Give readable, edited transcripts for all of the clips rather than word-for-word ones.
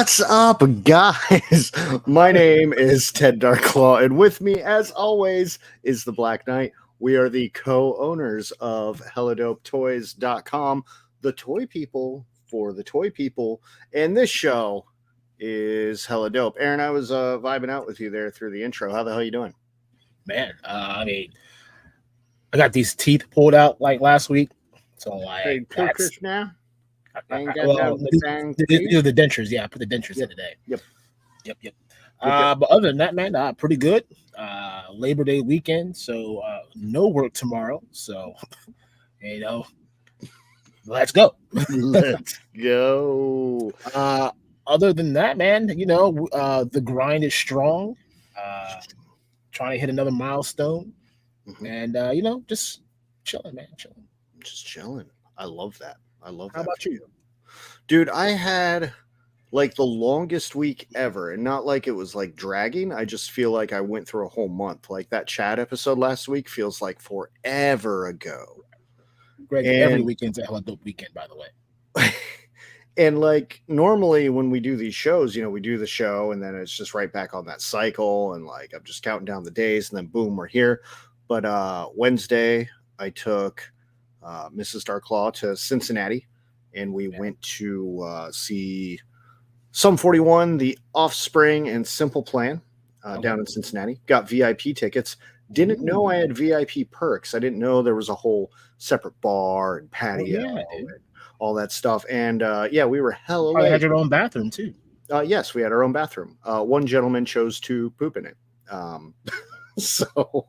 What's up, guys? My name is Ted DarkClaw, and with me, as always, is the Black Knight. We are the co-owners of helladopetoys.com, the toy people for the toy people, and this show is hella dope. Aaron, I was vibing out with you there through the intro. How the hell you doing? Man, I got these teeth pulled out like last week, so like that's now. These are the dentures. Yeah, I put the dentures in today. Yep. But other than that, man, pretty good. Labor Day weekend, so no work tomorrow. So, let's go. Let's go. Other than that, man, the grind is strong. Trying to hit another milestone, and just chilling, man, Just chilling. I love that. How about you? Dude, I had like the longest week ever, and not like it was like dragging. I just feel like I went through a whole month. Like that Chad episode last week feels like forever ago. Greg, every weekend's a hella dope weekend, by the way. And like normally when we do these shows, we do the show and then it's just right back on that cycle. And like I'm just counting down the days and then boom, we're here. But Wednesday I took Mrs. DarkClaw to Cincinnati, and we went to see Sum 41, The Offspring, and Simple Plan down in Cincinnati. Got VIP tickets. Didn't know I had VIP perks. I didn't know there was a whole separate bar and patio and all that stuff. And we were hella late. You had your own bathroom too. Yes, we had our own bathroom. One gentleman chose to poop in it. So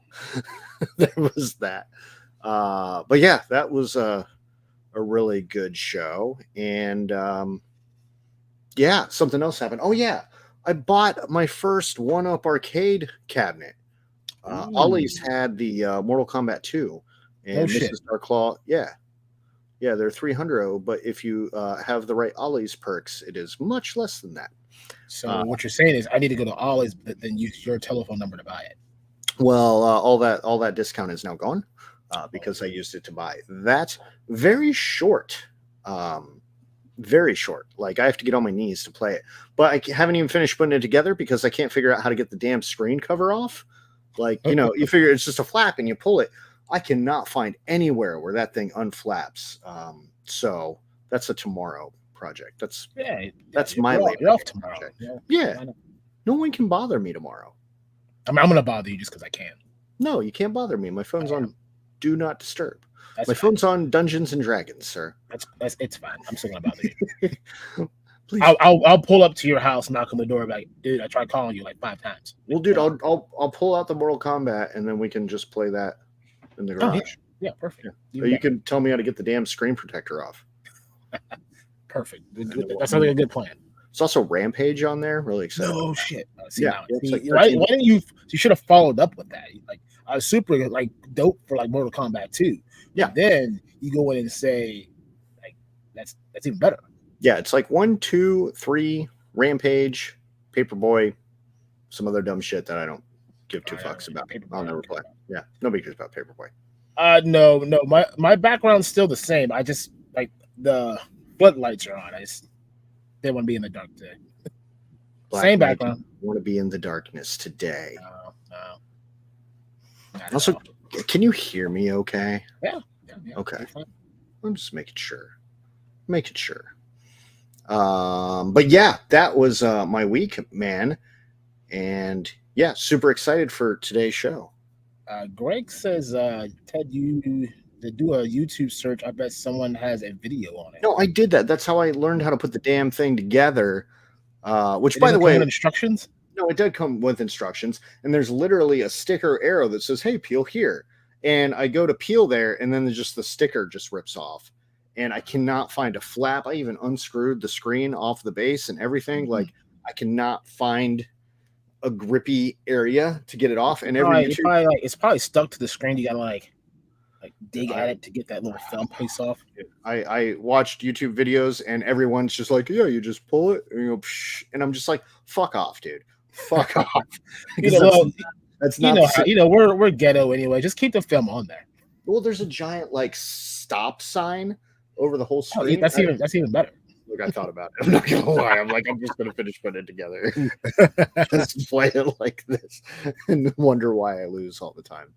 there was that. But yeah, that was a really good show. And something else happened. Oh yeah, I bought my first 1-Up arcade cabinet. Ollie's had the Mortal Kombat 2, and Mrs. DarkClaw, they're 300, but if you have the right Ollie's perks, it is much less than that. So what you're saying is I need to go to Ollie's, but then use your telephone number to buy it. Well, all that discount is now gone. Because I used it to buy that very short. Like I have to get on my knees to play it, but I haven't even finished putting it together because I can't figure out how to get the damn screen cover off. Like, you figure it's just a flap and you pull it. I cannot find anywhere where that thing unflaps. So that's a tomorrow project. That's my You're off tomorrow. Project. Yeah. No one can bother me tomorrow. I'm going to bother you just because I can. No, you can't bother me. My phone's on Do Not Disturb. My phone's on Dungeons and Dragons, sir. It's fine. I'm still gonna bother you. Please. I'll pull up to your house, knock on the door, like, dude, I tried calling you like 5 times. Well, dude, I'll pull out the Mortal Kombat and then we can just play that in the garage. Yeah, perfect. Yeah. So you can tell me how to get the damn screen protector off. Perfect. That sounds like a good plan. It's also Rampage on there. Really excited. No shit. Why didn't you? You should have followed up with that. Like, I was super like dope for like Mortal Kombat 2. Yeah. And then you go in and say, like, that's even better. Yeah, it's like 1, 2, 3, Rampage, Paperboy, some other dumb shit that I don't give two fucks about. I'll never play. Yeah, nobody cares about Paperboy. No. My background's still the same. I just like the floodlights are on. I just didn't want to be in the dark today. Same background. Want to be in the darkness today. No. Also, can you hear me okay? Yeah. Okay. I'm just making sure. But yeah, that was my week, man. And yeah, super excited for today's show. Greg says, Ted, you to do a YouTube search. I bet someone has a video on it. No, I did that. That's how I learned how to put the damn thing together. Which, by the way, instructions. No, it did come with instructions, and there's literally a sticker arrow that says, "Hey, peel here," and I go to peel there, and then the sticker just rips off, and I cannot find a flap. I even unscrewed the screen off the base and everything. Like, I cannot find a grippy area to get it off. And it's probably stuck to the screen. You gotta like dig at it to get that little film piece off. I watched YouTube videos, and everyone's just like, "Yeah, you just pull it," and you go, psh, and I'm just like, "Fuck off, dude." Fuck off. That's not. We're ghetto anyway. Just keep the film on there. Well, there's a giant like stop sign over the whole screen. That's even better. Look, I thought about it. I'm not gonna lie. I'm like, I'm just gonna finish putting it together. Just play it like this and wonder why I lose all the time.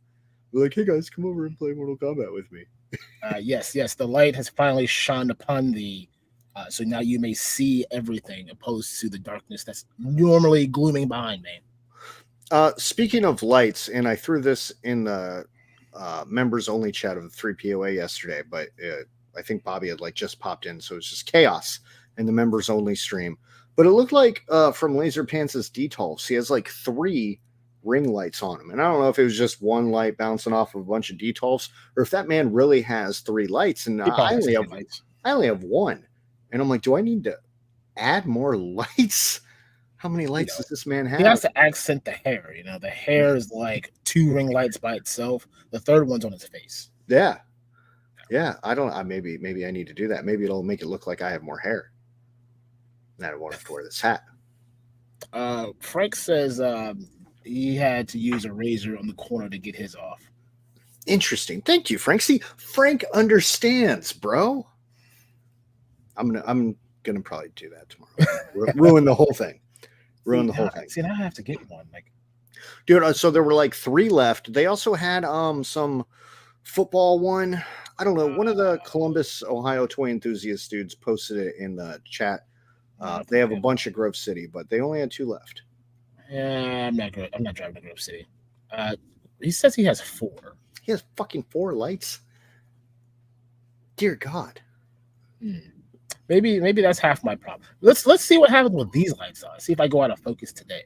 Be like, hey guys, come over and play Mortal Kombat with me. Yes. The light has finally shone upon thee. So now you may see everything, opposed to the darkness that's normally glooming behind me. Speaking of lights, and I threw this in the members only chat of the 3POA yesterday, but I think Bobby had just popped in, so it's just chaos in the members only stream. But it looked like from Laser Pants' detolfs, he has 3 ring lights on him, and I don't know if it was just one light bouncing off of a bunch of detolfs, or if that man really has 3 lights, and I only have 1, and I'm like, do I need to add more lights? How many lights does this man have? He has to accent the hair. The hair is 2 ring lights by itself. The third one's on his face. Yeah. I don't. Maybe I need to do that. Maybe it'll make it look like I have more hair. And I don't want to wear this hat. Frank says he had to use a razor on the corner to get his off. Interesting. Thank you, Frank. See, Frank understands, bro. I'm gonna probably do that tomorrow. Ruin the whole thing. Ruin the whole thing. See, now I have to get one. Dude, so there were 3 left. They also had some football one. I don't know. One of the Columbus, Ohio toy enthusiast dudes posted it in the chat. They have a bunch of Grove City, but they only had 2 left. Yeah, I'm not driving to Grove City. He says he has 4. He has fucking 4 lights. Dear God. Maybe that's half my problem. Let's see what happens with these lights on. See if I go out of focus today.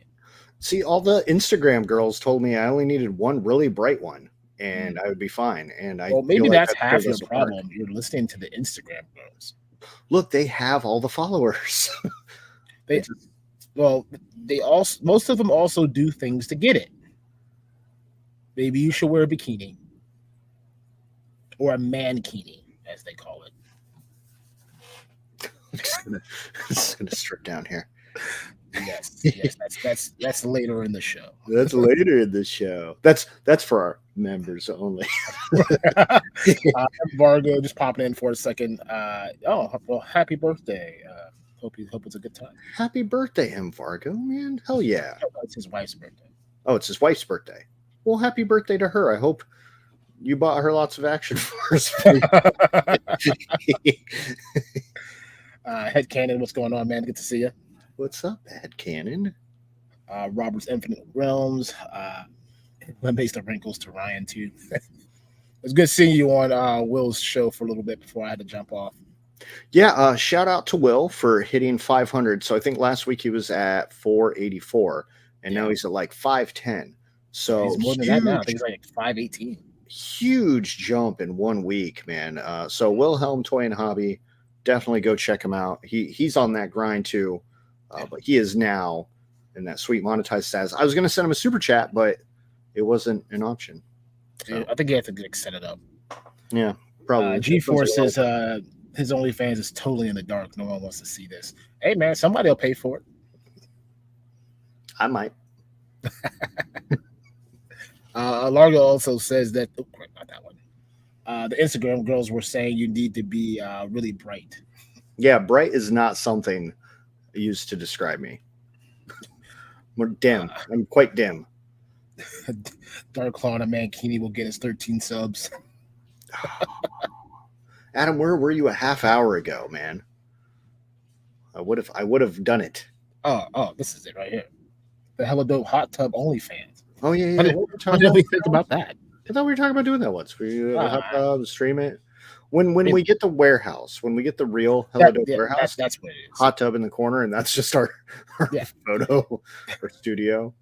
See, all the Instagram girls told me I only needed one really bright one, and I would be fine. And maybe that's half your problem. You're listening to the Instagram girls. Look, they have all the followers. Most of them also do things to get it. Maybe you should wear a bikini or a mankini, as they call it. I'm just gonna strip down here. Yes, that's later in the show. That's later in the show. That's for our members only. Vargo just popping in for a second. Happy birthday. Hope it's a good time. Happy birthday, Vargo, man. Hell yeah. It's his wife's birthday. Oh, it's his wife's birthday. Well, happy birthday to her. I hope you bought her lots of action figures. Headcanon, what's going on, man? Good to see you. What's up, Headcanon? Robert's Infinite Realms. Limbates the wrinkles to Ryan too. It's good seeing you on Will's show for a little bit before I had to jump off. Yeah, shout out to Will for hitting 500. So I think last week he was at 484, and now he's at 510. So he's more than that now. I think he's 518. Huge jump in 1 week, man. So Wilhelm Toy and Hobby, definitely go check him out. He's on that grind too, but he is now in that sweet monetized status. I was going to send him a super chat, but it wasn't an option. So. I think he has to set it up. Yeah, probably. G-Force says his OnlyFans is totally in the dark. No one wants to see this. Hey, man, somebody will pay for it. I might. Largo also says that not that one. The Instagram girls were saying you need to be really bright. Yeah, bright is not something used to describe me. More dim. I'm quite dim. DarkClaw and a Mankini will get his 13 subs. Adam, where were you a half hour ago, man? I would have done it. Oh, this is it right here. The Hella Dope Hot Tub OnlyFans. Oh yeah. How did we think about that? I thought we were talking about doing that once. We hot tub, stream it. When we get the warehouse, when we get the real Hello Dope warehouse, that's what it is. Hot tub in the corner, and that's just our photo or studio.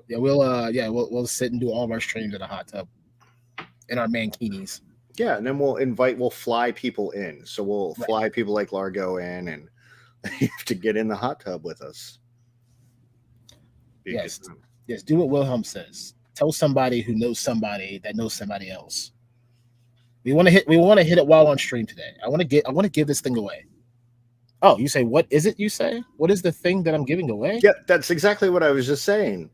We'll sit and do all of our streams in a hot tub in our mankinis. Yeah, and then we'll fly people in. So we'll fly people like Largo in, and you have to get in the hot tub with us. Yes, do what Wilhelm says. Tell somebody who knows somebody that knows somebody else. We want to hit it while on stream today. I want to give this thing away. Oh, you say, what is it you say? What is the thing that I'm giving away? Yeah, that's exactly what I was just saying.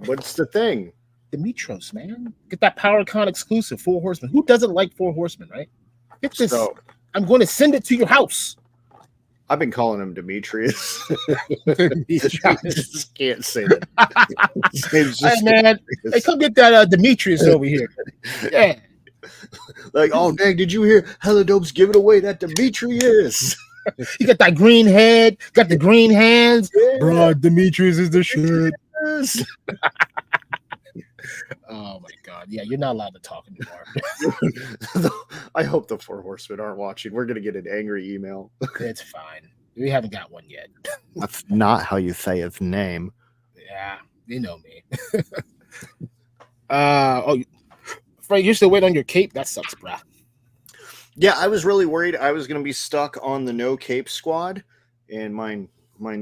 What's the thing? Demetros, man. Get that PowerCon exclusive, 4 Horsemen. Who doesn't like 4 Horsemen, right? Get this. I'm going to send it to your house. I've been calling him Demetrius. I just can't say that. Hey, man. Hey, come get that Demetrius over here. Yeah. Like, oh, dang, did you hear Helladope's giving away that Demetrius? You got that green head, got the green hands. Yeah. Bro, Demetrius is the shit. Oh, my God. Yeah, you're not allowed to talk anymore. I hope the Four Horsemen aren't watching. We're going to get an angry email. It's fine. We haven't got one yet. That's not how you say his name. Yeah, you know me. Frank, you're still waiting on your cape? That sucks, bro. Yeah, I was really worried I was going to be stuck on the no cape squad, and mine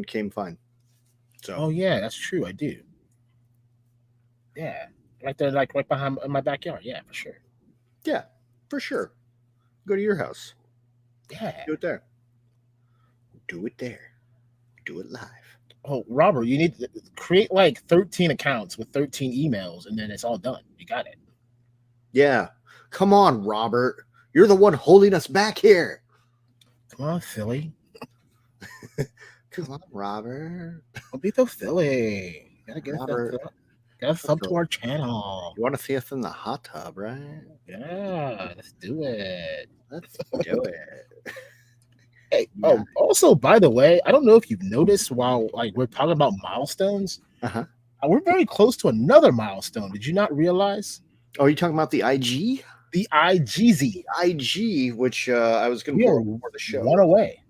came fine. So. Oh, yeah, that's true. I do. Yeah. Right there, like right behind in my backyard. Yeah, for sure. Yeah, for sure. Go to your house. Yeah. Do it there. Do it there. Do it live. Oh, Robert, you need to create like 13 accounts with 13 emails, and then it's all done. You got it. Yeah. Come on, Robert. You're the one holding us back here. Come on, Philly. Come on, Robert. Don't be so silly. Gotta get Robert. Gotta sub to our channel. You want to see us in the hot tub, right? Yeah, let's do it. Let's do it. Hey, yeah. Also, by the way, I don't know if you've noticed while like we're talking about milestones, we're very close to another milestone. Did you not realize? Oh, are you talking about the IG? The IGZ. The IG, which I was going to pull before the show. One away.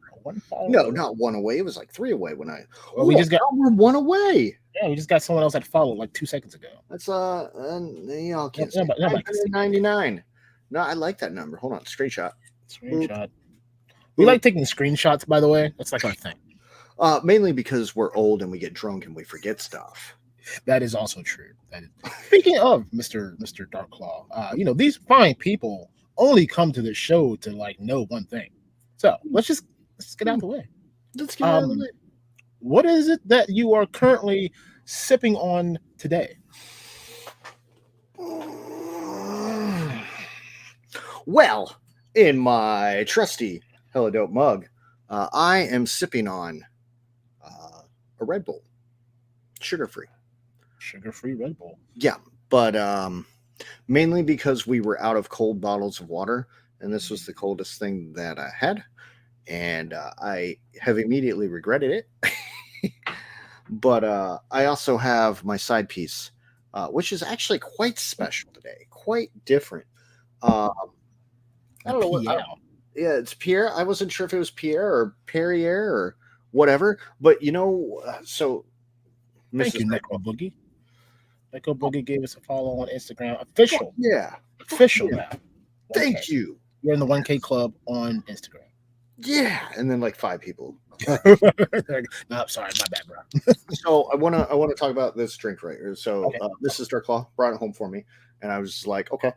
No, not one away. It was like 3 away when I. Well, we just got we're 1 away. Yeah, we just got someone else that followed like 2 seconds ago. That's y'all can't say 999. No, I like that number. Hold on, screenshot. We like taking screenshots, by the way. That's like our thing. Mainly because we're old and we get drunk and we forget stuff. That is also true. Speaking of Mr. DarkClaw, these fine people only come to the show to like know one thing. So let's get out of the way. Let's get out of the way. What is it that you are currently sipping on today? Well, in my trusty Helladope mug, I am sipping on a Red Bull, sugar-free. Sugar-free Red Bull. Yeah, but mainly because we were out of cold bottles of water, and this was the coldest thing that I had, and I have immediately regretted it. But I also have my side piece, which is actually quite special today, quite different. I don't know what. Yeah, it's Pierre. I wasn't sure if it was Pierre or Perrier or whatever, but so. Thank you, Neko Boogie. Neko Boogie gave us a follow on Instagram. Official. Yeah. Official now. Thank you. You're in the 1K club on Instagram. Yeah, and then like 5 people. No, sorry, my bad, bro. So I want to talk about this drink right here. So this is DarkClaw, brought it home for me, and I was just like, okay.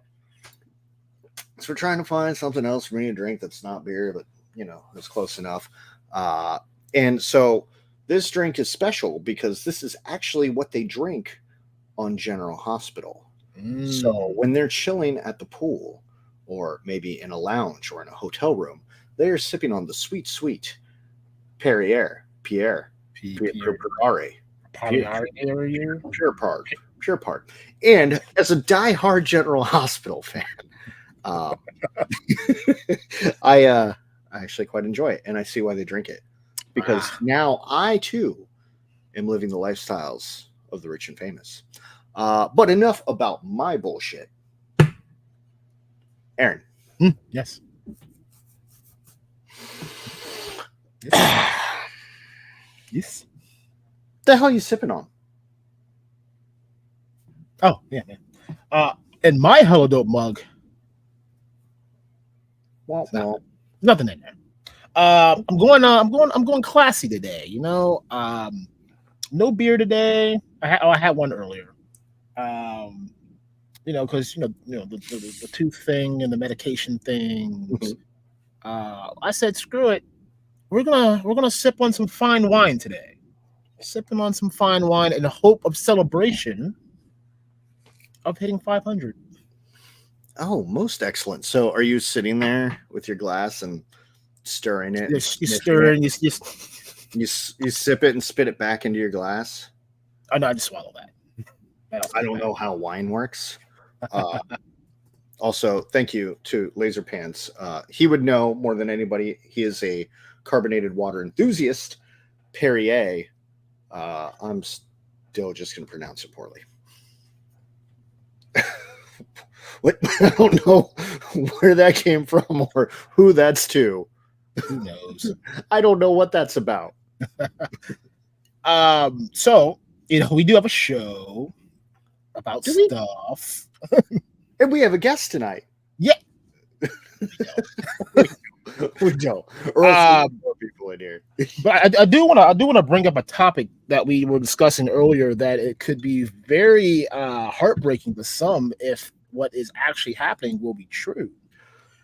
So we're trying to find something else for me to drink that's not beer, but it's close enough. And so this drink is special because this is actually what they drink on General Hospital. So when they're chilling at the pool, or maybe in a lounge or in a hotel room, they are sipping on the sweet Perrier, Pure Part. And as a diehard General Hospital fan, I actually quite enjoy it, and I see why they drink it, because now I too am living the lifestyles of the rich and famous. But enough about my bullshit. Aaron. Yes. Yes. The hell are you sipping on? Oh, yeah. In my Helladope mug, nothing in there. I'm going classy today. No beer today. I had one earlier. Because the tooth thing and the medication things. I said, screw it. We're gonna sip on some fine wine today. Sipping on some fine wine in the hope of celebration of hitting 500. Oh, most excellent. So, are you sitting there with your glass and stirring it? You stir and you sip it and spit it back into your glass. Oh no, I just swallow that. I don't know how wine works. Also, thank you to Laser Pants. He would know more than anybody. He is a carbonated water enthusiast. Perrier. I'm still just going to pronounce it poorly. What? I don't know where that came from or who that's to. Who knows? I don't know what that's about. So, we do have a show about stuff. And we have a guest tonight. Yeah. We don't. Or else more people in here. But I do want to bring up a topic that we were discussing earlier, that it could be very heartbreaking to some if what is actually happening will be true.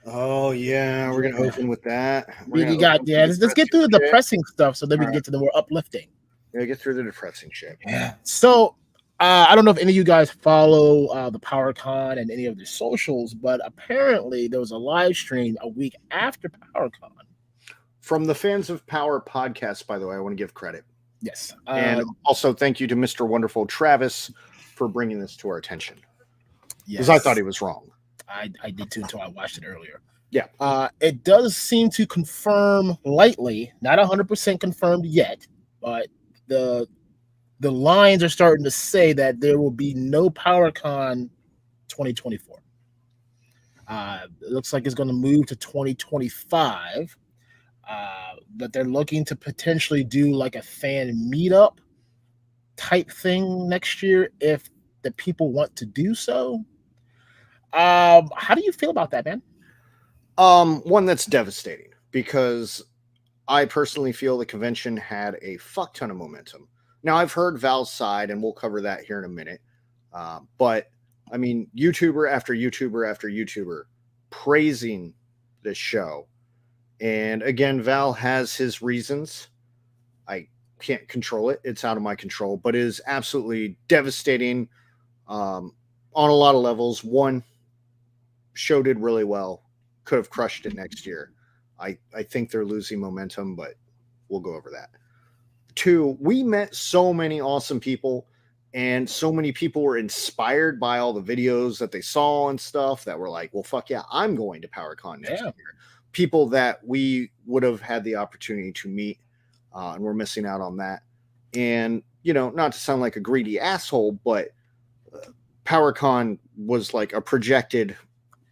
Oh yeah, we're gonna open with that. Let's get through the depressing stuff so then we can get to the more uplifting. Yeah, get through the depressing shit. Yeah. So I don't know if any of you guys follow the PowerCon and any of their socials, but apparently there was a live stream a week after PowerCon. From the Fans of Power podcast, by the way, I want to give credit. Yes. And also thank you to Mr. Wonderful Travis for bringing this to our attention. Because I thought he was wrong. I did too until I watched it earlier. Yeah. It does seem to confirm lightly, not 100% confirmed yet, but the lines are starting to say that there will be no PowerCon 2024. It looks like it's going to move to 2025. But they're looking to potentially do like a fan meetup type thing next year if the people want to do so. How do you feel about that, man? One, that's devastating because I personally feel the convention had a fuck ton of momentum. Now, I've heard Val's side, and we'll cover that here in a minute. But I mean, YouTuber after YouTuber after YouTuber praising this show. And again, Val has his reasons. I can't control it. It's out of my control, but it is absolutely devastating on a lot of levels. One, show did really well. Could have crushed it next year. I think they're losing momentum, but we'll go over that. Two, we met so many awesome people, and so many people were inspired by all the videos that they saw and stuff that were like, well, fuck yeah, I'm going to PowerCon next year. People that we would have had the opportunity to meet, and we're missing out on that. And, not to sound like a greedy asshole, but PowerCon was like a projected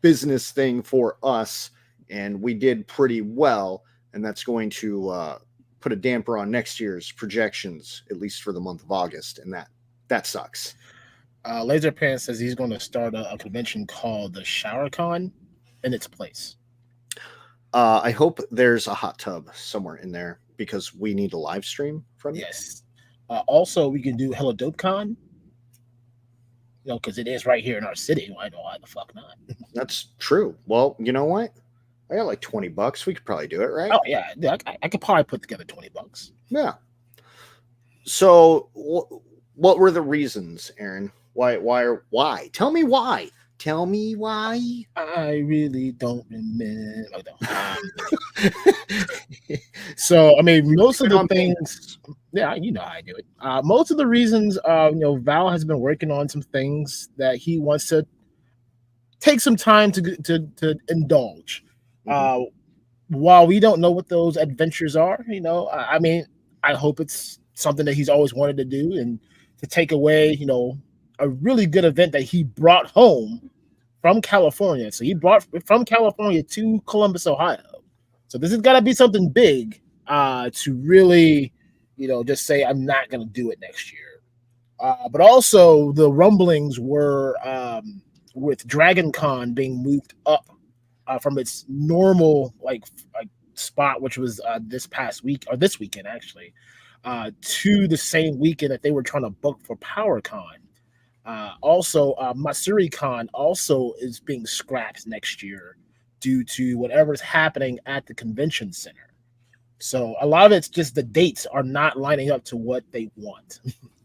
business thing for us, and we did pretty well, and that's going to put a damper on next year's projections, at least for the month of August, and that sucks. Laser Pants says he's going to start a convention called the ShowerCon in its place. I hope there's a hot tub somewhere in there because we need a live stream from it. Yes. Also, we can do helladopecon. Because it is right here in our city. Why the fuck not? That's true. Well, you know what? I got like $20. We could probably do it, right? Oh yeah, I could probably put together $20. Yeah. So, what were the reasons, Aaron? Why? Tell me why. Tell me why. I really don't remember. So, I mean, most of the things. Yeah, you know how I do it. Most of the reasons, Val has been working on some things that he wants to take some time to indulge. Mm-hmm. While we don't know what those adventures are, I mean, I hope it's something that he's always wanted to do, and to take away, a really good event that he brought home from California. So he brought from California to Columbus, Ohio. So this has got to be something big to really, just say I'm not going to do it next year. But also the rumblings were with Dragon Con being moved up from its normal like spot, which was this weekend actually, to the same weekend that they were trying to book for PowerCon. Also, MasuriCon also is being scrapped next year due to whatever's happening at the convention center. So a lot of it's just the dates are not lining up to what they want.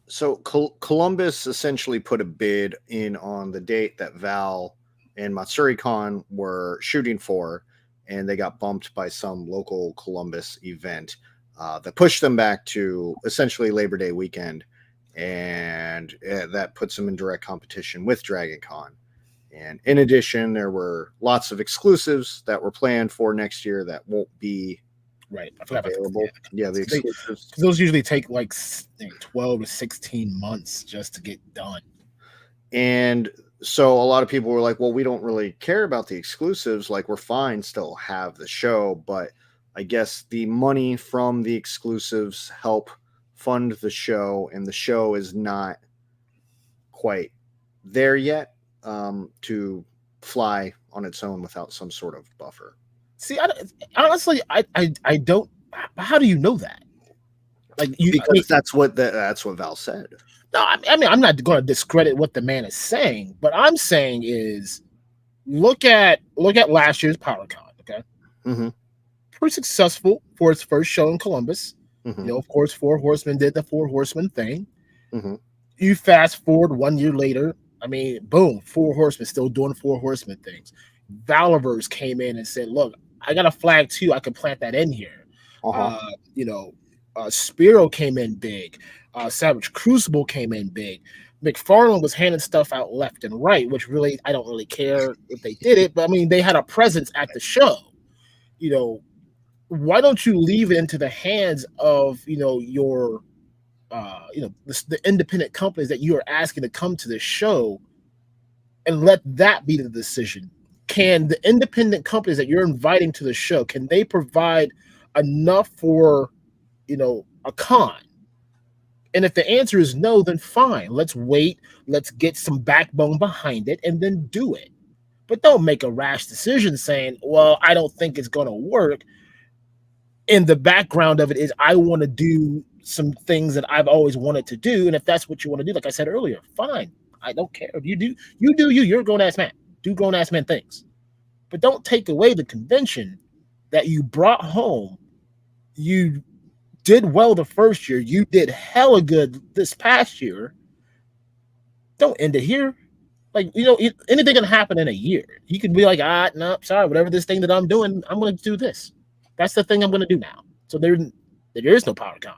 So Columbus essentially put a bid in on the date that Val and MatsuriCon were shooting for, and they got bumped by some local Columbus event that pushed them back to essentially Labor Day weekend, and that puts them in direct competition with DragonCon. And in addition, there were lots of exclusives that were planned for next year that won't be available. The exclusives. Because those usually take like 12 to 16 months just to get done. And so a lot of people were like, well, we don't really care about the exclusives. Like, we're fine, still have the show. But I guess the money from the exclusives help fund the show, and the show is not quite there yet to fly on its own without some sort of buffer. See, honestly, I don't. How do you know that? Like, because that's what Val said. No, I mean, I'm not going to discredit what the man is saying, but I'm saying is look at last year's PowerCon. Okay, pretty successful for its first show in Columbus. Of course, Four Horsemen did the Four Horsemen thing. You fast forward 1 year later. I mean, boom, Four Horsemen still doing Four Horsemen things. Valorverse came in and said, "Look, I got a flag too. I can plant that in here." Spiro came in big. Savage Crucible came in big. McFarlane was handing stuff out left and right, which really I don't really care if they did it, but I mean they had a presence at the show. Why don't you leave it into the hands of your the independent companies that you are asking to come to the show, and let that be the decision? Can the independent companies that you're inviting to the show, can they provide enough for a con? And if the answer is no, then fine. Let's wait. Let's get some backbone behind it and then do it. But don't make a rash decision saying, well, I don't think it's going to work. In the background of it is I want to do some things that I've always wanted to do. And if that's what you want to do, like I said earlier, fine. I don't care. You're a grown-ass man. Do grown-ass man things. But don't take away the convention that you brought home. You did well the first year. You did hella good this past year. Don't end it here. Like, anything can happen in a year. You could be like, no, sorry, whatever this thing that I'm doing, I'm going to do this. That's the thing I'm going to do now. So there is no PowerCon.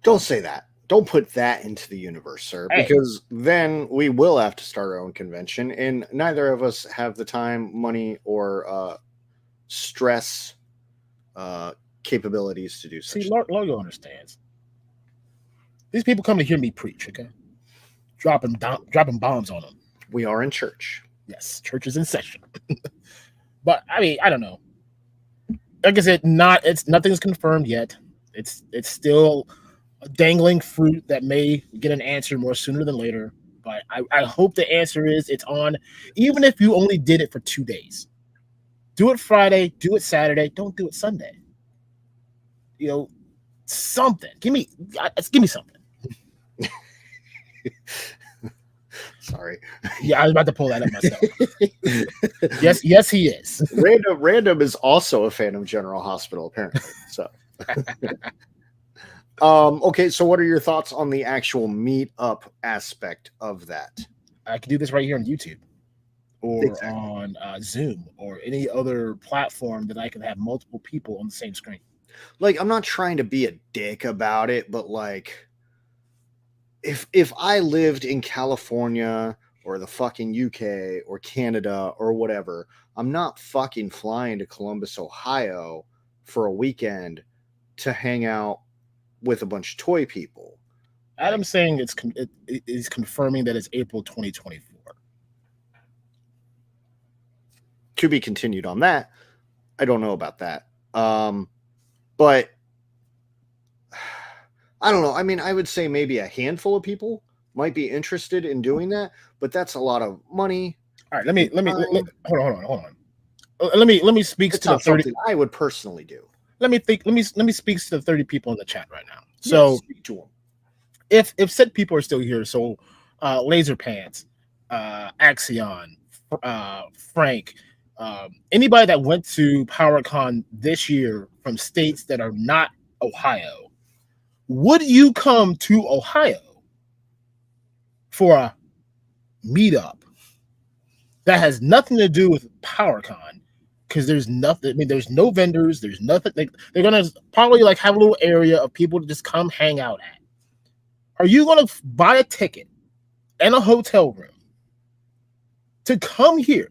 Don't say that. Don't put that into the universe, sir, because then we will have to start our own convention, and neither of us have the time, money, or stress capabilities to do so. See, Largo understands. These people come to hear me preach, okay? Dropping bombs on them. We are in church. Yes, church is in session. But I mean, I don't know. Like I said, nothing's confirmed yet. It's still a dangling fruit that may get an answer more sooner than later. But I hope the answer is it's on, even if you only did it for 2 days. Do it Friday, do it Saturday, don't do it Sunday. Something. Give me something. Sorry. Yeah, I was about to pull that up myself. Yes, he is. Random is also a fan of General Hospital, apparently. So, okay. So, what are your thoughts on the actual meetup aspect of that? I can do this right here on YouTube, or on Zoom, or any other platform that I can have multiple people on the same screen. Like, I'm not trying to be a dick about it, but like, if I lived in California or the fucking UK or Canada or whatever, I'm not fucking flying to Columbus, Ohio for a weekend to hang out with a bunch of toy people. Adam's saying it is confirming that it's April 2024. To be continued on that. I don't know about that. But I don't know. I mean, I would say maybe a handful of people might be interested in doing that, but that's a lot of money. All right, let me hold on. Let me speak to the 30. I would personally do. Let me speak to the 30 people in the chat right now. So speak to them. If said people are still here, so Laser Pants, Axion, Frank, anybody that went to PowerCon this year from states that are not Ohio, would you come to Ohio for a meetup That has nothing to do with PowerCon because there's nothing. I mean, there's no vendors. There's nothing. They're gonna probably like have a little area of people to just come hang out at. Are you gonna buy a ticket and a hotel room to come here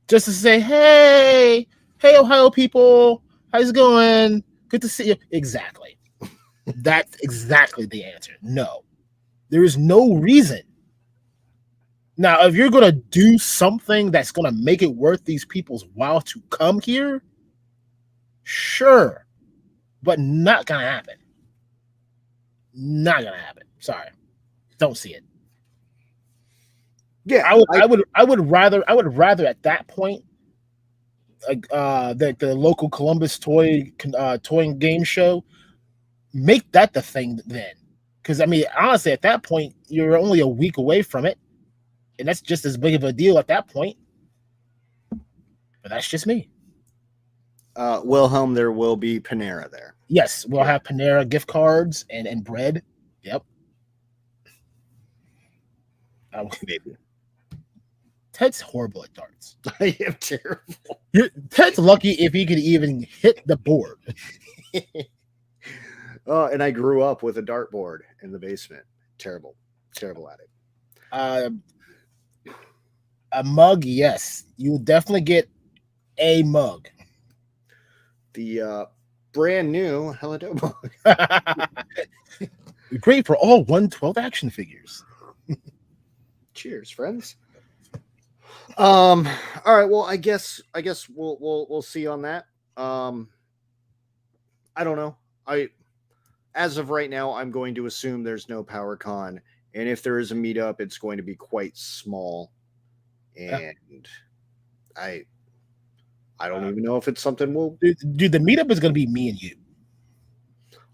just to say, hey, Ohio people, how's it going? Good to see you. Exactly. That's exactly the answer. No, there is no reason. Now, if you're going to do something that's going to make it worth these people's while to come here, sure, but not going to happen. Not going to happen. Sorry. Don't see it. Yeah, I would rather at that point, like the local Columbus toy and game show, make that the thing then. Because I mean, honestly, at that point, you're only a week away from it, and that's just as big of a deal at that point. But that's just me. Wilhelm, there will be Panera there. Yes, we'll have Panera gift cards and bread. Yep. Maybe. Ted's horrible at darts. I am terrible. Ted's lucky if he could even hit the board. Oh, and I grew up with a dartboard in the basement. Terrible at it. A mug, yes. You will definitely get a mug. The brand new Helladopetoys. Great for all 1/12 action figures. Cheers, friends. All right. Well, I guess we'll see on that. I don't know. As of right now, I'm going to assume there's no PowerCon, and if there is a meetup, it's going to be quite small. And I don't even know if it's something we'll do. The meetup is going to be me and you.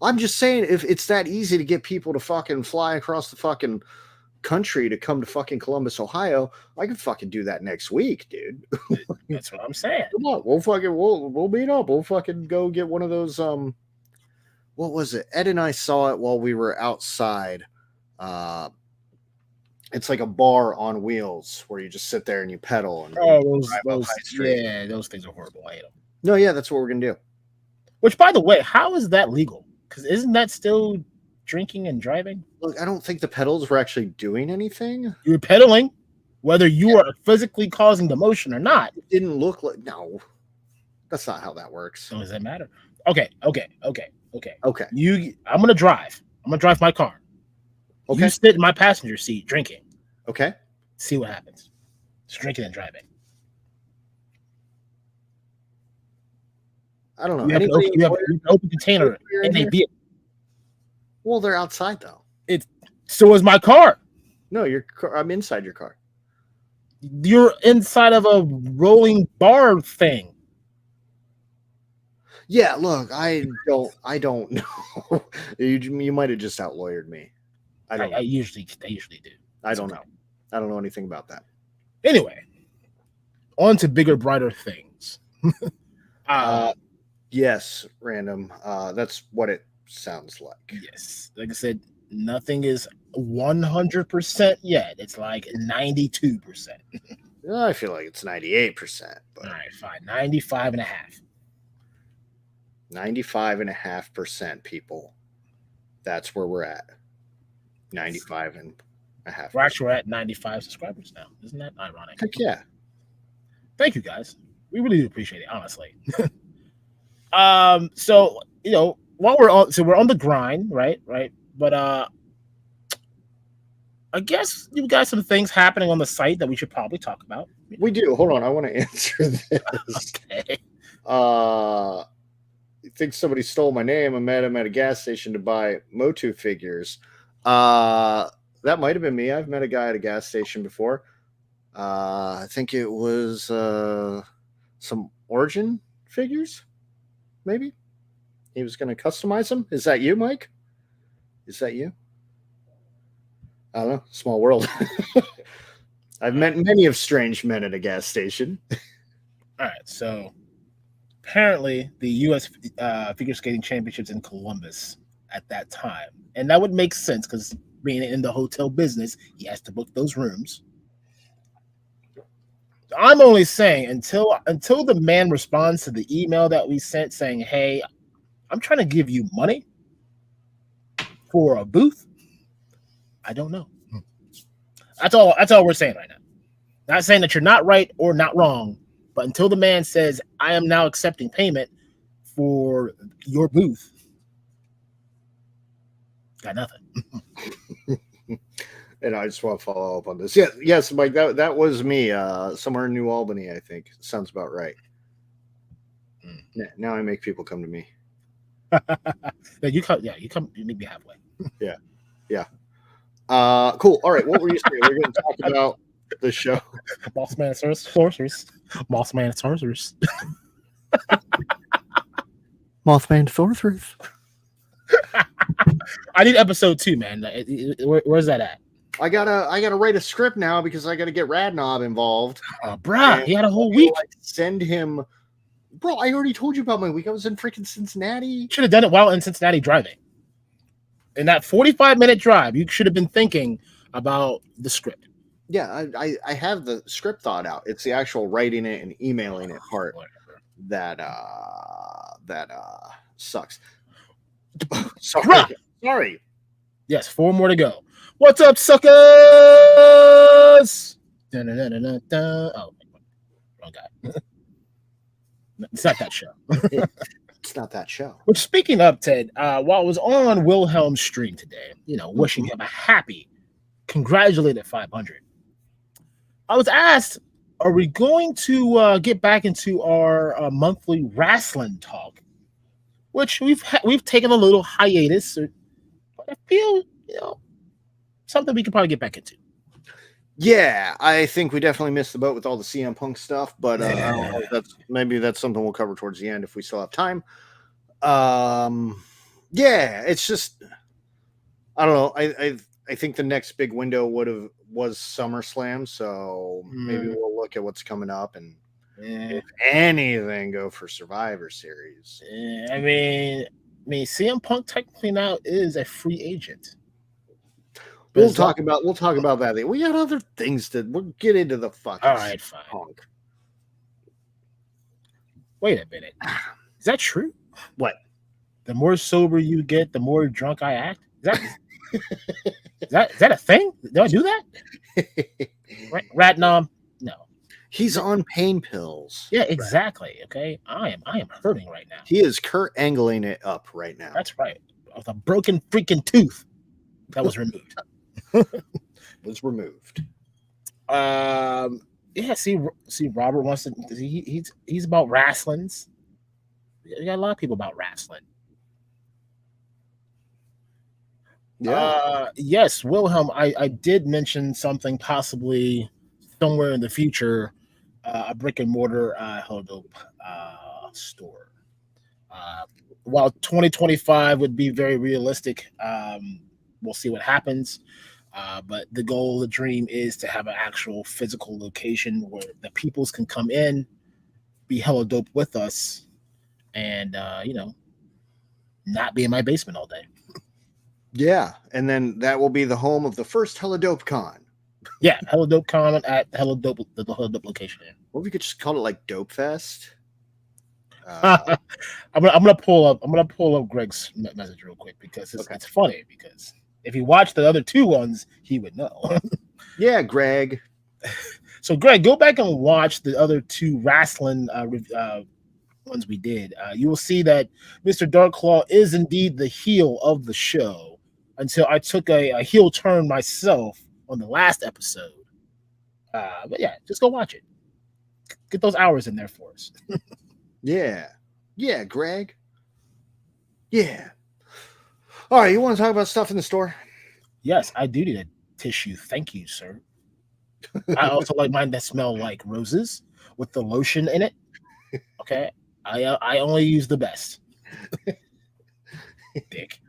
I'm just saying, if it's that easy to get people to fucking fly across the fucking country to come to fucking Columbus, Ohio, I can fucking do that next week, dude. That's what I'm saying. Come on, we'll meet up. We'll fucking go get one of those. What was it? Ed and I saw it while we were outside. It's like a bar on wheels where you just sit there and you pedal. And those things are horrible. I hate them. No, yeah, that's what we're gonna do. Which, by the way, how is that legal? Because isn't that still drinking and driving? Look, I don't think the pedals were actually doing anything. You were pedaling, whether you are physically causing the motion or not. It didn't look like. No, that's not how that works. So does that matter? Okay. I'm gonna drive. I'm gonna drive my car. Okay. You sit in my passenger seat drinking. Okay. See what happens. It's drinking and driving. I don't know. You have an open container and they be. Well, they're outside though. So is my car. No, I'm inside your car. You're inside of a rolling bar thing. Yeah, look, I don't know. You might have just outlawyered me. I usually do. I don't know. I don't know anything about that. Anyway, on to bigger, brighter things. Yes, random. That's what it sounds like. Yes, like I said, nothing is 100% yet. It's like 92%. I feel like it's 98%. But... All right, fine, 95.5. 95.5%, people. That's where we're at. 95.5. We're actually at 95 subscribers now. Isn't that ironic? Heck yeah. Thank you guys. We really do appreciate it, honestly. So while we're on the grind, right? But I guess you've got some things happening on the site that we should probably talk about. We do. Hold on, I want to answer this. Okay. I think somebody stole my name. I met him at a gas station to buy Motu figures. That might have been me. I've met a guy at a gas station before. I think it was some Origin figures, maybe. He was going to customize them. Is that you, Mike? Is that you? I don't know. Small world. I've met many of strange men at a gas station. All right, so apparently the U.S. Figure Skating Championships in Columbus at that time, and that would make sense because being in the hotel business, he has to book those rooms. I'm only saying until the man responds to the email that we sent saying, "Hey, I'm trying to give you money for a booth." I don't know. That's all we're saying right now. Not saying that you're not right or not wrong, but until the man says, "I am now accepting payment for your booth," got nothing. And I just want to follow up on this. Yes, Mike, that was me. Somewhere in New Albany, I think. Sounds about right. Now I make people come to me. You meet me halfway. Yeah. Cool. All right. What were you saying? We're going to talk about the show. Mossman Sorcerers. Mossman Sorcerers. Mothman Sorcerers. I need episode 2, man. Where's that at? I gotta write a script now because I gotta get Radnob involved. Bruh, he had a whole week. Send him, bro. I already told you about my week. I was in freaking Cincinnati. Should have done it while in Cincinnati driving. In that 45-minute drive, you should have been thinking about the script. Yeah, I have the script thought out. It's the actual writing it and emailing it part that sucks. Sorry. Yes, 4 more to go. What's up, suckers? Oh, wrong guy. It's not that show. It's not that show. Which, speaking of Ted, while I was on Wilhelm's stream today, wishing him a happy, congratulated 500, I was asked, are we going to get back into our monthly wrestling talk? Which we've taken a little hiatus, but I feel, something we could probably get back into. Yeah, I think we definitely missed the boat with all the CM Punk stuff, but I don't know, maybe that's something we'll cover towards the end if we still have time. Yeah, it's just, I don't know. I think the next big window was SummerSlam, so maybe we'll look at what's coming up and if anything, go for Survivor Series. I mean, CM Punk technically now is a free agent. We'll talk about that. We got other things we'll get into the fucking. All right, fine. Punk. Wait a minute. Is that true? What? The more sober you get, the more drunk I act. Is that a thing? Do I do that? Ratnom? No. He's on pain pills. Yeah, exactly. Okay, I am hurting right now. He is Kurt Angling it up right now. That's right. With a broken freaking tooth that was removed. Yeah. See, Robert wants to. He's about wrestlings. You got a lot of people about wrestling. Yeah. Yes, Wilhelm. I did mention something possibly somewhere in the future. A brick and mortar helladop store. While 2025 would be very realistic, we'll see what happens. But the goal, the dream is to have an actual physical location where the peoples can come in, be hella dope with us, and not be in my basement all day. Yeah, and then that will be the home of the first Hella Dope Con. Yeah, Hella Dope Con at the Hella Dope location. Well, we could just call it like Dope Fest. I'm gonna pull up Greg's message real quick because it's funny because if he watched the other 2 ones, he would know. Yeah, Greg. So, Greg, go back and watch the other 2 wrestling ones we did. You will see that Mr. DarkClaw is indeed the heel of the show until I took a heel turn myself on the last episode. But yeah, just go watch it. Get those hours in there for us. Yeah, Greg. Yeah. All right, you want to talk about stuff in the store? Yes, I do need a tissue. Thank you, sir. I also like mine that smell like roses with the lotion in it. Okay, I only use the best. Dick.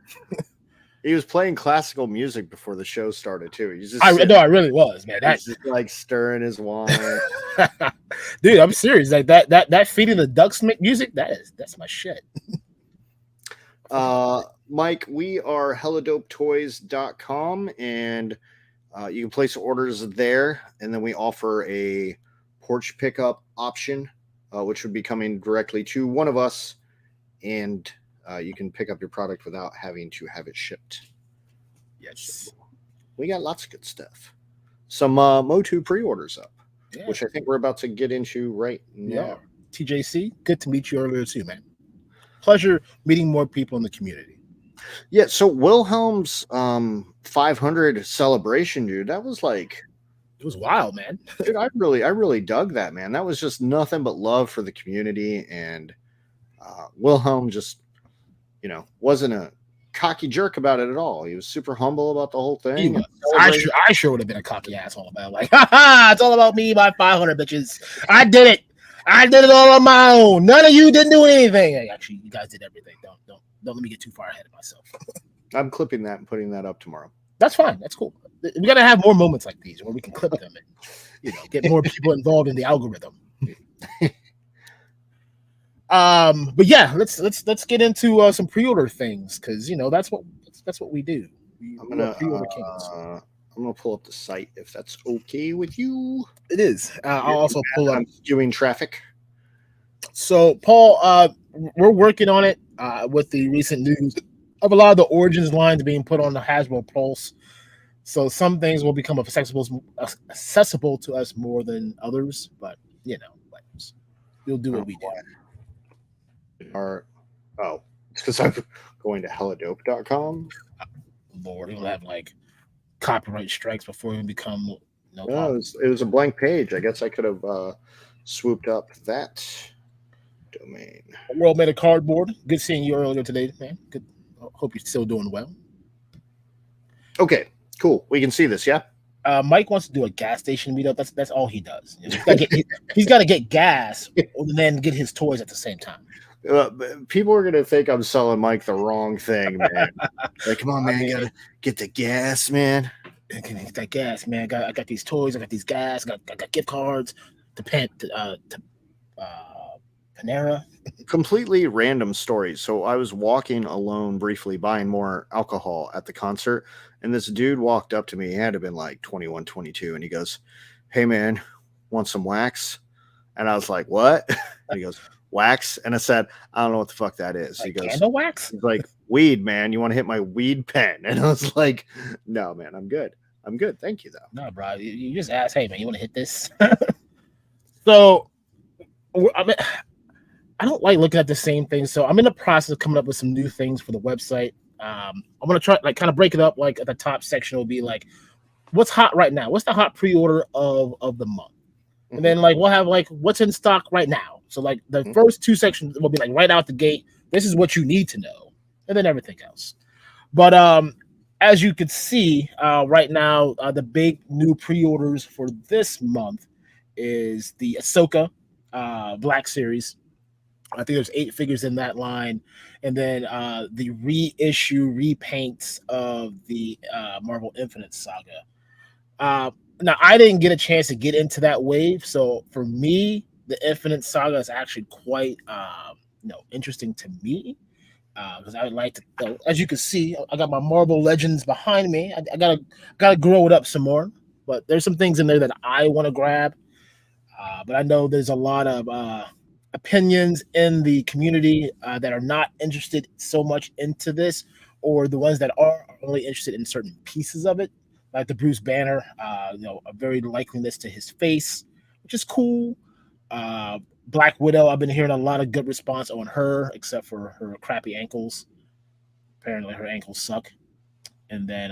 He was playing classical music before the show started too. He's just I really was, man. That's just like stirring his wine. Dude, I'm serious. Like that feeding the ducks music, that's my shit. Mike, we are helladopetoys.com and you can place orders there, and then we offer a porch pickup option, which would be coming directly to one of us, and you can pick up your product without having to have it shipped. Yes. So we got lots of good stuff. Some Motu pre-orders up, which I think we're about to get into right now. Yeah. TJC, good to meet you earlier too, man. Pleasure meeting more people in the community. Yeah, so Wilhelm's 500 celebration, dude, that was like, it was wild, man. Dude, I really dug that, man. That was just nothing but love for the community, and Wilhelm just, wasn't a cocky jerk about it at all. He was super humble about the whole thing. I sure would have been a cocky asshole about it. Like, it's all about me, my 500 bitches. I did it. I did it all on my own. None of you didn't do anything. Actually, you guys did everything. Don't let me get too far ahead of myself. I'm clipping that and putting that up tomorrow. That's fine. That's cool. We got to have more moments like these where we can clip them and get more people involved in the algorithm. But yeah, let's get into some pre-order things, because that's what we do. I'm gonna pull up the site if that's okay with you. It is. I'll also pull up. I'm doing traffic. So Paul, we're working on it with the recent news of a lot of the Origins lines being put on the Hasbro Pulse. So some things will become accessible to us more than others, but we'll do what we do. It's because I'm going to helladopetoys.com. Lord, it'll have like copyright strikes before we become. It was a blank page. I guess I could have swooped up that domain. World Made of Cardboard. Good seeing you earlier today, man. Good. Hope you're still doing well. Okay, cool. We can see this, yeah? Mike wants to do a gas station meetup. That's all he does. He's got to get gas and then get his toys at the same time. People are going to think I'm selling Mike the wrong thing, man. Like, come on, man. You got to get the gas, man. Get that gas, man. I got these toys. I got these gas. I got gift cards to Panera. Completely random stories. So I was walking alone briefly buying more alcohol at the concert, and this dude walked up to me. He had to have been like 21, 22, and he goes, "Hey, man, want some wax?" And I was like, "What?" And he goes, "Wax?" And I said, "I don't know what the fuck that is." Like he goes, "Candle wax?" He's like, "Weed, man. You want to hit my weed pen?" And I was like, "No, man, I'm good. I'm good. Thank you, though." No, bro. You just ask, "Hey, man, you want to hit this?" So, I don't like looking at the same thing. So I'm in the process of coming up with some new things for the website. I'm going to try kind of break it up. Like at the top section will be like, what's hot right now? What's the hot pre-order of the month? Mm-hmm. And then we'll have what's in stock right now. So the first two sections will be right out the gate. This is what you need to know. And then everything else. But as you can see right now, the big new pre-orders for this month is the Ahsoka Black Series. I think there's 8 figures in that line, and then the repaints of the Marvel Infinite Saga. Now, I didn't get a chance to get into that wave, so for me, the Infinite Saga is actually quite interesting to me, because I would like to. As you can see, I got my Marvel Legends behind me. I gotta grow it up some more, but there's some things in there that I want to grab. But I know there's a lot of opinions in the community that are not interested so much into this, or the ones that are only interested in certain pieces of it, like the Bruce Banner, a very likeliness to his face, which is cool. Black Widow, I've been hearing a lot of good response on her, except for her crappy ankles. Apparently her ankles suck. And then,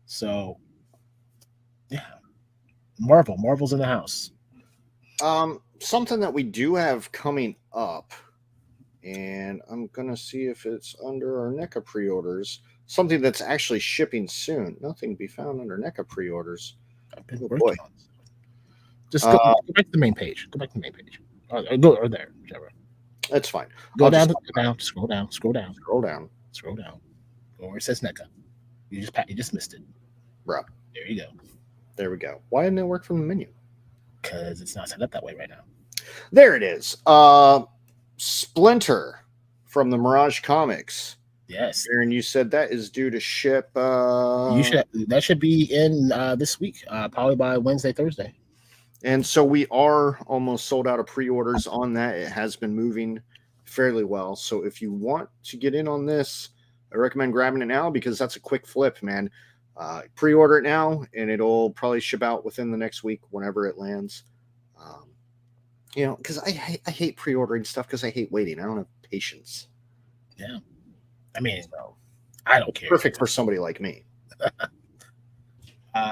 so, yeah. Marvel's in the house. Something that we do have coming up, and I'm gonna see if it's under our NECA pre-orders. Something that's actually shipping soon. Nothing to be found under NECA pre-orders. I've been working on this. Just go back to the main page. Go back to the main page. Or there, whichever. That's fine. Go down, scroll down. Or it says NECA. You just missed it. Bro. There you go. There we go. Why didn't it work from the menu? Because it's not set up that way right now. There it is. Splinter from the Mirage Comics Yes. Aaron, you said that is due to ship. That should be in this week, probably by Wednesday, Thursday. And so we are almost sold out of pre-orders on that. It has been moving fairly well. So if you want to get in on this, I recommend grabbing it now because that's a quick flip, man. Pre-order it now, and it'll probably ship out within the next week whenever it lands. Because I hate pre-ordering stuff because I hate waiting. I don't have patience. Yeah, I mean, I don't care. Perfect for somebody like me.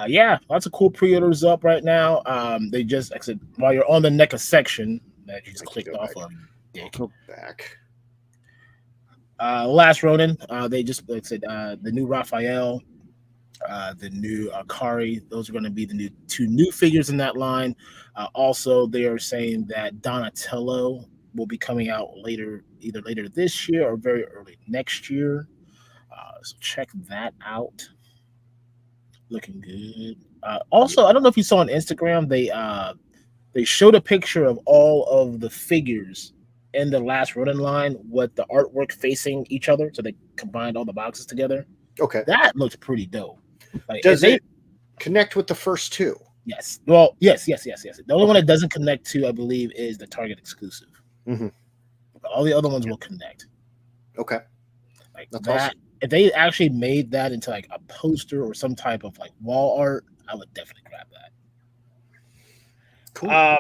Yeah, lots of cool pre-orders up right now. They just, like I said, while you're on the NECA section that you just clicked off of. Go back. Last Ronin, they just, like I said, the new Raphael, the new Akari, those are going to be the two new figures in that line. Also, they are saying that Donatello will be coming out either later this year or very early next year. So check that out. Looking good. Also, I don't know if you saw on Instagram, they showed a picture of all of the figures in the last Ronin line with the artwork facing each other. So they combined all the boxes together. Okay. That looked pretty dope. Like, does it connect with the first two? Yes. Well, yes. The only one that doesn't connect to, I believe, is the Target exclusive. Mm-hmm. All the other ones will connect. Okay. Like that's that. Awesome. If they actually made that into like a poster or some type of like wall art, I would definitely grab that. Cool.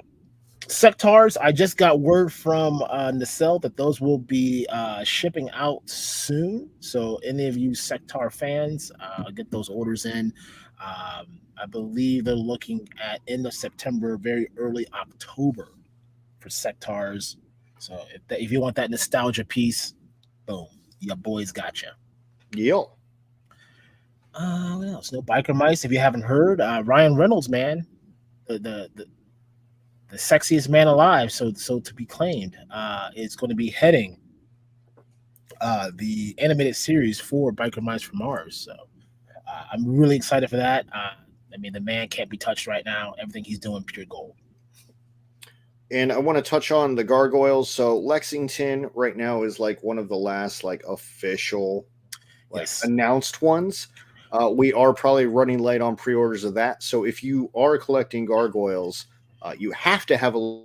Sectars, I just got word from Nacelle that those will be shipping out soon. So any of you Sectar fans, get those orders in. I believe they're looking at end of September, very early October for Sectars. So if you want that nostalgia piece, boom, your boys got you. Yo. What else? No Biker Mice. If you haven't heard, Ryan Reynolds, man, the sexiest man alive, so to be claimed, is going to be heading the animated series for Biker Mice from Mars. So I'm really excited for that. I mean, the man can't be touched right now. Everything he's doing, pure gold. And I want to touch on the gargoyles. So Lexington right now is like one of the last like official announced ones. We are probably running late on pre-orders of that. So if you are collecting gargoyles, you have to have a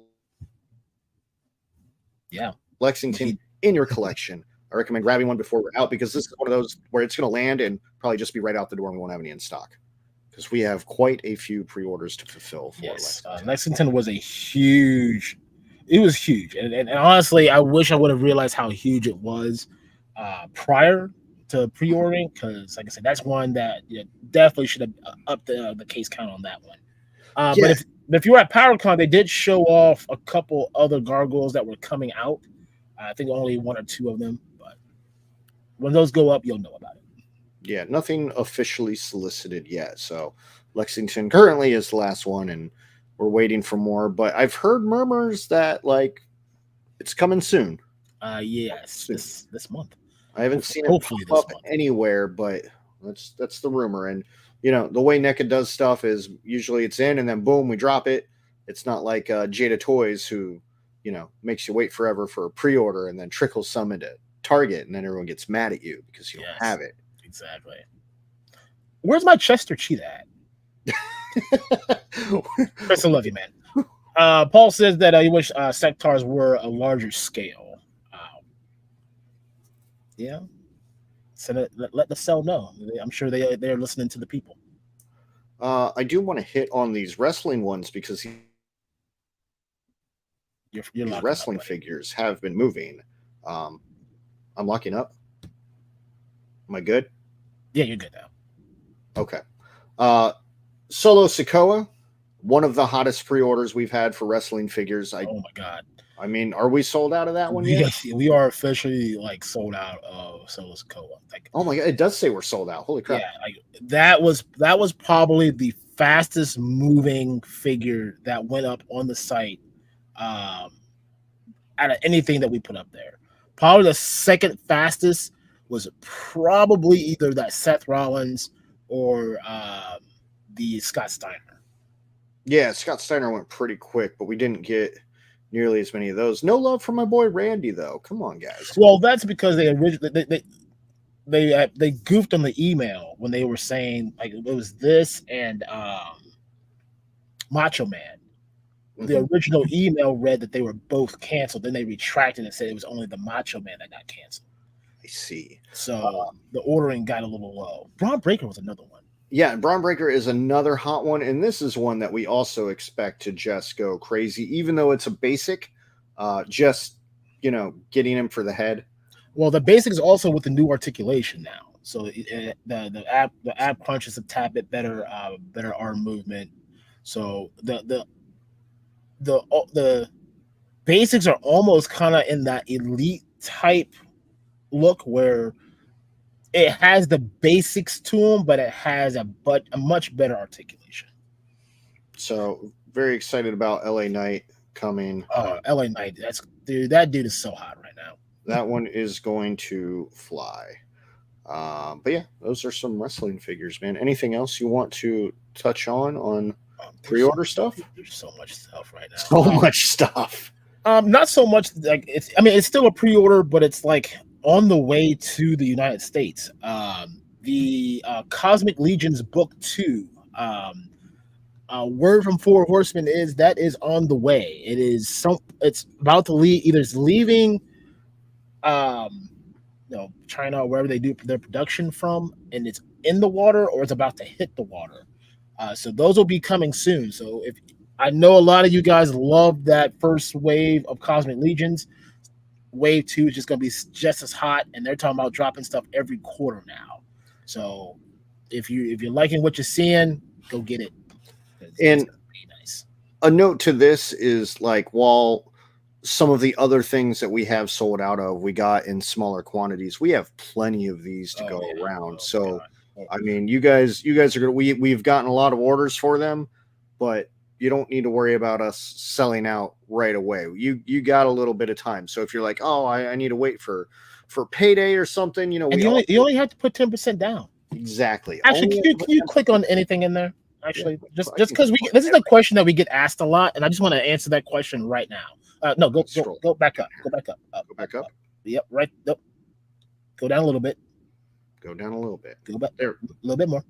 Lexington in your collection. I recommend grabbing one before we're out because this is one of those where it's going to land and probably just be right out the door and we won't have any in stock because we have quite a few pre-orders to fulfill for Lexington. Lexington was huge. And honestly, I wish I would have realized how huge it was prior to pre-ordering because, like I said, that's one that definitely should have upped the case count on that one. But if you were at PowerCon, they did show off a couple other gargoyles that were coming out. I think only one or two of them, but when those go up, you'll know about it. Yeah, nothing officially solicited yet. So Lexington currently is the last one, and we're waiting for more. But I've heard murmurs that like it's coming soon. Yes, this month. I haven't seen it pop up anywhere, but that's the rumor. And the way NECA does stuff is usually it's in and then boom, we drop it. It's not like Jada Toys who, makes you wait forever for a pre-order and then trickles some into Target and then everyone gets mad at you because you don't have it. Exactly. Where's my Chester Cheetah at? Chris, I love you, man. Paul says that he wish Sectars were a larger scale. Yeah. So let the cell know. I'm sure they're listening to the people. I do want to hit on these wrestling ones because these wrestling figures have been moving. I'm locking up. Am I good? Yeah, you're good now. Okay. Solo Sikoa, one of the hottest pre-orders we've had for wrestling figures. Oh my God. I mean, are we sold out of that one yet? Yes, we are officially sold out of Solo Sikoa. Oh my God, it does say we're sold out. Holy crap. Yeah, that was probably the fastest moving figure that went up on the site out of anything that we put up there. Probably the second fastest was probably either that Seth Rollins or the Scott Steiner. Yeah, Scott Steiner went pretty quick, but we didn't get nearly as many of those. No love for my boy Randy, though. Come on, guys. Well, that's because they originally they goofed on the email when they were saying like it was this and Macho Man. The original email read that they were both canceled. Then they retracted and said it was only the Macho Man that got canceled. I see. So the ordering got a little low. Braun Breaker was another one. Yeah, Braun Breaker is another hot one, and this is one that we also expect to just go crazy, even though it's a basic. Just getting him for the head. Well, the basic is also with the new articulation now. So the app punches a tad bit better, better arm movement. So the basics are almost kind of in that elite type look where it has the basics to them, but it has a much better articulation. So very excited about LA Knight coming. Oh, LA Knight, that dude is so hot right now. That one is going to fly. But yeah, those are some wrestling figures, man. Anything else you want to touch on pre-order stuff? There's so much stuff right now. So much stuff. Not so much like it's still a pre-order, but it's like on the way to the United States. The Cosmic Legions Book 2. Word from Four Horsemen is that is on the way. It's about to leave. Either it's leaving China or wherever they do their production from, and it's in the water, or it's about to hit the water. So those will be coming soon. So if I know a lot of you guys love that first wave of Cosmic Legions, wave 2 is just going to be just as hot, and they're talking about dropping stuff every quarter now. So if you're liking what you're seeing, go get it. And nice. A note to this is like, while some of the other things that we have sold out of, we got in smaller quantities, we have plenty of these to go around. So, I mean, you guys are good. We've gotten a lot of orders for them, but you don't need to worry about us selling out right away. You got a little bit of time. So if you're like, oh, I need to wait for payday or something, you only have to put 10% down. Exactly. Actually, can you click on anything in there? Actually, just because this is a question that we get asked a lot, and I just want to answer that question right now. No, go back up. Go back up. Go back up. Yep, right. Nope. Go down a little bit. Go down a little bit. Go back there. A little bit more.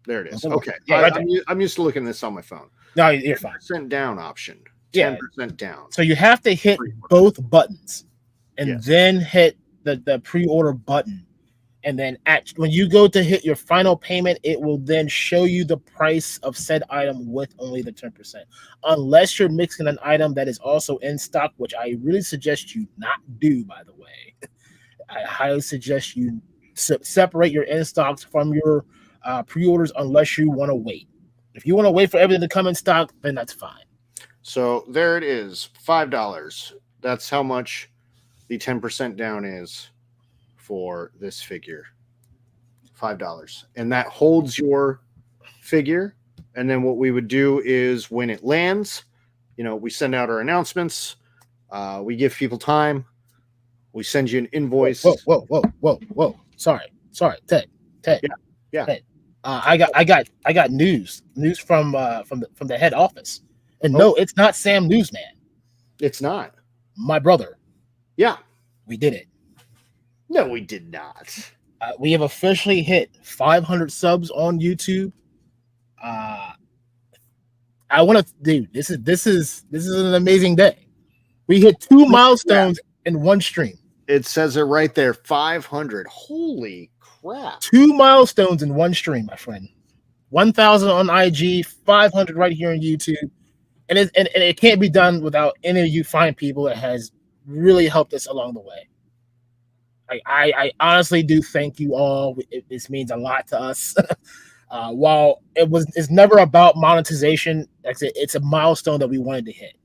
There it is. Okay. Yeah, right I'm used to looking at this on my phone. No, you're fine. 10% down option. 10% Yeah. down. So you have to hit both buttons and then hit the pre-order button. And then when you go to hit your final payment, it will then show you the price of said item with only the 10%. Unless you're mixing an item that is also in stock, which I really suggest you not do, by the way. I highly suggest you separate your in stocks from your pre-orders unless you want to wait. If you want to wait for everything to come in stock, then that's fine. So there it is, $5. That's how much the 10% down is for this figure. $5. And that holds your figure. And then what we would do is when it lands, we send out our announcements. We give people time. We send you an invoice. Whoa. Sorry, Ted. Yeah. Ted. I got news from the head office. And no, it's not Sam Newsman. It's not. My brother. Yeah. We did it. No, we did not. We have officially hit 500 subs on YouTube. I want to, dude. This is an amazing day. We hit 2 milestones in one stream. It says it right there, 500. Holy crap! 2 milestones in one stream, my friend. 1,000 on IG, 500 right here on YouTube, and it can't be done without any of you fine people that has really helped us along the way. I honestly do thank you all. This means a lot to us. While it's never about monetization, it's a milestone that we wanted to hit,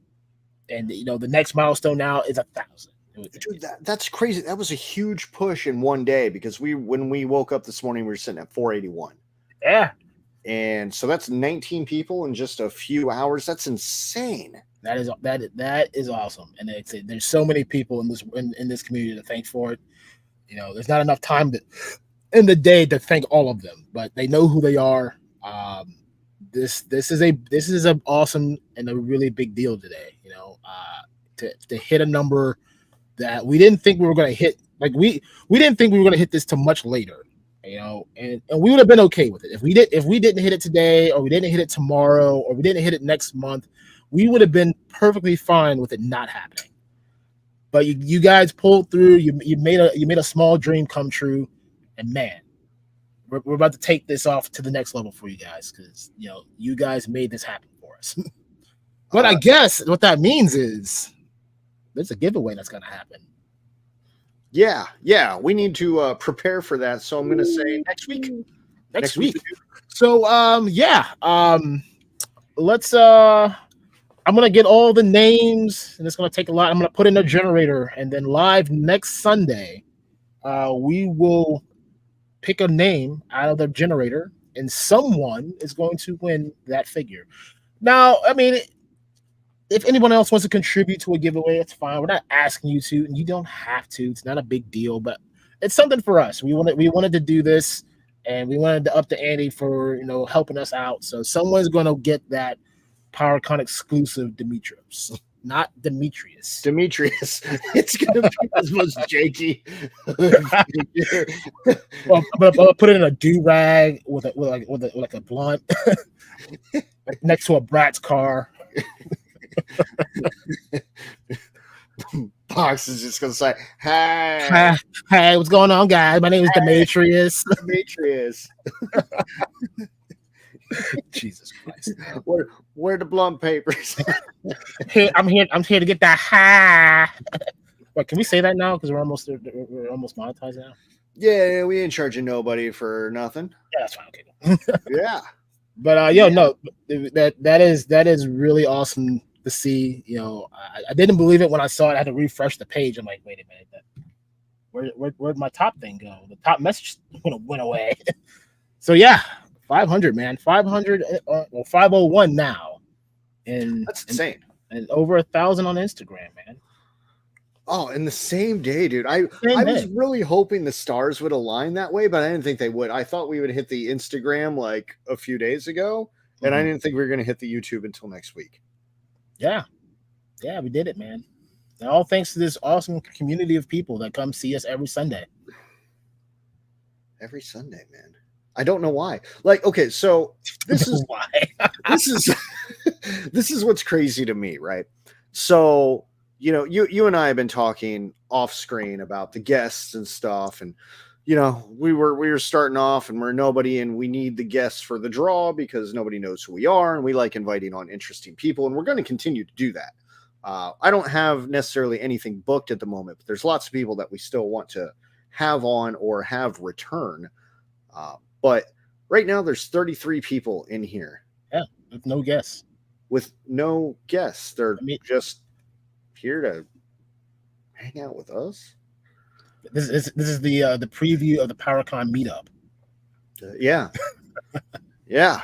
and the next milestone now is 1,000. Dude, that's crazy. That was a huge push in one day because when we woke up this morning, we were sitting at 481. Yeah, and so that's 19 people in just a few hours. That's insane. That is awesome, and there's so many people in this community to thank for it. There's not enough time in the day to thank all of them, but they know who they are. This is an awesome and a really big deal today. To hit a number that we didn't think we were going to hit Like we didn't think we were going to hit this till much later, you know, and we would have been okay with it if we didn't hit it today, or we didn't hit it tomorrow, or we didn't hit it next month. We would have been perfectly fine with it not happening. But you guys pulled through. You made a small dream come true, and man, we're about to take this off to the next level for you guys, because you know you guys made this happen for us. But I guess what that means is there's a giveaway that's going to happen. Yeah, we need to prepare for that. So I'm going to say next week. Next week. So let's I'm going to get all the names, and it's going to take a lot. I'm going to put in a generator, and then live next Sunday, we will pick a name out of the generator, and someone is going to win that figure. Now, I mean, if anyone else wants to contribute to a giveaway, it's fine. We're not asking you to, and you don't have to. It's not a big deal, but it's something for us. We wanted to do this, and we wanted to up the ante for, you know, helping us out. So someone's going to get that PowerCon exclusive Demetrius, not Demetrius. Demetrius. It's going to be as most janky. Well, I'm gonna put it in a do-rag with a blunt next to a Bratz car. Box is just gonna say, "Hey, what's going on, guys? My name is Demetrius." Demetrius. Jesus Christ! Where the blunt papers? I'm here to get that high. Wait, can we say that now? Because we're almost monetized now. Yeah, we ain't charging nobody for nothing. Yeah, that's fine. Okay. Yeah, but no, that is really awesome to see. You know, I didn't believe it when I saw it. I had to refresh the page. I'm like, wait a minute, where'd my top thing go? The top message went away. So yeah, 500, man, 500, 501 now, and that's insane, and over 1,000 on Instagram, man. Oh, in the same day, dude. I was really hoping the stars would align that way, but I didn't think they would. I thought we would hit the Instagram like a few days ago, and I didn't think we were going to hit the YouTube until next week. Yeah, we did it, man. And all thanks to this awesome community of people that come see us every Sunday. Every Sunday, man. I don't know why. Like, okay, so this is why. this is what's crazy to me, right? So, you know, you and I have been talking off screen about the guests and stuff, and you know, we were starting off and we're nobody, and we need the guests for the draw because nobody knows who we are, and we like inviting on interesting people, and we're going to continue to do that. I don't have necessarily anything booked at the moment, but there's lots of people that we still want to have on or have return. But right now there's 33 people in here. Yeah, with no guests. They're just here to hang out with us. This is the preview of the PowerCon meetup. Yeah. Yeah.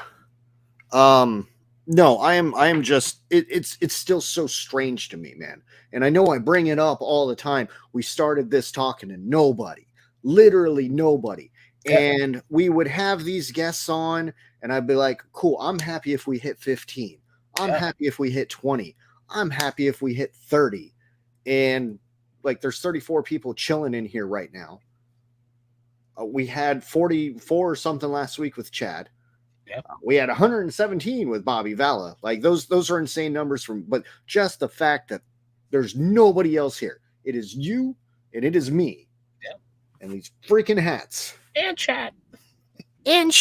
No, I am just it's still so strange to me, man. And I know I bring it up all the time. We started this talking to nobody, literally nobody. And we would have these guests on, and I'd be like, cool, I'm happy if we hit 15. I'm happy if we hit 20. I'm happy if we hit 30. And like, there's 34 people chilling in here right now. We had 44 or something last week with Chad. Yeah. We had 117 with Bobby Valla. Like, those are insane numbers but just the fact that there's nobody else here. It is you and it is me. Yeah. And these freaking hats. And chat. And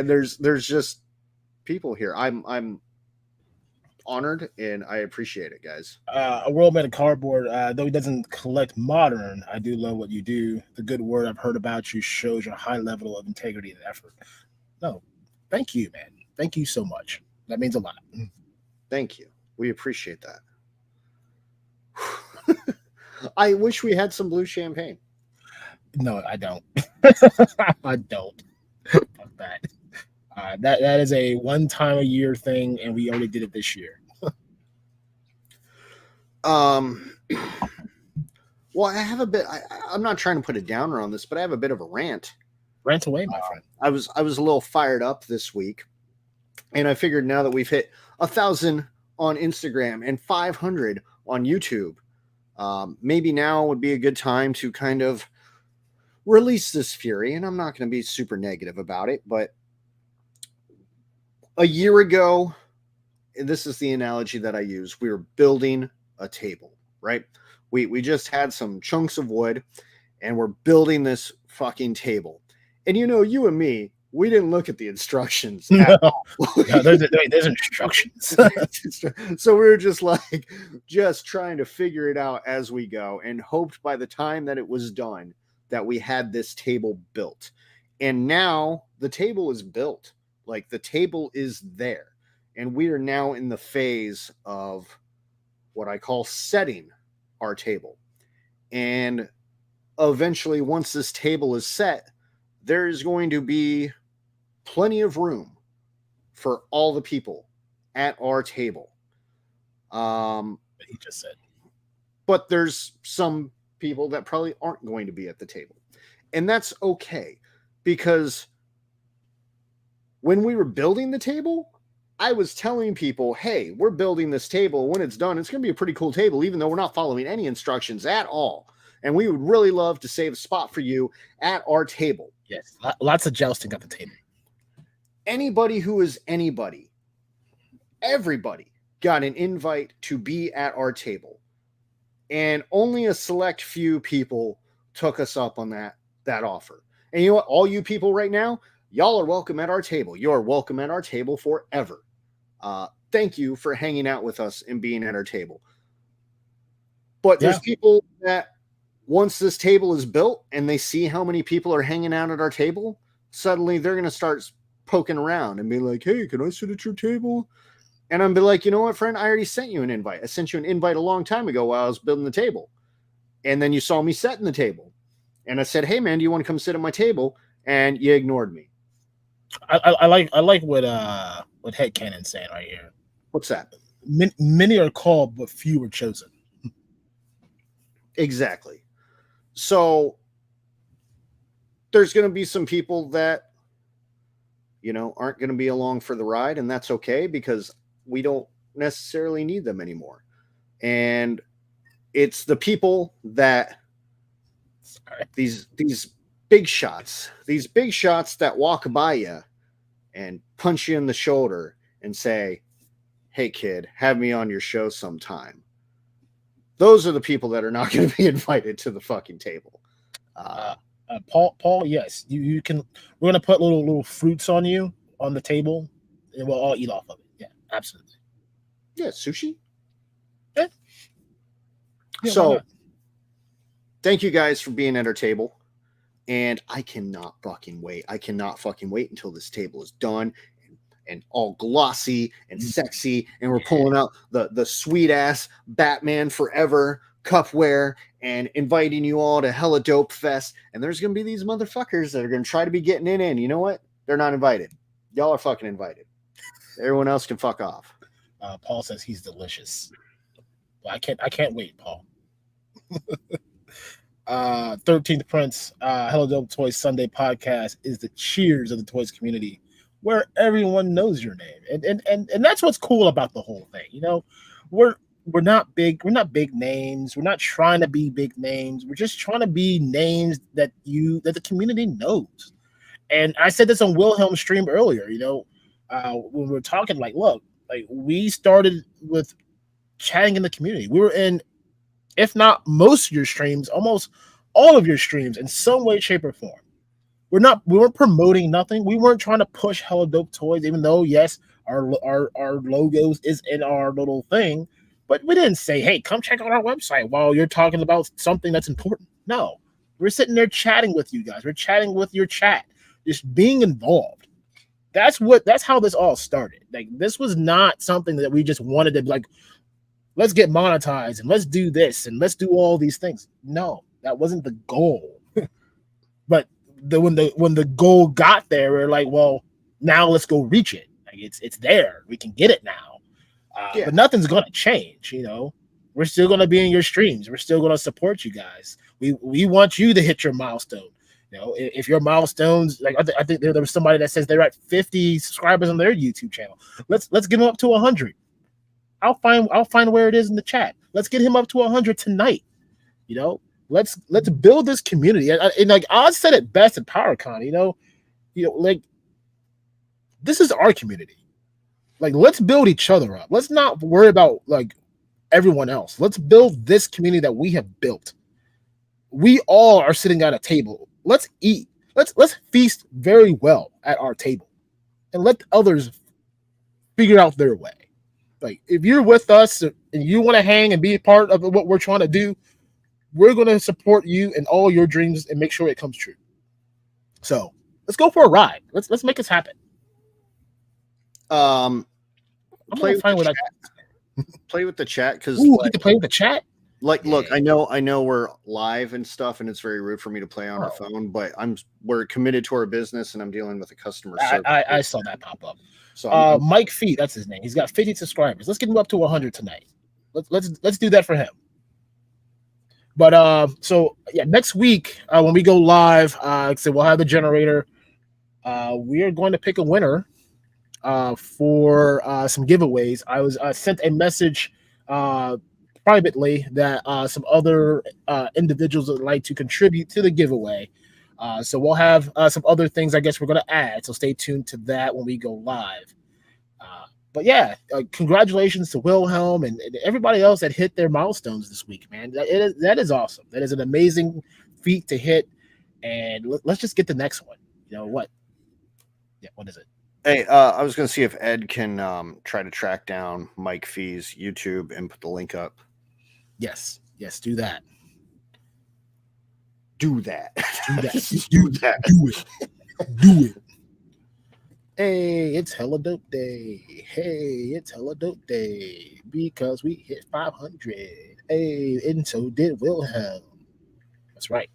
there's just people here. I'm honored and I appreciate it, guys. A world made of cardboard. Though he doesn't collect modern, I do love what you do. The good word I've heard about you shows your high level of integrity and effort. No, thank you, man. Thank you so much. That means a lot. Thank you. We appreciate that. I wish we had some blue champagne. No, I don't. I don't. Fuck that. That is a one-time a year thing, and we only did it this year. Well, I have a bit. I'm not trying to put a downer on this, but I have a bit of a rant. Rant away, my friend. I was a little fired up this week, and I figured now that we've hit 1,000 on Instagram and 500 on YouTube, maybe now would be a good time to kind of release this fury. And I'm not going to be super negative about it, but a year ago, and this is the analogy that I use, we were building a table, right? We just had some chunks of wood and we're building this fucking table. And you and me, we didn't look at the instructions at all. No, there's instructions. So we were just trying to figure it out as we go, and hoped by the time that it was done that we had this table built. And now the table is built. Like, the table is there. And we are now in the phase of what I call setting our table. And eventually, once this table is set, there's going to be plenty of room for all the people at our table. He just said. But there's some people that probably aren't going to be at the table. And that's okay, because when we were building the table, I was telling people, hey, we're building this table. When it's done, it's going to be a pretty cool table, even though we're not following any instructions at all. And we would really love to save a spot for you at our table. Yes, lots of jousting at the table. Anybody who is anybody, everybody got an invite to be at our table. And only a select few people took us up on that offer. And you know what? All you people right now, y'all are welcome at our table. You're welcome at our table forever. Thank you for hanging out with us and being at our table. But there's people that, once this table is built and they see how many people are hanging out at our table, suddenly they're going to start poking around and be like, hey, can I sit at your table? And I'm be like, you know what, friend? I already sent you an invite. I sent you an invite a long time ago while I was building the table. And then you saw me setting the table. And I said, hey, man, do you want to come sit at my table? And you ignored me. I like what Headcanon's saying right here. What's that? Many are called, but few are chosen. Exactly. So there's going to be some people that, aren't going to be along for the ride, and that's okay, because we don't necessarily need them anymore. And it's the people that these big shots that walk by you and punch you in the shoulder and say, hey, kid, have me on your show sometime. Those are the people that are not going to be invited to the fucking table. Paul, yes, you can. We're going to put little fruits on you on the table, and we'll all eat off of it. Yeah, absolutely. Yeah, sushi. Yeah, so, thank you guys for being at our table. And I cannot fucking wait. Until this table is done and all glossy and sexy. And we're pulling out the sweet ass Batman Forever cupware and inviting you all to Hella Dope Fest. And there's going to be these motherfuckers that are going to try to be getting in. You know what? They're not invited. Y'all are fucking invited. Everyone else can fuck off. Paul says he's delicious. Well, I can't wait, Paul. 13th Prince, helladopetoys Sunday podcast is the cheers of the toys community, where everyone knows your name, and that's what's cool about the whole thing. We're not big names. We're not trying to be big names. We're just trying to be names that the community knows. And I said this on Wilhelm's stream earlier. When we were talking, look, we started with chatting in the community. We were in, if not most of your streams, almost all of your streams in some way, shape, or form. We weren't promoting nothing. We weren't trying to push Hella Dope Toys, even though, yes, our logos is in our little thing, but we didn't say, hey, come check out our website while you're talking about something that's important. No, we're sitting there chatting with you guys. We're chatting with your chat, just being involved. That's how this all started. This was not something that we just wanted to let's get monetized and let's do this and let's do all these things. No, that wasn't the goal. But when the goal got there, we're like, well, now let's go reach it. It's there. We can get it now. But nothing's gonna change. We're still gonna be in your streams. We're still gonna support you guys. We want you to hit your milestone. If your milestones, I think there was somebody that says they're at 50 subscribers on their YouTube channel. Let's get them up to 100. I'll find where it is in the chat. Let's get him up to 100 tonight. You know, let's build this community. And like Oz said it best at PowerCon. You know, like this is our community. Like, let's build each other up. Let's not worry about like everyone else. Let's build this community that we have built. We all are sitting at a table. Let's eat. Let's feast very well at our table, and let others figure out their way. Like, if you're with us and you want to hang and be a part of what we're trying to do, we're going to support you in all your dreams and make sure it comes true. So let's go for a ride. Let's make this happen. Play with the chat because you get to play with the chat. Like, look, I know we're live and stuff, and it's very rude for me to play on our phone, but we're committed to our business, and I'm dealing with a customer service. I saw that pop up. So Mike Fee, that's his name. He's got 50 subscribers. Let's get him up to 100 tonight. Let's do that for him. But so yeah, next week when we go live, so we'll have the generator. We are going to pick a winner for some giveaways. I was sent a message privately that some other individuals would like to contribute to the giveaway. So we'll have some other things I guess we're going to add. So stay tuned to that when we go live. But yeah, congratulations to Wilhelm and everybody else that hit their milestones this week, man. That is awesome. That is an amazing feat to hit. And let's just get the next one. You know what? Yeah, what is it? Hey, I was going to see if Ed can try to track down Mike Fee's YouTube and put the link up. Yes, do that. Do that. Do it. Hey, it's Hella Dope Day. Because we hit 500. Hey, and so did Wilhelm. That's right.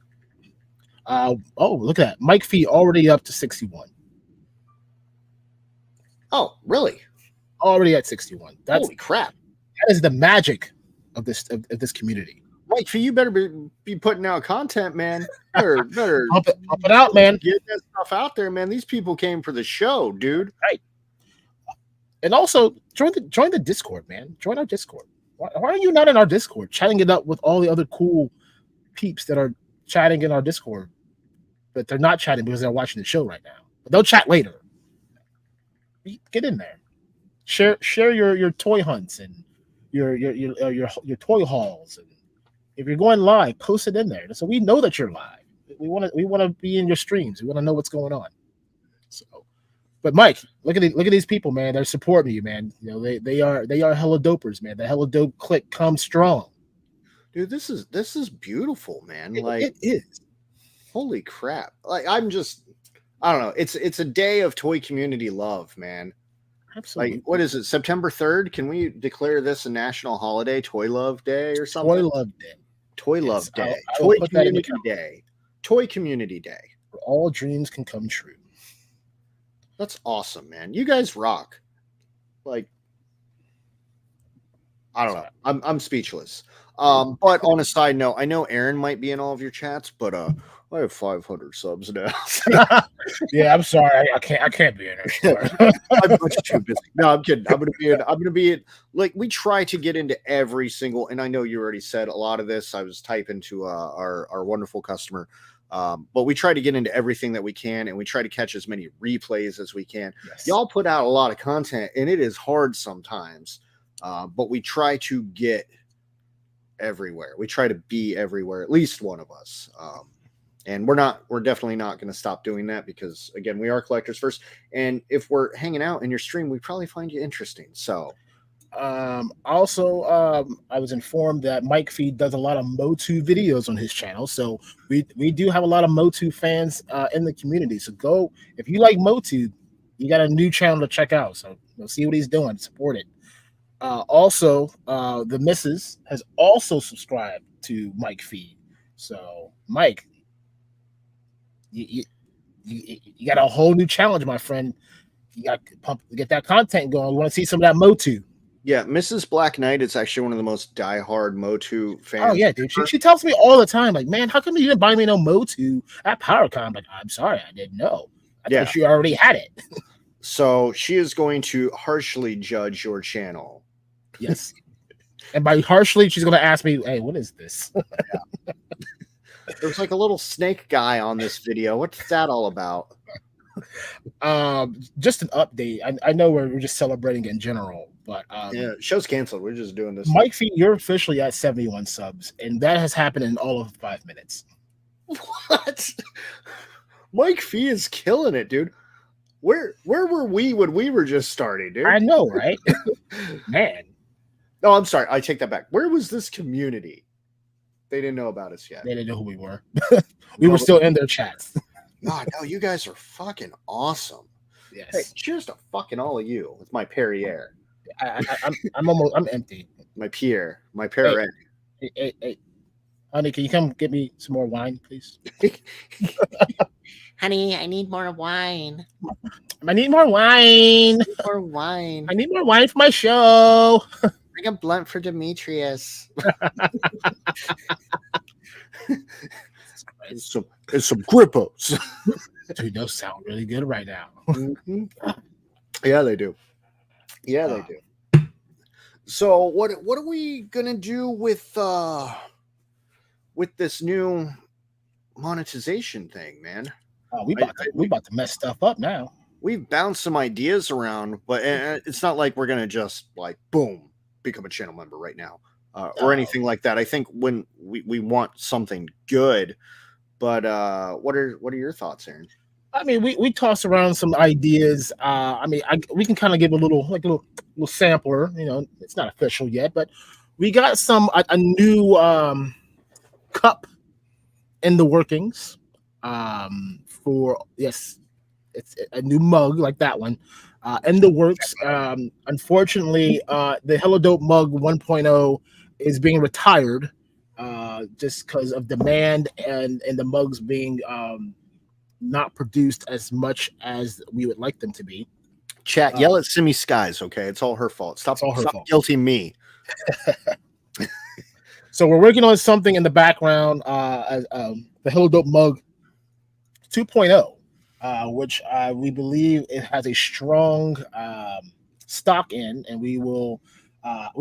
Oh, look at that. Mike Fee already up to 61. Oh, really? Already at 61. Holy crap. That is the magic of this community. Mike Fee, you better be putting out content, man. Better pump it out, man. Get that stuff out there, man. These people came for the show, dude. Right. And also join the Discord, man. Join our Discord. Why are you not in our Discord, chatting it up with all the other cool peeps that are chatting in our Discord, but they're not chatting because they're watching the show right now. But they'll chat later. Get in there. Share your toy hunts and your toy hauls, and if you're going live, post it in there so we know that you're live. We want to be in your streams. We want to know what's going on. So, but Mike, look at these people, man. They're supporting you, man. You know they are hella dopers, man. The hella dope clique comes strong, dude. This is beautiful, man. It is. Holy crap! Like I don't know. It's a day of toy community love, man. Absolutely. Like, what is it? September 3rd? Can we declare this a national holiday? Toy Love Day or something? Toy Love Day. Toy Love Day. Toy Community Day. Toy Community Day. Where all dreams can come true. That's awesome, man. You guys rock. Like, I don't know. I'm speechless. But on a side note, I know Aaron might be in all of your chats, but I have 500 subs now. Yeah, I'm sorry. I can't be in there. I'm much too busy. No, I'm kidding. I'm gonna be like, we try to get into every single, and I know you already said a lot of this. I was typing to our wonderful customer. But we try to get into everything that we can, and we try to catch as many replays as we can. Yes. Y'all put out a lot of content, and it is hard sometimes. But we try to get everywhere. We try to be everywhere, at least one of us. And we're definitely not going to stop doing that because, again, we are collectors first. And if we're hanging out in your stream, we probably find you interesting. So, also, I was informed that Mike Feed does a lot of Motu videos on his channel. So we do have a lot of Motu fans in the community. So go, if you like Motu, you got a new channel to check out. So you'll see what he's doing. Support it. Also, the missus has also subscribed to Mike Feed. So Mike, you got a whole new challenge, my friend. You got to get that content going. We want to see some of that Motu. Yeah, Mrs. Black Knight is actually one of the most diehard Motu fans. Oh yeah, dude. She tells me all the time, like, man, how come you didn't buy me no Motu at PowerCon? Like, I'm sorry, I didn't know. I thought she already had it. So she is going to harshly judge your channel. Yes. And by harshly, she's going to ask me, "Hey, what is this?" Yeah. There's like a little snake guy on this video. What's that all about? Just an update. I know we're just celebrating in general, but yeah, show's canceled. We're just doing this. Mike Fee, you're officially at 71 subs, and that has happened in all of 5 minutes. What? Mike Fee is killing it, dude. Where were we when we were just starting, dude? I know, right? Man. No, I'm sorry. I take that back. Where was this community? They didn't know about us yet. They didn't know who we were. We were still in their chats. God, no, you guys are fucking awesome. Yes. Hey, cheers to fucking all of you with my Perrier. I'm empty. My Pierre, my Perrier. Hey, honey, can you come get me some more wine, please? Honey, I need more wine. I need more wine. More wine. I need more wine for my show. Bring a blunt for Demetrius. It's some grippos. Dude, those sound really good right now. Mm-hmm. Yeah, they do. Yeah, they do. So what are we gonna do with this new monetization thing, man? We about to mess stuff up now. We've bounced some ideas around, but it's not like we're gonna just like boom become a channel member right now or anything like that. I think when we want something good, but what are your thoughts, Aaron? I mean, we toss around some ideas. We can kind of give a little sampler. You know, it's not official yet, but we got a new cup in the workings. It's a new mug like that one in the works. Unfortunately, the Hella Dope Mug 1.0 is being retired just because of demand and the mugs being not produced as much as we would like them to be. Chat, yell at Simi Skies, okay? It's all her fault. Stop guilting me. So we're working on something in the background, the Hella Dope Mug 2.0, which we believe it has a strong stock in, and we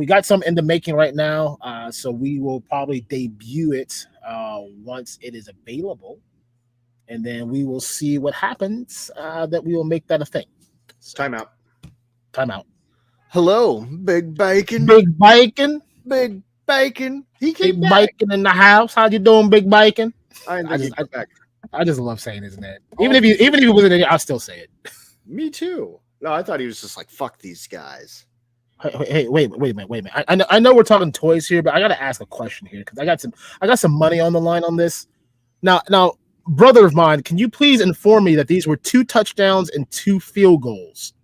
got some in the making right now, so we will probably debut it once it is available. And then we will see what happens. That we will make that a thing. So, time out. Hello, Big Bacon. Big Bacon. Big Bacon. He came back. Bacon in the house. How you doing, Big Bacon? I just love saying his name. Even if he wasn't in it, I'll still say it. Me too. No, I thought he was just like, fuck these guys. Hey, wait a minute. I know we're talking toys here, but I gotta ask a question here because I got some money on the line on this. Now. Brother of mine, can you please inform me that these were 2 touchdowns and 2 field goals?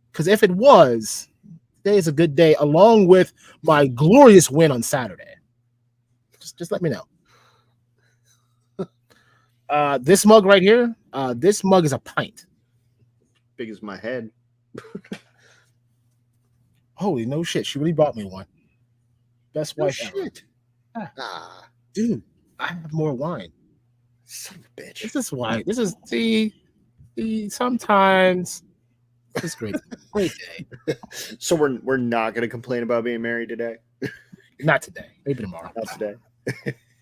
Because if it was, today is a good day, along with my glorious win on Saturday. Just let me know. This mug right here, this mug is a pint. Big as my head. Holy no shit, she really bought me one. Best wife ever. Dude, I have more wine. Son of a bitch. This is why. This is the sometimes. This is great. Great day. So we're not going to complain about being married today. Not today. Maybe tomorrow. Not today.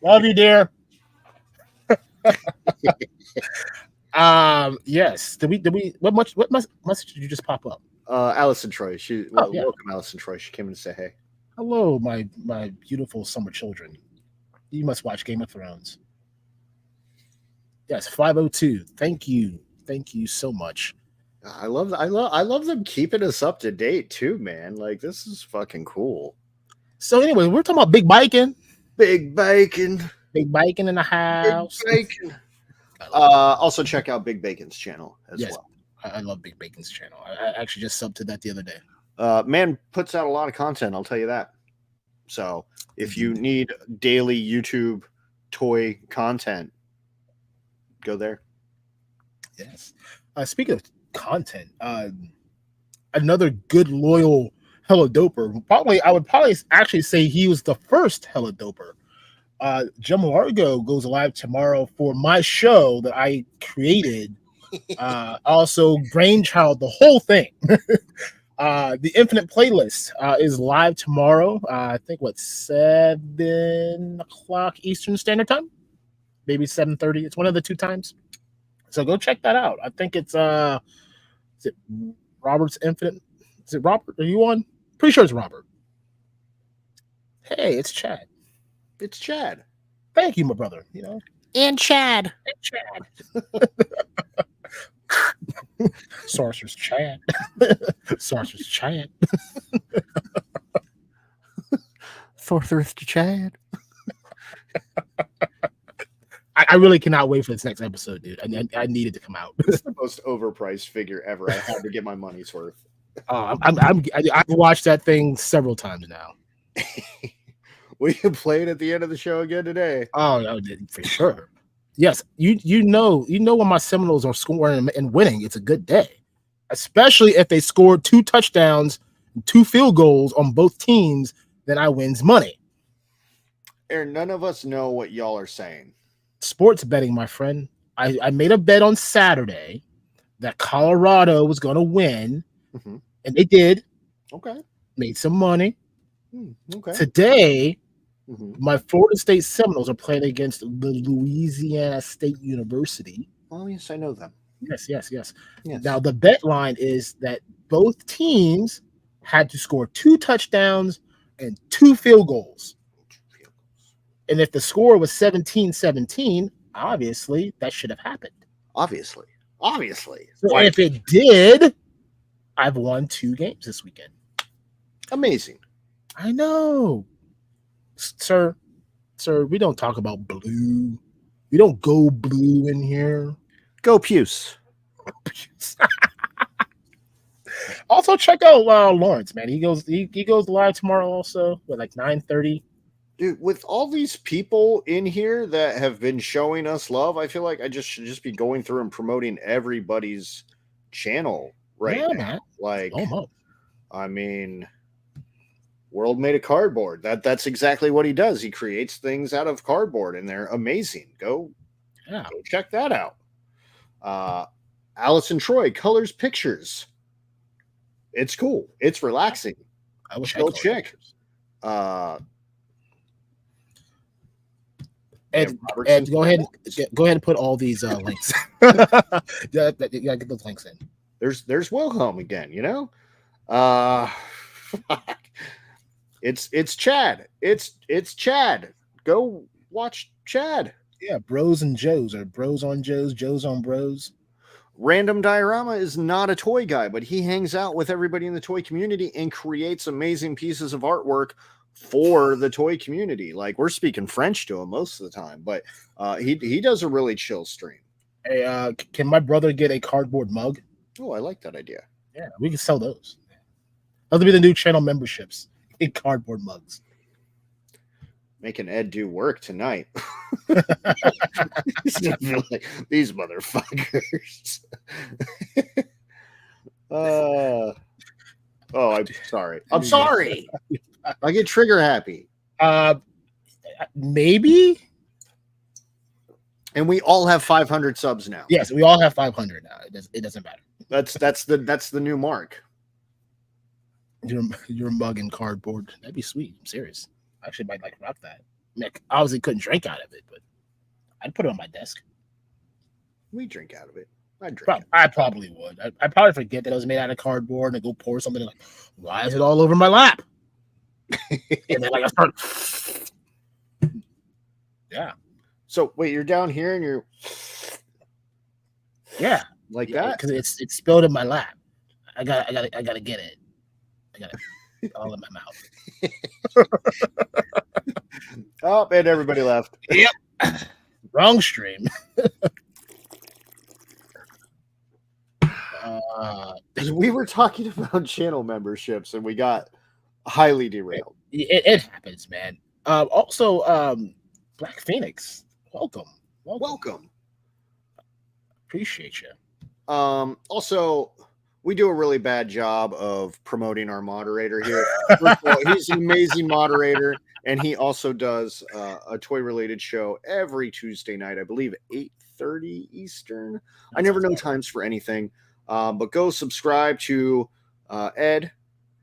Love you, dear. Yes. Did we? What message did you just pop up? Allison Troy. Welcome, Allison Troy. She came in to say hey. Hello, my beautiful summer children. You must watch Game of Thrones. Yes, 502. Thank you so much. I love them keeping us up to date too, man. Like this is fucking cool. So anyway, we're talking about Big Bacon. Big Bacon. Big Bacon in the house. Big Bacon. Also check out Big Bacon's channel as well. I love Big Bacon's channel. I actually just subbed to that the other day. Man puts out a lot of content, I'll tell you that. So if you need daily YouTube toy content, go there. Yes. Speaking of content, another good loyal Hella Doper. I would probably actually say he was the first Hella Doper. Jim Largo goes live tomorrow for my show that I created. Also, brainchild, the whole thing. The Infinite playlist is live tomorrow. I think 7 o'clock Eastern Standard Time, maybe 7:30. It's one of the two times. So go check that out. I think it's is it Robert's Infinite? Is it Robert? Are you on? Pretty sure it's Robert. Hey, it's Chad. It's Chad. Thank you, my brother. And Chad. Sorcerer's Chad. Sorcerer's Chad. Sorcerer's Chad. I really cannot wait for this next episode, dude. I need it to come out. It's the most overpriced figure ever. I had to get my money's worth. I've watched that thing several times now. We can play it at the end of the show again today. Oh, no, for sure. Yes, you know when my Seminoles are scoring and winning, it's a good day, especially if they scored 2 touchdowns, 2 field goals on both teams. Then I wins money. Aaron, none of us know what y'all are saying. Sports betting, my friend. I made a bet on Saturday that Colorado was going to win, and they did. Okay, made some money. Okay. Today, my Florida State Seminoles are playing against the Louisiana State University. Oh, yes, I know them. Yes. Now, the bet line is that both teams had to score 2 touchdowns and 2 field goals. And if the score was 17-17, obviously, that should have happened. Obviously. So if it did, I've won 2 games this weekend. Amazing. I know. Sir, we don't talk about blue. We don't go blue in here. Go Puce. Also, check out Lawrence, man. He goes live tomorrow also at like 9:30. Dude, with all these people in here that have been showing us love, I feel like I should just be going through and promoting everybody's channel right now. Man. Like, I mean, World Made of Cardboard. That's exactly what he does. He creates things out of cardboard, and they're amazing. Go check that out. Allison Troy colors pictures. It's cool. It's relaxing. I wish go check. Ed, go ahead and put all these links. You gotta get those links in. There's Wilhelm again, It's Chad. It's Chad. Go watch Chad. Yeah, Bros and Joes, or Bros on Joes, Joes on Bros. Random Diorama is not a toy guy, but he hangs out with everybody in the toy community and creates amazing pieces of artwork for the toy community. Like, we're speaking French to him most of the time, but he does a really chill stream. Hey, can my brother get a cardboard mug? Oh, I like that idea. Yeah, we can sell those. Those will be the new channel memberships in cardboard mugs. Making Ed do work tonight. These motherfuckers. I'm sorry. I'm sorry. I get trigger happy. Maybe. And we all have 500 subs now. Yes, we all have 500 now. It doesn't matter. That's the new mark. Your mug and cardboard. That'd be sweet. I'm serious. I actually might rock that. Nick obviously couldn't drink out of it, but I'd put it on my desk. We drink out of it. I probably would. I'd probably forget that it was made out of cardboard and go pour something like, why is it all over my lap? And then I start. Yeah. So wait, you're down here and you're. Yeah. Like that? Because it's spilled in my lap. I gotta get it. I got it all in my mouth. Oh, and everybody left. Yep. Wrong stream. We were talking about channel memberships and we got highly derailed. It happens, man. Also, Black Phoenix, welcome. Appreciate you. Also, we do a really bad job of promoting our moderator here. First of all, he's an amazing moderator, and he also does a toy-related show every Tuesday night, I believe, 8:30 Eastern. I never know times for anything, but go subscribe to Ed,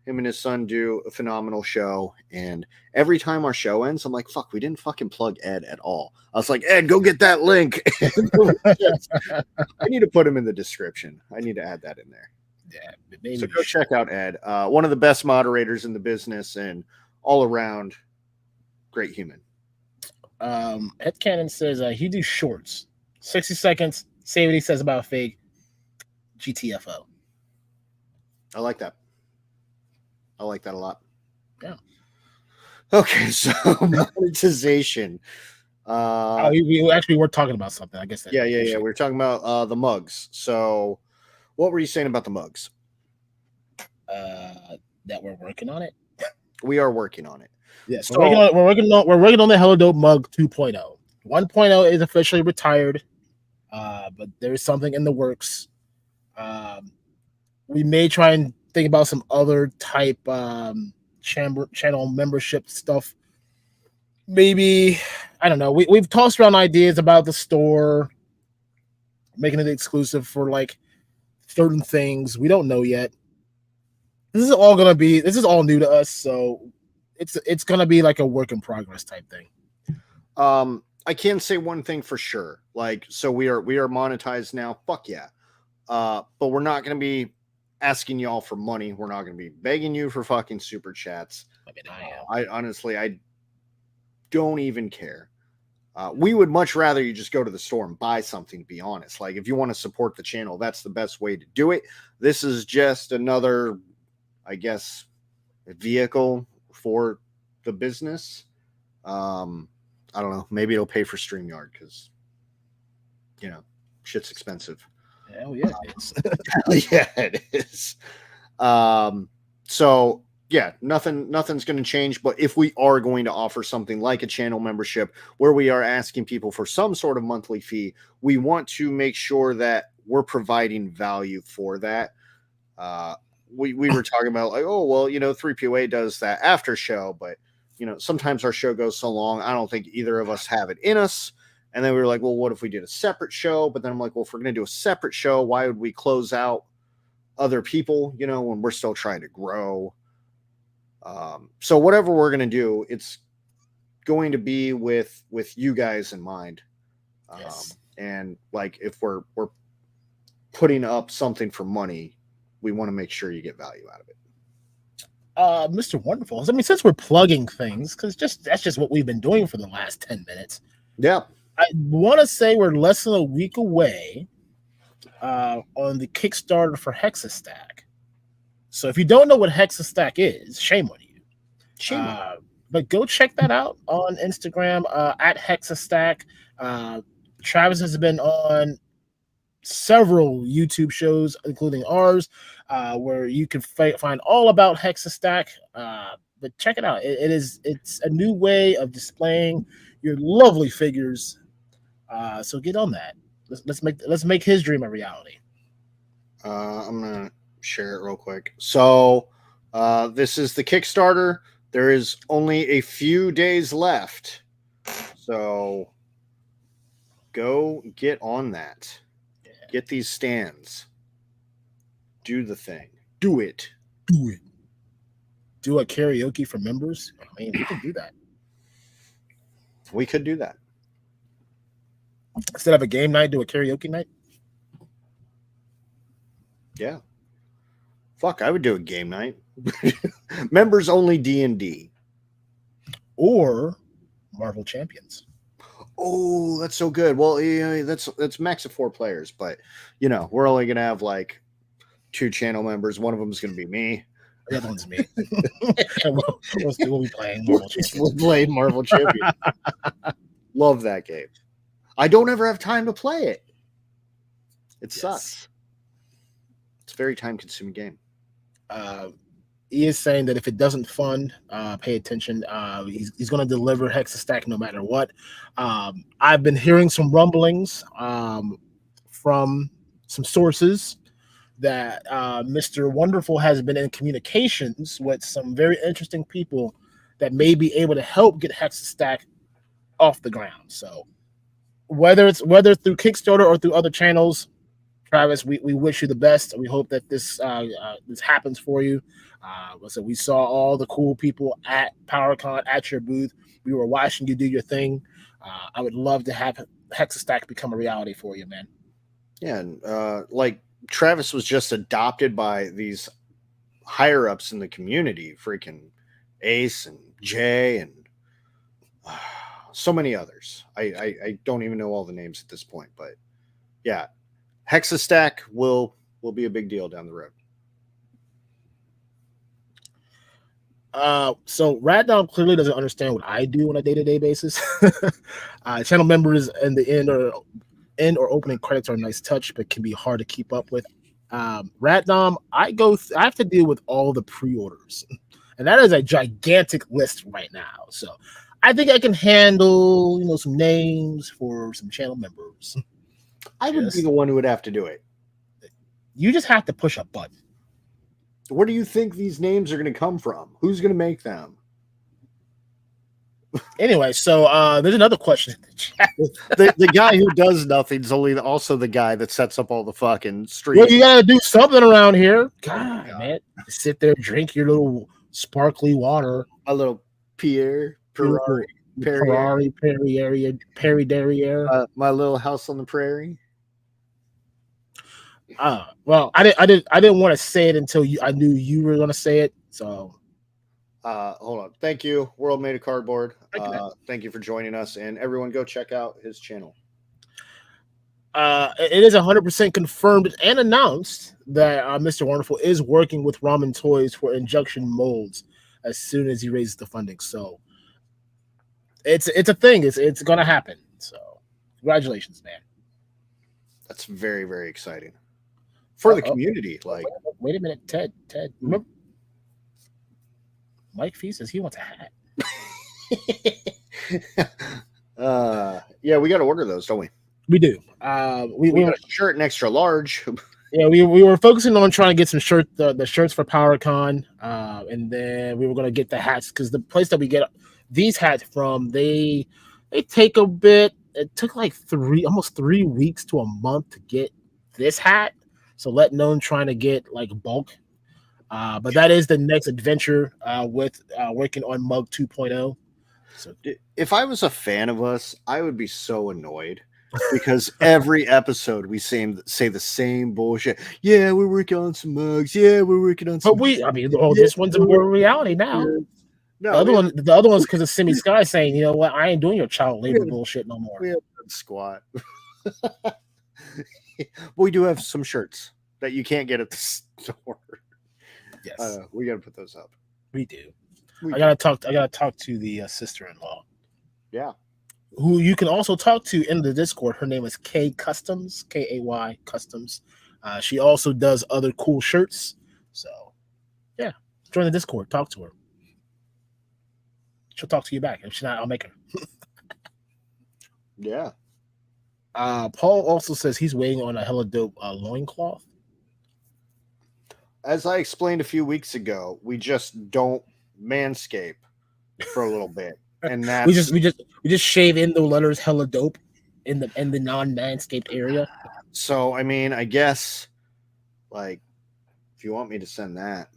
him and his son do a phenomenal show, and every time our show ends, I'm like, fuck, we didn't fucking plug Ed at all. I was like, Ed, go get that link. I need to put him in the description. I need to add that in there. Yeah, maybe so go check out Ed. One of the best moderators in the business and all around great human. Ed Cannon says he do shorts, 60 seconds. Say what he says about fake GTFO. I like that. I like that a lot. Yeah. Okay, so monetization. We actually were talking about something. I guess. Yeah. We were talking about the mugs. So, what were you saying about the mugs? That we're working on it. We are working on it. Yes, yeah, so we're working on the Hello Dope Mug 2.0. 1.0 is officially retired, but there is something in the works. We may try and think about some other type channel membership stuff. Maybe, I don't know. We've tossed around ideas about the store, making it exclusive for like certain things. We don't know yet. This is all new to us, so it's gonna be like a work in progress type thing. I can say one thing for sure. Like, so we are monetized now. Fuck yeah. But we're not gonna be asking y'all for money. We're not gonna be begging you for fucking super chats. I mean, I honestly, I don't even care. We would much rather you just go to the store and buy something, to be honest. Like, if you want to support the channel, that's the best way to do it. This is just another, I guess, vehicle for the business. I don't know. Maybe it'll pay for StreamYard because, shit's expensive. Hell yeah, it is. Yeah, it is. So yeah, nothing's going to change. But if we are going to offer something like a channel membership where we are asking people for some sort of monthly fee, we want to make sure that we're providing value for that. We were talking about like, oh, well, 3POA does that after show, but sometimes our show goes so long, I don't think either of us have it in us. And then we were like, well, what if we did a separate show? But then I'm like, well, if we're going to do a separate show, why would we close out other people, when we're still trying to grow? So whatever we're going to do, it's going to be with you guys in mind. Yes. And like, if we're putting up something for money, we want to make sure you get value out of it. Mr. Wonderful. I mean, since we're plugging things, because that's just what we've been doing for the last 10 minutes. Yeah. I want to say we're less than a week away on the Kickstarter for Hexastack. So if you don't know what Hexastack is, shame on you. But go check that out on Instagram at Hexastack. Travis has been on several YouTube shows, including ours, where you can find all about Hexastack. But check it out. It's a new way of displaying your lovely figures. So get on that. Let's make his dream a reality. I'm gonna share it real quick. So this is the Kickstarter. There is only a few days left. So go get on that. Yeah. Get these stands. Do the thing. Do it. Do a karaoke for members. I mean, we can do that. We could do that. Instead of a game night, do a karaoke night. Yeah. Fuck, I would do a game night. Members only D&D. Or Marvel Champions. Oh, that's so good. Well, yeah, that's max of 4 players, but we're only gonna have like 2 channel members. One of them is gonna be me. The other one's me. We'll be playing Marvel Champions. We'll play Marvel Champions. Love that game. I don't ever have time to play it. It sucks. It's a very time-consuming game. He is saying that if it doesn't fund, pay attention. He's going to deliver Hexastack no matter what. I've been hearing some rumblings from some sources that Mr. Wonderful has been in communications with some very interesting people that may be able to help get Hexastack off the ground. So whether through Kickstarter or through other channels, Travis, we wish you the best. We hope that this happens for you. So we saw all the cool people at PowerCon at your booth. We were watching you do your thing. I would love to have Hexastack become a reality for you, man. Yeah, and like Travis was just adopted by these higher ups in the community, freaking Ace and Jay and so many others. I don't even know all the names at this point, but yeah, Hexastack will be a big deal down the road. So Radom clearly doesn't understand what I do on a day-to-day basis. Channel members in the end or opening credits are a nice touch, but can be hard to keep up with. Radom, I have to deal with all the pre-orders, and that is a gigantic list right now. So I think I can handle, some names for some channel members. I would be the one who would have to do it. You just have to push a button. Where do you think these names are going to come from? Who's going to make them? Anyway, so there's another question in the chat. the guy who does nothing is also the guy that sets up all the fucking streets. Well, you got to do something around here. God, man. Sit there, drink your little sparkly water. A little Perrier. My little house on the prairie. Well, I didn't want to say it until I knew you were going to say it. So, hold on. Thank you, World Made of Cardboard. Thank you for joining us, and everyone go check out his channel. It is 100% confirmed and announced that Mr. Wonderful is working with Ramen Toys for injection molds as soon as he raises the funding. So, it's a thing. It's going to happen. So, congratulations, man. That's very, very exciting for the community. Like, wait a minute, Ted. Remember, Mike Fee says he wants a hat. Yeah, we got to order those, don't we? We do. We got a shirt, an extra large. Yeah, we were focusing on trying to get some the shirts for PowerCon, and then we were going to get the hats because the place that we get these hats from, they take a bit. It took like almost 3 weeks to a month to get this hat. So let known trying to get like bulk. But that is the next adventure with working on Mug 2.0. So if I was a fan of us, I would be so annoyed because every episode we say the same bullshit. Yeah, we're working on some mugs. Yeah, we're working on some. But this one's a more reality now. No, the other one's because of Simi Sky saying, you know what, I ain't doing your child labor bullshit no more. We have squat. We do have some shirts that you can't get at the store. Yes, we got to put those up. We do. I gotta talk to the sister-in-law. Yeah, who you can also talk to in the Discord. Her name is Kay Customs, Kay Customs. She also does other cool shirts. So, yeah, join the Discord. Talk to her. She'll talk to you back. If she's not, I'll make her. Yeah. Paul also says he's waiting on a hella dope loincloth. As I explained a few weeks ago, we just don't manscape for a little bit, and that we just shave in the letters hella dope in the non-manscaped area. So I mean, I guess like if you want me to send that.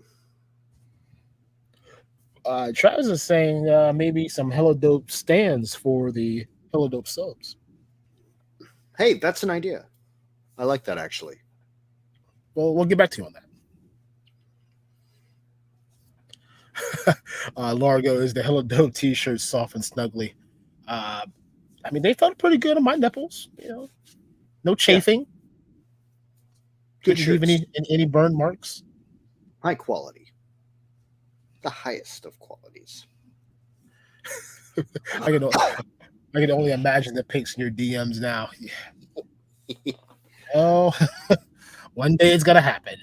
Travis is saying maybe some hella dope stands for the hella dope subs. Hey, that's an idea. I like that actually. Well, we'll get back to you on that. Largo is the hella dope t-shirt, soft and snuggly. I mean, they felt pretty good on my nipples. You know, no chafing. Yeah. Didn't leave any burn marks. High quality. The highest of qualities. I can only imagine the pics in your DMs now. Yeah. Oh, one day it's gonna happen,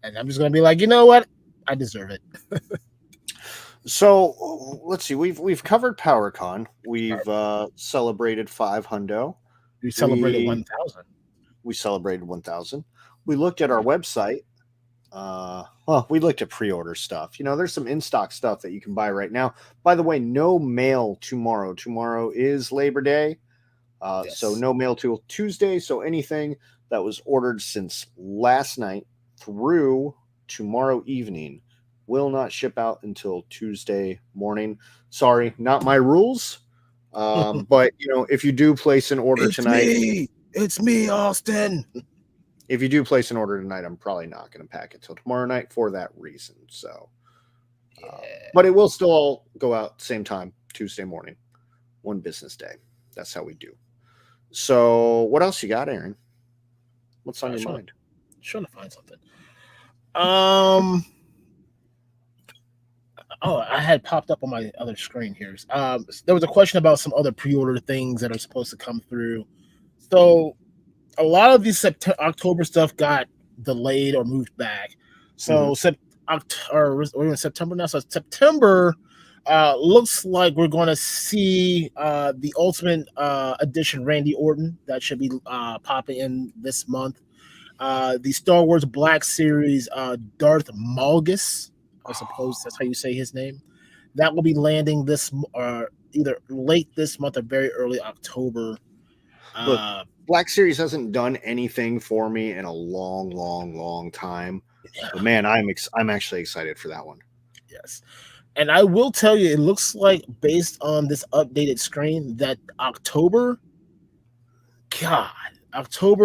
and I'm just gonna be like, you know what? I deserve it. So let's see. We've covered PowerCon. We've celebrated 500. We celebrated 1,000. We celebrated 1,000. We looked at our website. We looked at pre-order stuff. You know, there's some in-stock stuff that you can buy right now. By the way, no mail tomorrow. Tomorrow is Labor Day. So no mail till Tuesday. So anything that was ordered since last night through tomorrow evening will not ship out until Tuesday morning. Sorry, not my rules. But if you do place an order tonight, it's me, Austin. If you do place an order tonight, I'm probably not going to pack it till tomorrow night for that reason. So, but it will still all go out same time, Tuesday morning, one business day. That's how we do. So, what else you got, Aaron? What's on your mind? Trying to find something. Oh, I had popped up on my other screen here. There was a question about some other pre-order things that are supposed to come through. So, a lot of these October stuff got delayed or moved back. So, we're in September now. So, September looks like we're going to see the Ultimate Edition Randy Orton that should be popping in this month. The Star Wars Black Series Darth Malgus, I suppose that's how you say his name. That will be landing this either late this month or very early October. Look, Black Series hasn't done anything for me in a long time. Yeah. But man, I'm actually excited for that one. Yes. And I will tell you, it looks like based on this updated screen that October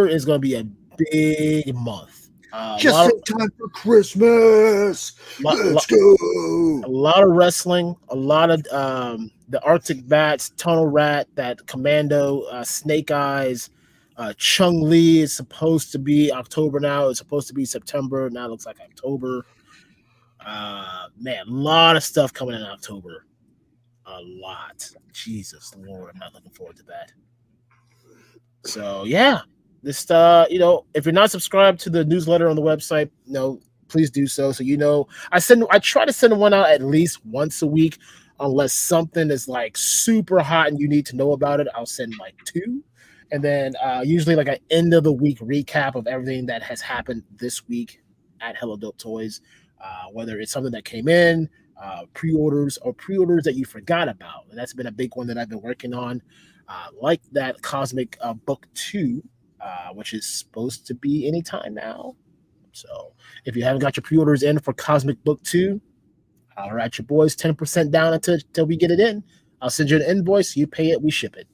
is going to be a big month. Just in time for Christmas. Let's go. A lot of wrestling, a lot of the Arctic Bats, Tunnel Rat, that Commando, Snake Eyes, Chung-Li is supposed to be October now. It's supposed to be September. Now it looks like October. Man, a lot of stuff coming in October. A lot. Jesus Lord, I'm not looking forward to that. So yeah, this if you're not subscribed to the newsletter on the website, please do so. So I try to send one out at least once a week, unless something is like super hot and you need to know about it. I'll send like 2, and then usually like an end of the week recap of everything that has happened this week at helladopetoys. Whether it's something that came in, pre-orders that you forgot about. And that's been a big one that I've been working on, like that Cosmic Book 2, which is supposed to be anytime now. So if you haven't got your pre-orders in for Cosmic Book 2, holler at your boys, 10% down until we get it in. I'll send you an invoice, you pay it, we ship it.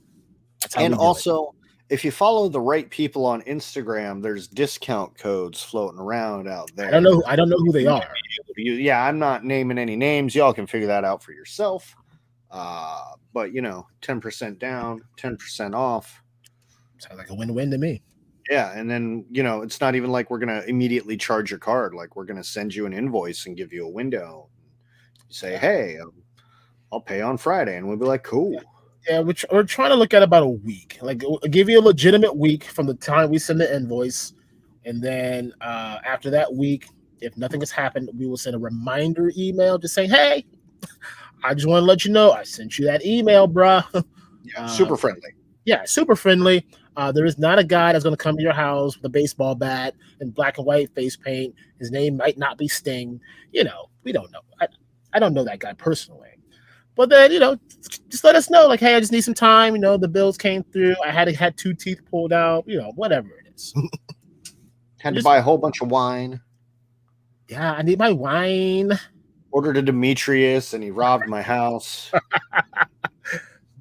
That's how we do it. If you follow the right people on Instagram, there's discount codes floating around out there. I don't know who they are. I'm not naming any names. Y'all can figure that out for yourself. But 10% down, 10% off. Sounds like a win-win to me. Yeah, and then it's not even like we're gonna immediately charge your card. Like we're gonna send you an invoice and give you a window. You say, "Hey, I'll pay on Friday," and we'll be like, "Cool." Yeah, we're trying to look at about a week. Like, we'll give you a legitimate week from the time we send the invoice, and then after that week, if nothing has happened, we will send a reminder email just saying, "Hey, I just want to let you know I sent you that email, bruh." Yeah, super friendly. Yeah, super friendly. There is not a guy that's going to come to your house with a baseball bat and black and white face paint. His name might not be Sting. We don't know. I don't know that guy personally. But then, just let us know, like, hey, I just need some time. The bills came through. I had 2 teeth pulled out, whatever it is. Had to buy a whole bunch of wine. Yeah, I need my wine. Ordered a Demetrius, and he robbed my house.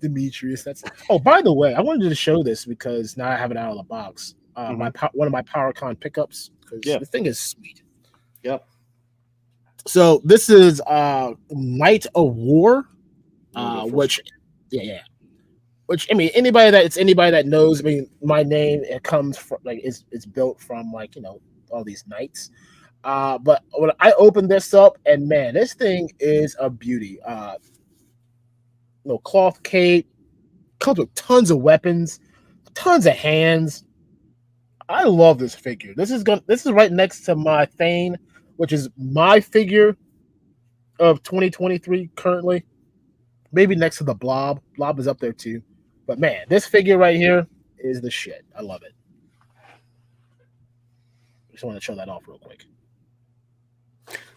Demetrius, Oh, by the way, I wanted to show this because now I have it out of the box. One of my PowerCon pickups, because the thing is sweet. Yep. So this is Night of War. Which anybody that knows, my name, it comes from it's built from all these knights. But when I opened this up, and man, this thing is a beauty. Cloth cape, comes with tons of weapons, tons of hands. I love this figure. This is right next to my Thane, which is my figure of 2023 currently. Maybe next to the Blob. Blob is up there too. But man, this figure right here is the shit. I love it. Just want to show that off real quick.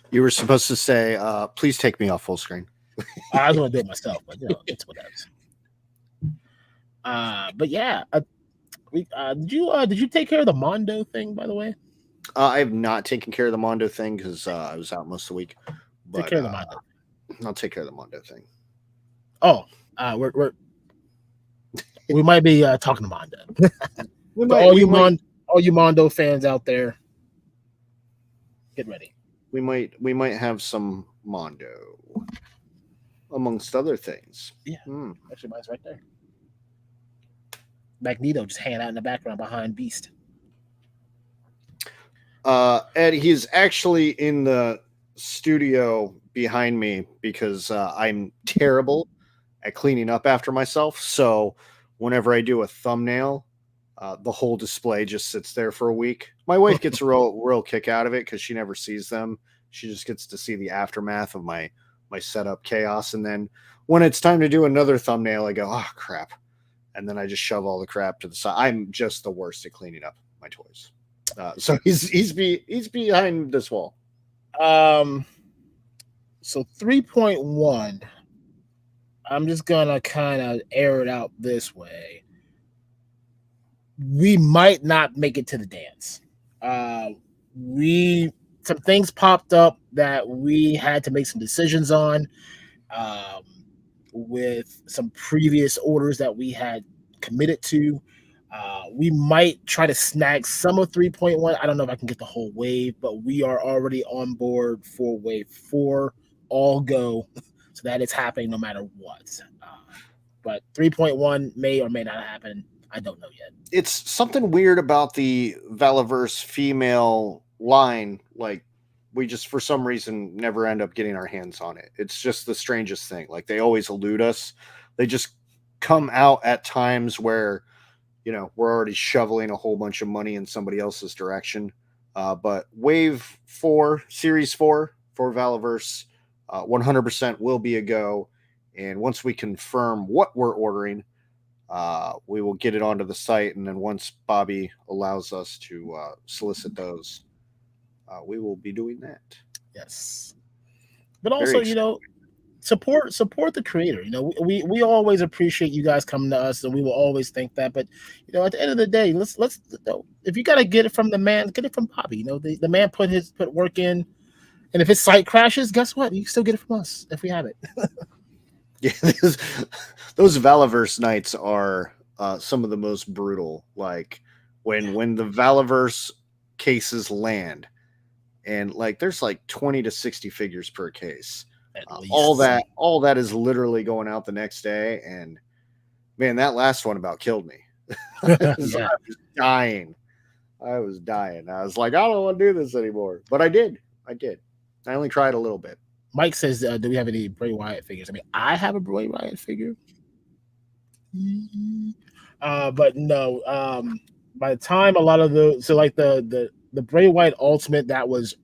You were supposed to say, please take me off full screen. I was going to do it myself, but it's whatever. But yeah, did you take care of the Mondo thing, by the way? I have not taken care of the Mondo thing because I was out most of the week. But take care of the Mondo. I'll take care of the Mondo thing. Oh, we might be talking to Mondo. All you Mondo fans out there, get ready. We might have some Mondo, amongst other things. Yeah, actually, mine's right there. Magneto just hanging out in the background behind Beast. Ed, he's actually in the studio behind me because I'm terrible at cleaning up after myself. So whenever I do a thumbnail, the whole display just sits there for a week. My wife gets a real kick out of it because she never sees them. She just gets to see the aftermath of my setup chaos. And then when it's time to do another thumbnail, I go, oh crap. And then I just shove all the crap to the side. I'm just the worst at cleaning up my toys. So he's behind this wall. So 3.1. I'm just gonna kind of air it out this way. We might not make it to the dance. Some things popped up that we had to make some decisions on. With some previous orders that we had committed to. We might try to snag some of 3.1. I don't know if I can get the whole wave, but we are already on board for wave 4. All go. So that is happening no matter what. But 3.1 may or may not happen. I don't know yet. It's something weird about the Valaverse female line. Like, we just, for some reason, never end up getting our hands on it. It's just the strangest thing. Like, they always elude us. They just come out at times where, we're already shoveling a whole bunch of money in somebody else's direction. But Wave 4, Series 4 for Valaverse, 100% will be a go. And once we confirm what we're ordering, we will get it onto the site. And then once Bobby allows us to solicit those, we will be doing that. Yes. But also, support the creator. We always appreciate you guys coming to us, and we will always think that. But at the end of the day, let's if you gotta get it from the man, get it from Bobby. The man put work in, and if his site crashes, guess what? You can still get it from us if we have it. Yeah, those Valaverse nights are some of the most brutal. Like when the Valaverse cases land, and there's 20 to 60 figures per case. All that is literally going out the next day, and man, that last one about killed me. I was dying. I was like, I don't want to do this anymore, but I did. I only tried a little bit. Mike says, do we have any Bray Wyatt figures? I mean, I have a Bray Wyatt figure. But no, by the time a lot of the Bray Wyatt Ultimate, that was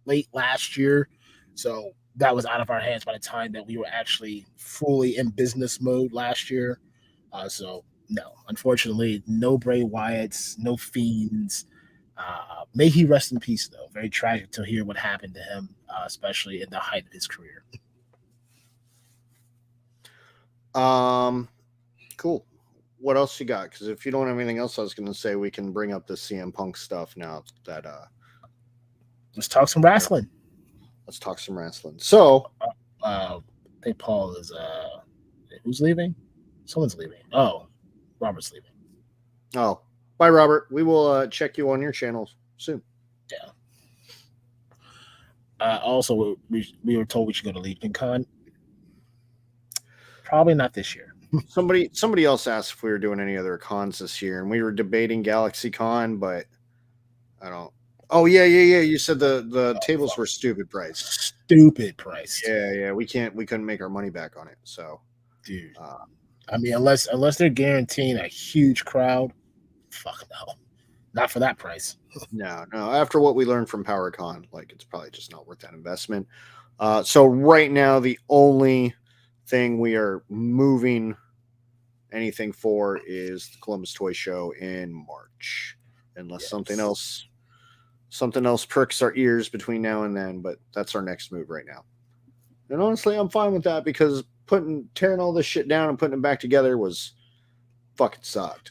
late last year. So that was out of our hands by the time that we were actually fully in business mode last year. So no, unfortunately, no Bray Wyatts, no Fiends. May he rest in peace, though. Very tragic to hear what happened to him, especially in the height of his career. Cool. What else you got? Because if you don't have anything else, I was going to say we can bring up the CM Punk stuff now. That let's talk some wrestling. So, I think Paul is. Who's leaving? Someone's leaving. Oh, Robert's leaving. Oh. Bye, Robert. We will check you on your channel soon. Yeah. Also, we were told we should go to Legion Con. Probably not this year. Somebody else asked if we were doing any other cons this year, and we were debating Galaxy Con, but I don't. Oh yeah. You said the tables were stupid price. Stupid price. Yeah. We couldn't make our money back on it. So, dude. I mean, unless they're guaranteeing a huge crowd. Fuck no, not for that price. No. After what we learned from PowerCon, it's probably just not worth that investment. So right now, the only thing we are moving anything for is the Columbus Toy Show in March, unless something else pricks our ears between now and then. But that's our next move right now. And honestly, I'm fine with that because tearing all this shit down and putting it back together was fucking sucked.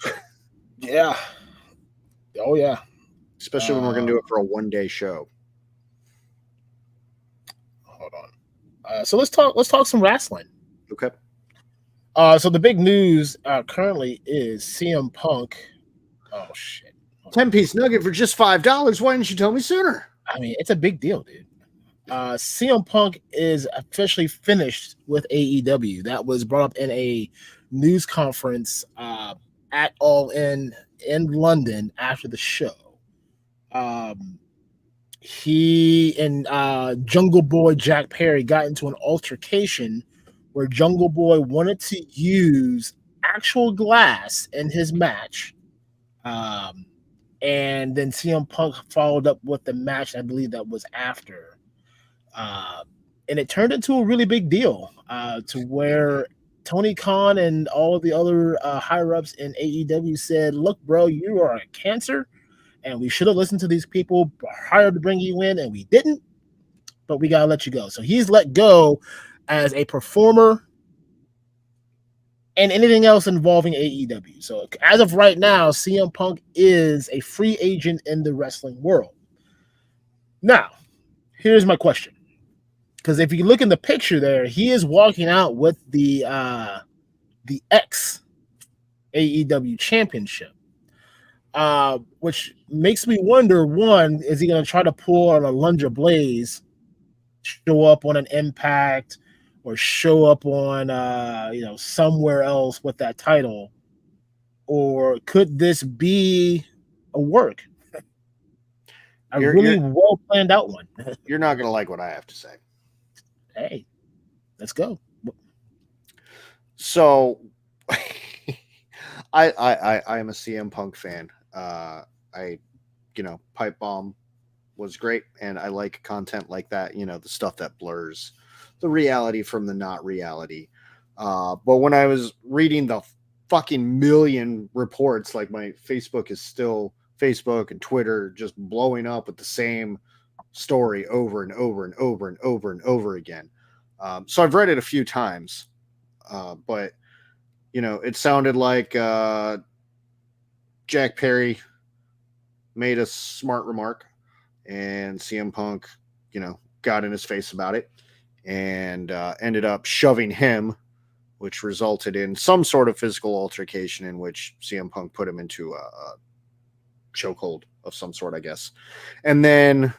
Yeah. Oh yeah. Especially when we're gonna do it for a 1-day show. Hold on. So let's talk some wrestling. Okay. So the big news currently is CM Punk. Oh shit. 10-piece nugget for just $5. Why didn't you tell me sooner? I mean, it's a big deal, dude. CM Punk is officially finished with AEW. That was brought up in a news conference at All In London after the show. He and Jungle Boy Jack Perry got into an altercation where Jungle Boy wanted to use actual glass in his match. And then CM Punk followed up with the match, I believe that was after. And it turned into a really big deal to where Tony Khan and all of the other higher-ups in AEW said, look, bro, you are a cancer, and we should have listened to these people hired to bring you in, and we didn't, but we got to let you go. So he's let go as a performer and anything else involving AEW. So as of right now, CM Punk is a free agent in the wrestling world. Now, here's my question. Because if you look in the picture there, he is walking out with the ex AEW championship, which makes me wonder, one, is he going to try to pull on a Lunger Blaze, show up on an Impact, or show up on somewhere else with that title, or could this be a work? A really well planned out one. You're not gonna like what I have to say. Hey, let's go. So, I am a CM Punk fan. Pipe Bomb was great, and I like content like that. You know, the stuff that blurs the reality from the not reality. But when I was reading the fucking million reports, like my Facebook is still Facebook and Twitter just blowing up with the same story over and over and over and over and over again. So I've read it a few times, but it sounded like Jack Perry made a smart remark, and CM Punk, got in his face about it, and ended up shoving him, which resulted in some sort of physical altercation in which CM Punk put him into a chokehold of some sort, I guess. And then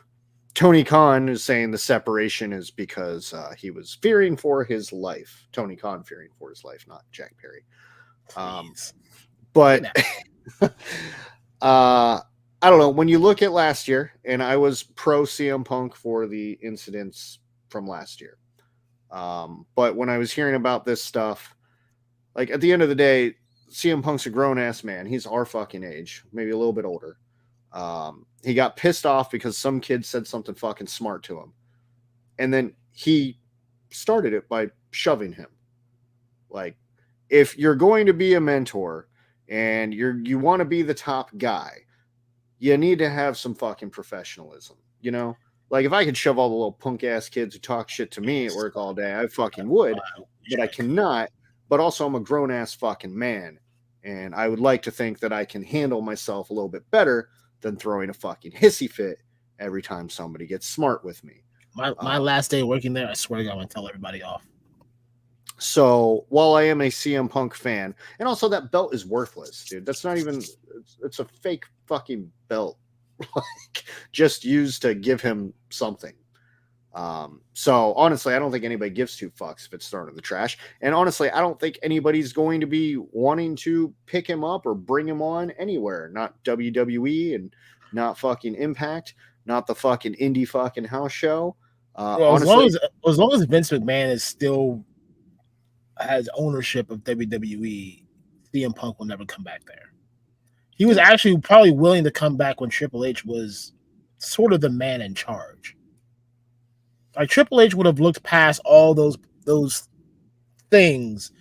Tony Khan is saying the separation is because he was fearing for his life. Tony Khan fearing for his life, not Jack Perry. But I don't know. When you look at last year, and I was pro CM Punk for the incidents from last year. But when I was hearing about this stuff, like at the end of the day, CM Punk's a grown ass man. He's our fucking age, maybe a little bit older. He got pissed off because some kid said something fucking smart to him. And then he started it by shoving him. Like, if you're going to be a mentor and you want to be the top guy, you need to have some fucking professionalism, Like, if I could shove all the little punk ass kids who talk shit to me at work all day, I fucking would, but I cannot. But also, I'm a grown ass fucking man, and I would like to think that I can handle myself a little bit better than throwing a fucking hissy fit every time somebody gets smart with me. My last day working there, I swear to God, I'm gonna tell everybody off. So while I am a CM Punk fan, and also that belt is worthless, dude. That's not even. It's a fake fucking belt. Like, just used to give him something. So honestly, I don't think anybody gives two fucks if it's thrown in the trash. And honestly, I don't think anybody's going to be wanting to pick him up or bring him on anywhere. Not WWE and not fucking Impact, not the fucking indie fucking house show. Honestly, as long as Vince McMahon is still has ownership of WWE, CM Punk will never come back there. He was actually probably willing to come back when Triple H was sort of the man in charge. Like, Triple H would have looked past all those things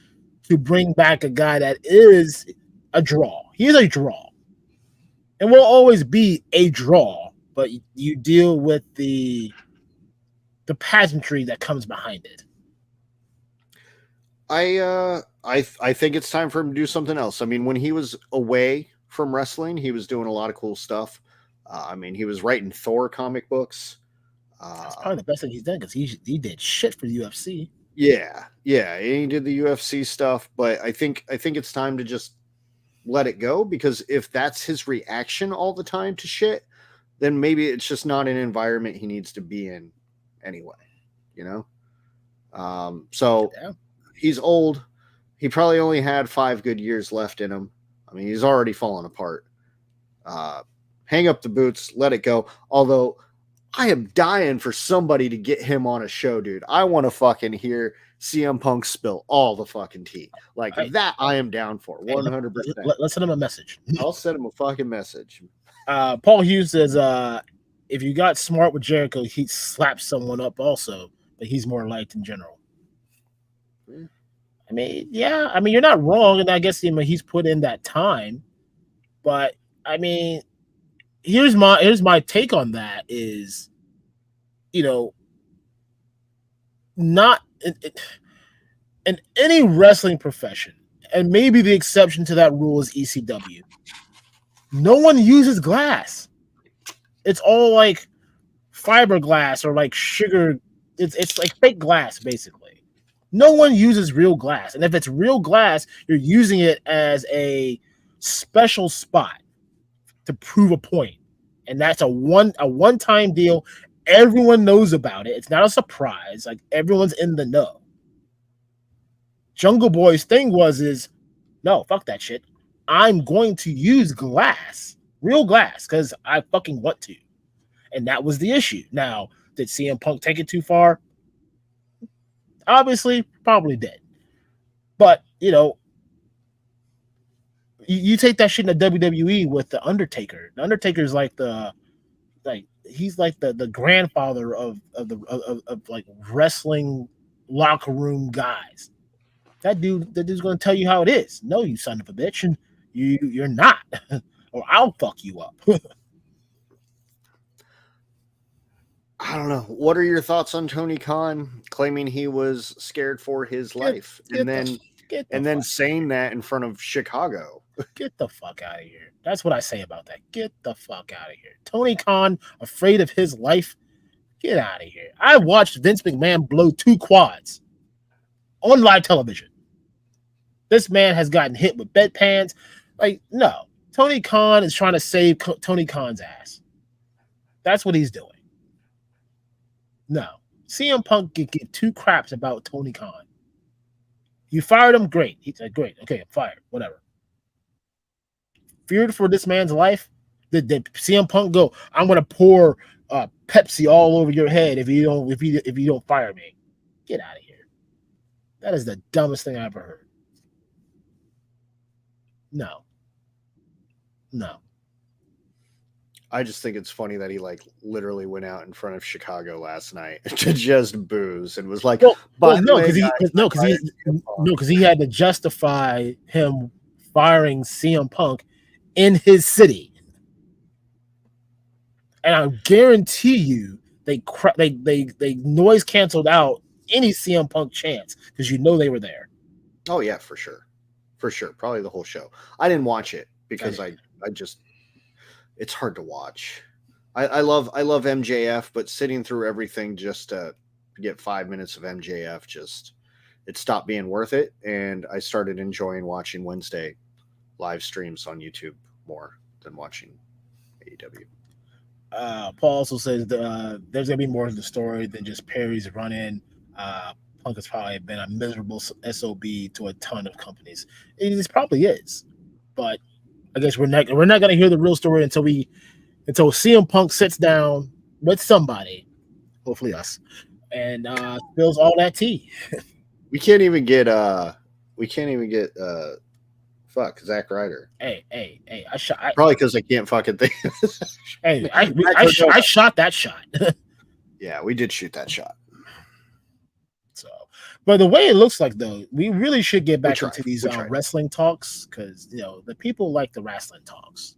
to bring back a guy that is a draw. He is a draw. And will always be a draw, but you deal with the pageantry that comes behind it. I think it's time for him to do something else. I mean, when he was away from wrestling, he was doing a lot of cool stuff. I mean, he was writing Thor comic books. That's probably the best thing he's done because he did shit for the UFC. Yeah, he did the UFC stuff, but I think it's time to just let it go, because if that's his reaction all the time to shit, then maybe it's just not an environment he needs to be in anyway, you know? So yeah. He's old. He probably only had 5 good years left in him. I mean, he's already fallen apart. Hang up the boots, let it go. Although I am dying for somebody to get him on a show, dude. I want to fucking hear CM Punk spill all the fucking tea. Like that I am down for 100%. Let's send him a message. I'll send him a fucking message. Paul Hughes says, if you got smart with Jericho, he'd slap someone up also, but he's more liked in general. Yeah. I mean, yeah, I mean, you're not wrong, and I guess he's put in that time, but I mean, here's my take on that is, you know, not in any wrestling profession, and maybe the exception to that rule is ECW, no one uses glass. It's all like fiberglass or like sugar. It's like fake glass, basically. No one uses real glass. And if it's real glass, you're using it as a special spot to prove a point. And that's a one-time deal. Everyone knows about it. It's not a surprise. Like, everyone's in the know. Jungle Boy's thing is, no, fuck that shit. I'm going to use glass, real glass, because I fucking want to. And that was the issue. Now, did CM Punk take it too far? Obviously, probably did. But, you know, you take that shit in the WWE with the Undertaker. The Undertaker's he's like the grandfather of like wrestling locker room guys. That dude's gonna tell you how it is. No, you son of a bitch, and you're not, or I'll fuck you up. I don't know. What are your thoughts on Tony Khan claiming he was scared for his life, and then saying that in front of Chicago? Get the fuck out of here. That's what I say about that. Get the fuck out of here. Tony Khan, afraid of his life? Get out of here. I watched Vince McMahon blow 2 quads on live television. This man has gotten hit with bedpans. Like, no. Tony Khan is trying to save Tony Khan's ass. That's what he's doing. No. CM Punk can give 2 craps about Tony Khan. You fired him? Great. He said, great. Okay, I'm fired. Whatever. Feared for this man's life? Did CM Punk go, I'm going to pour Pepsi all over your head if you don't fire me? Get out of here. That is the dumbest thing I ever heard. No. I just think it's funny that he literally went out in front of Chicago last night to just booze and was like, because he had to justify him firing CM Punk in his city, and I guarantee you they noise canceled out any CM Punk chance because they were there. Oh yeah, for sure, probably the whole show. I didn't watch it because I just. It's hard to watch. I love MJF, but sitting through everything just to get 5 minutes of MJF, it stopped being worth it. And I started enjoying watching Wednesday live streams on YouTube more than watching AEW. Paul also says there's going to be more to the story than just Perry's run-in. Punk has probably been a miserable SOB to a ton of companies. It probably is, but I guess we're not going to hear the real story until CM Punk sits down with somebody, hopefully us, and spills all that tea. We can't even get Zack Ryder. Hey! Probably because I can't fucking think. Hey, I shot that shot. Yeah, we did shoot that shot. So, but the way it looks like, though, we really should get back into these wrestling talks because the people like the wrestling talks.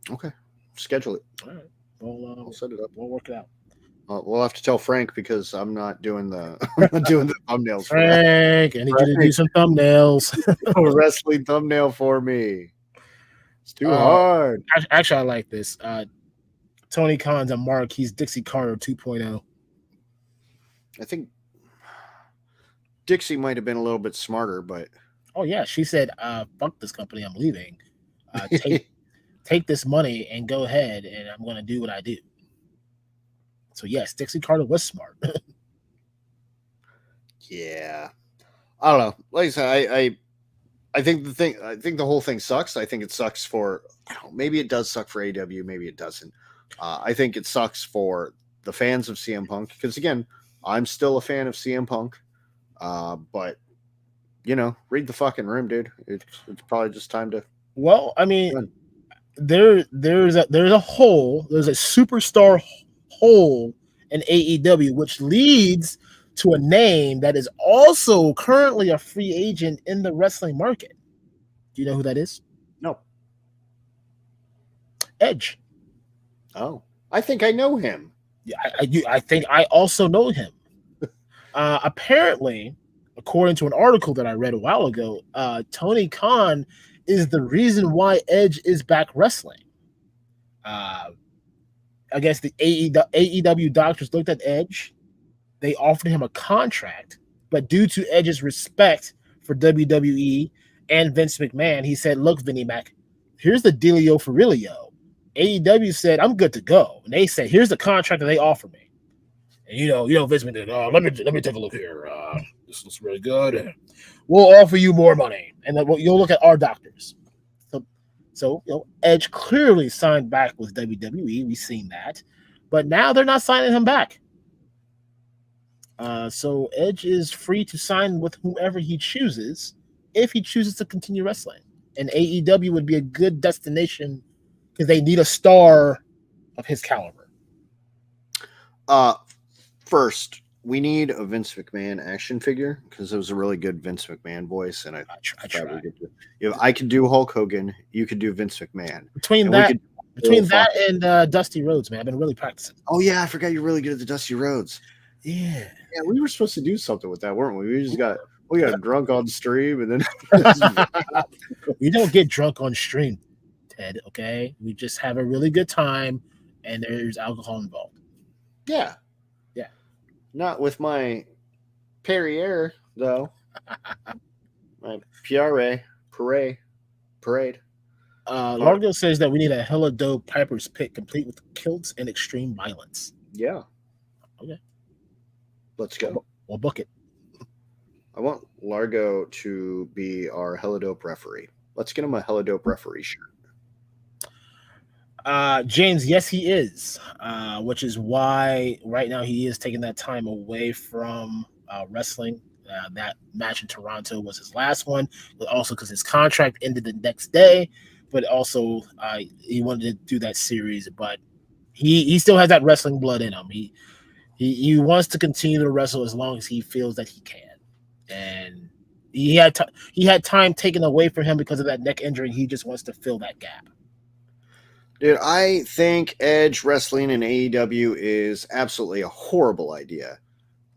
Okay, schedule it. All right, we'll set it up. We'll work it out. We'll have to tell Frank because I'm not doing the thumbnails. Frank, I need you to do some thumbnails. Wrestling thumbnail for me. It's too hard. Actually, I like this. Tony Khan's a mark. He's Dixie Carter 2.0. I think Dixie might have been a little bit smarter, but oh yeah, she said, "Fuck this company, I'm leaving. Take this money and go ahead, and I'm going to do what I do." So yes, Dixie Carter was smart. Yeah, I don't know. Like I said, I think the whole thing sucks. I think it sucks for, I don't know, maybe it does suck for AW, maybe it doesn't. I think it sucks for the fans of CM Punk because again, I'm still a fan of CM Punk. But read the fucking room, dude. It's probably just time to. Well, I mean, there's a hole. There's a superstar hole in AEW, which leads to a name that is also currently a free agent in the wrestling market. Do you know who that is? No. Edge. Oh, I think I know him. Yeah, I think I also know him. Apparently, according to an article that I read a while ago, Tony Khan is the reason why Edge is back wrestling. I guess the AEW doctors looked at Edge. They offered him a contract, but due to Edge's respect for WWE and Vince McMahon, he said, "Look, Vinnie Mac, here's the dealio for realio." AEW said, "I'm good to go," and they said, "Here's the contract that they offer me." And Vince McMahon, let me take a look here. This looks really good. We'll offer you more money, and then you'll look at our doctors. So Edge clearly signed back with WWE. We've seen that, but now they're not signing him back. So Edge is free to sign with whomever he chooses if he chooses to continue wrestling. And AEW would be a good destination because they need a star of his caliber. First, we need a Vince McMahon action figure because it was a really good Vince McMahon voice, and I tried. If I could do Hulk Hogan, you could do Vince McMahon. Between that and Dusty Rhodes, man, I've been really practicing. Oh yeah, I forgot you're really good at the Dusty Rhodes. Yeah, we were supposed to do something with that, weren't we? We got drunk on stream, and then we don't get drunk on stream, Ted. Okay, we just have a really good time, and there's alcohol involved. Yeah. Not with my Perrier, though. My Parade. Largo says that we need a hella dope Piper's Pit complete with kilts and extreme violence. Yeah. Okay. Let's go. We'll book it. I want Largo to be our hella dope referee. Let's get him a hella dope referee shirt. James, yes, he is, which is why right now he is taking that time away from wrestling. That match in Toronto was his last one, but also because his contract ended the next day. But also, he wanted to do that series, but he still has that wrestling blood in him. He wants to continue to wrestle as long as he feels that he can, and he had time taken away from him because of that neck injury. He just wants to fill that gap. Dude, I think Edge wrestling in AEW is absolutely a horrible idea.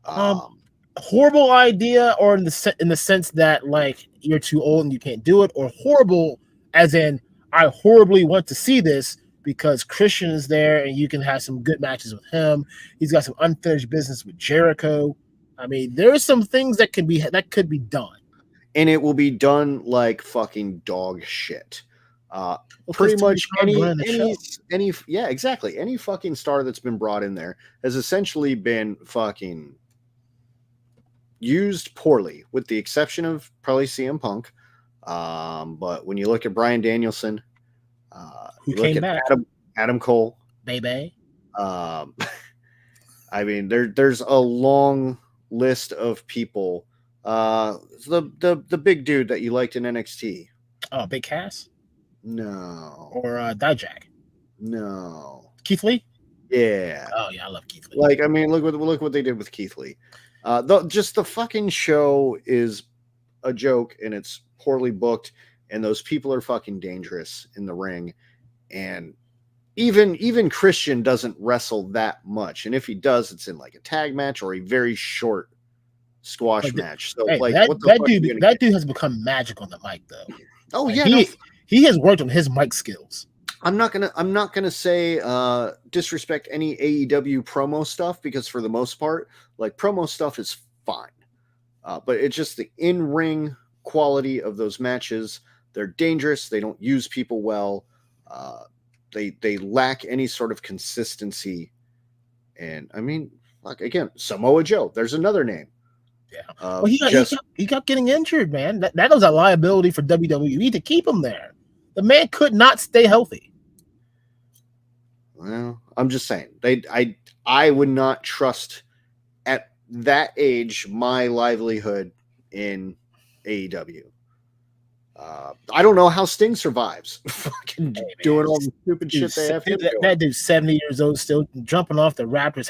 Horrible idea, or in the sense that like you're too old and you can't do it, or horrible as in I horribly want to see this because Christian is there and you can have some good matches with him. He's got some unfinished business with Jericho. I mean, there's some things that could be done, and it will be done like fucking dog shit. Pretty much any exactly. Any fucking star that's been brought in there has essentially been fucking used poorly, with the exception of probably CM Punk. But when you look at Bryan Danielson, who came back, Adam Cole, baby. I mean, there's a long list of people. The big dude that you liked in NXT. Oh, Big Cass. No. Or Dijak. No. Keith Lee? Yeah. Oh yeah, I love Keith Lee. Like, I mean, look what they did with Keith Lee. Just the fucking show is a joke and it's poorly booked, and those people are fucking dangerous in the ring. And even Christian doesn't wrestle that much, and if he does, it's in like a tag match or a very short squash match. So hey, like that dude has become magic on the mic though. Oh like, yeah, he has worked on his mic skills. I'm not gonna say disrespect any AEW promo stuff, because for the most part, like, promo stuff is fine, but it's just the in-ring quality of those matches. They're dangerous. They don't use people well. They lack any sort of consistency. And I mean, like, again, Samoa Joe. There's another name. Yeah. Well, he kept getting injured, man. That was a liability for WWE to keep him there. The man could not stay healthy. Well, I'm just saying, I would not trust at that age my livelihood in AEW. I don't know how Sting survives. Fucking doing all the stupid shit they have to do. That dude's 70 years old, still jumping off the Raptors.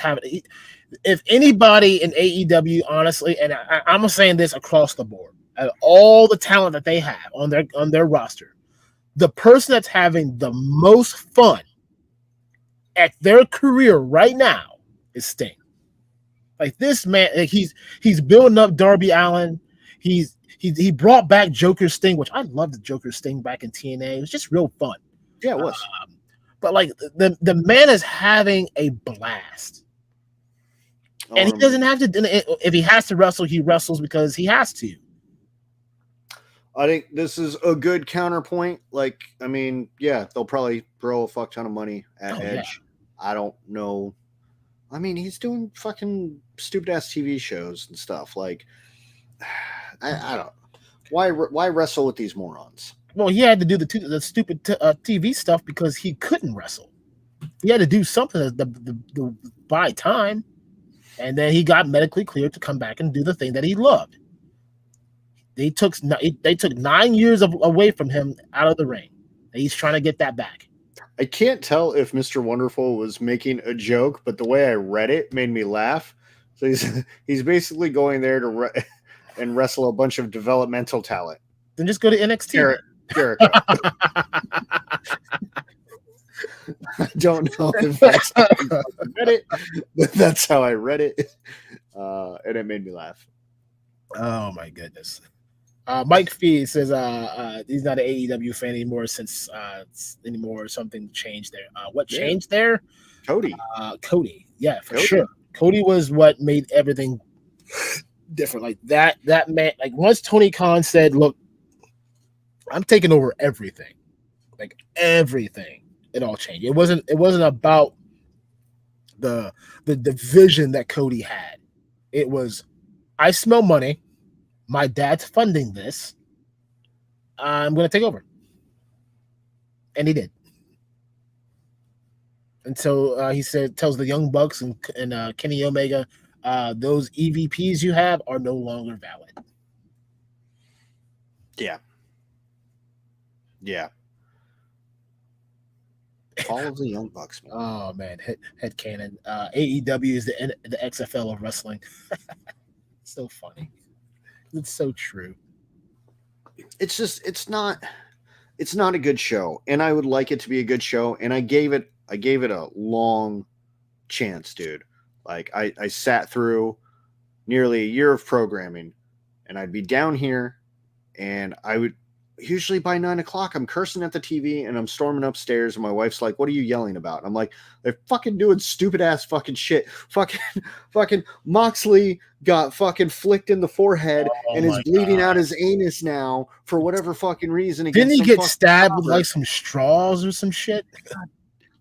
If anybody in AEW, honestly, and I'm saying this across the board, all the talent that they have on their roster, the person that's having the most fun at their career right now is Sting. Like, this man, like, he's building up Darby Allin. He brought back Joker Sting, which I loved the Joker Sting back in TNA. It was just real fun. Yeah, it was. But like, the man is having a blast. And he doesn't have to, if he has to wrestle, he wrestles because he has to. I think this is a good counterpoint. Like, I mean, yeah, they'll probably throw a fuck ton of money at Edge. Yeah. I don't know. I mean, he's doing fucking stupid ass TV shows and stuff. Like, I don't. Why wrestle with these morons? Well, he had to do the stupid TV stuff because he couldn't wrestle. He had to do something to buy time, and then he got medically cleared to come back and do the thing that he loved. They took 9 years away from him out of the ring. And he's trying to get that back. I can't tell if Mr. Wonderful was making a joke, but the way I read it made me laugh. So he's basically going there to and wrestle a bunch of developmental talent. Then just go to NXT. Jericho. I don't know if that's how I read it, but that's how I read it. And it made me laugh. Oh my goodness. Mike Fee says he's not an AEW fan anymore since something changed there. What changed there? Cody. Cody. Yeah, for sure. Cody was what made everything different. Like that man, like, once Tony Khan said, look, I'm taking over everything. Like, everything. It all changed. It wasn't about the vision that Cody had. It was, I smell money. My dad's funding this. I'm going to take over. And he did. And so he tells the Young Bucks and Kenny Omega, those EVPs you have are no longer valid. Yeah. Yeah. All of the Young Bucks, man. Oh, man. Head canon. AEW is the XFL of wrestling. So funny. It's so true. It's just, it's not a good show, and I would like it to be a good show, and I gave it a long chance, dude. Like, I sat through nearly a year of programming, and I'd be down here, and I would usually by 9 o'clock, I'm cursing at the TV and I'm storming upstairs, and my wife's like, "What are you yelling about?" I'm like, "They're fucking doing stupid ass fucking shit. Fucking Moxley got fucking flicked in the forehead and is bleeding out his anus now for whatever fucking reason." Didn't he get stabbed with like some straws or some shit?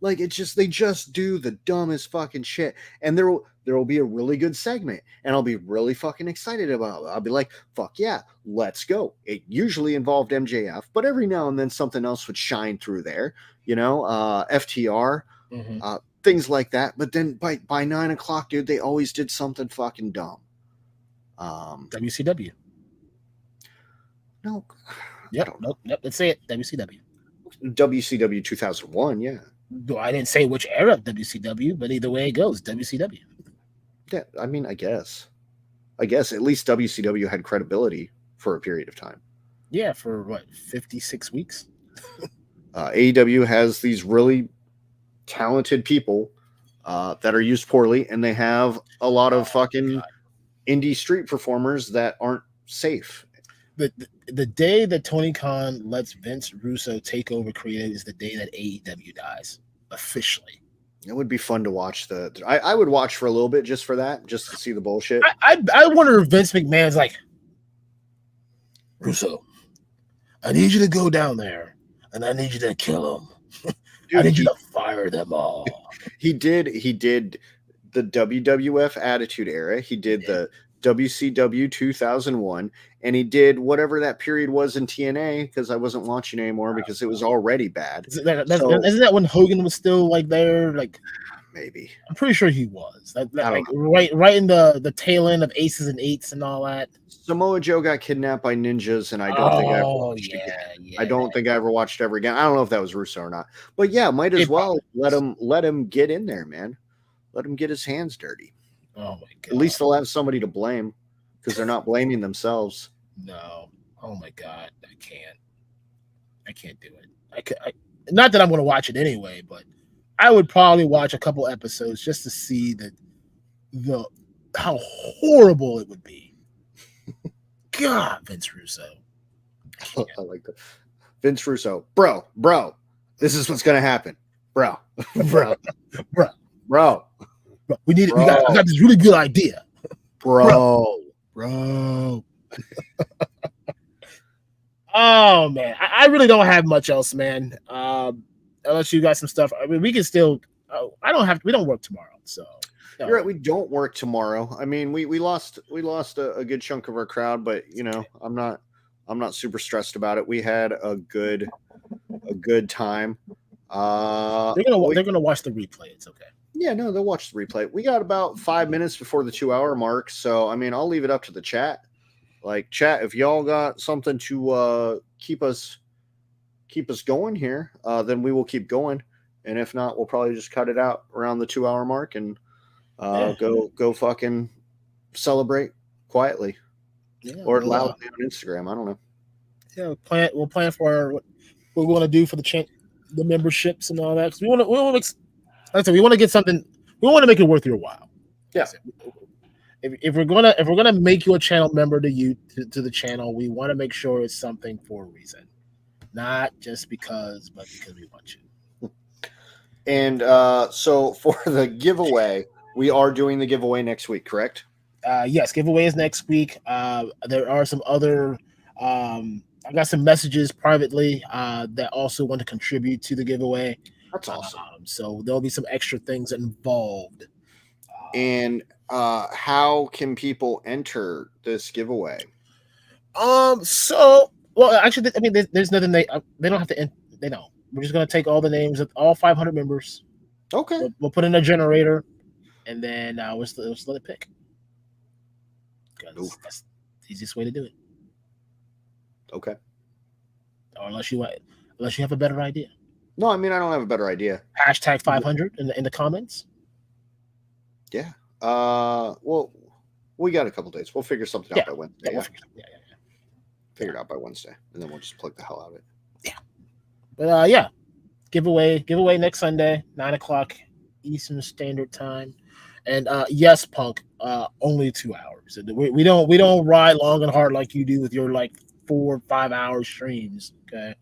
Like, it's just, they just do the dumbest fucking shit. And there will be a really good segment, and I'll be really fucking excited about it. I'll be like, fuck yeah, let's go. It usually involved MJF, but every now and then something else would shine through there, FTR, things like that. But then by 9 o'clock, dude, they always did something fucking dumb. WCW. No. Yep. Let's say it. WCW. WCW 2001, yeah. I didn't say which era of WCW, but either way it goes, WCW. Yeah, I mean, I guess at least WCW had credibility for a period of time. Yeah, for what, 56 weeks? AEW has these really talented people that are used poorly, and they have a lot of fucking indie street performers that aren't safe. The day that Tony Khan lets Vince Russo take over creative is the day that AEW dies officially. It would be fun to watch I would watch for a little bit just for that, just to see the bullshit. I wonder if Vince McMahon's like, Russo, I need you to go down there and I need you to kill them. Dude, I need you to fire them all. He did the WWF Attitude Era. He did the WCW 2001, and he did whatever that period was in TNA, because I wasn't watching anymore because it was already bad. Isn't that when Hogan was still like there? Like, maybe. I'm pretty sure he was. Like right in the tail end of Aces and Eights and all that. Samoa Joe got kidnapped by ninjas, and I don't think I ever watched again. Yeah. I don't think I ever watched ever again. I don't know if that was Russo or not, but yeah, might as well let him get in there, man. Let him get his hands dirty. Oh my god! At least they'll have somebody to blame, because they're not blaming themselves. No. Oh my god! I can't do it. Not that I'm going to watch it anyway, but I would probably watch a couple episodes just to see how horrible it would be. God, Vince Russo. I like that. Vince Russo, bro. This is what's going to happen, bro. We got this really good idea, bro. Oh man, I really don't have much else, man. Unless you got some stuff. I mean, we can still. We don't work tomorrow, so. No. You're right. We don't work tomorrow. I mean, we lost a good chunk of our crowd, but I'm not super stressed about it. We had a good time. They're gonna watch the replay. It's okay. Yeah, no, they'll watch the replay. We got about 5 minutes before the 2-hour mark, so I mean, I'll leave it up to the chat. Like, chat, if y'all got something to keep us going here, then we will keep going. And if not, we'll probably just cut it out around the 2-hour mark and go fucking celebrate quietly, or loudly on Instagram. I don't know. Yeah, we'll plan for what we want to do for the memberships and all that. Because we want to get something. We want to make it worth your while. Yeah. If we're gonna make you a channel member to the channel, we want to make sure it's something for a reason, not just because, but because we want you. And so for the giveaway, we are doing the giveaway next week, correct? Yes, giveaway is next week. There are some other. I got some messages privately that also want to contribute to the giveaway. That's awesome. So there'll be some extra things involved. And how can people enter this giveaway? Actually, I mean, there's nothing they don't have to. They know. We're just gonna take all the names of all 500 members. Okay. We'll put in a generator, and then we'll let it pick. Because that's the easiest way to do it. Okay. Or unless you have a better idea. No, I mean, I don't have a better idea. Hashtag 500 in the comments. Yeah. Well, we got a couple days. We'll figure something out by Wednesday. Yeah. Figure it out by Wednesday, and then we'll just plug the hell out of it. Yeah. But giveaway next Sunday, 9:00 Eastern Standard Time, and yes, Punk, only 2 hours. We don't ride long and hard like you do with your like 4 or 5 hour streams. Okay.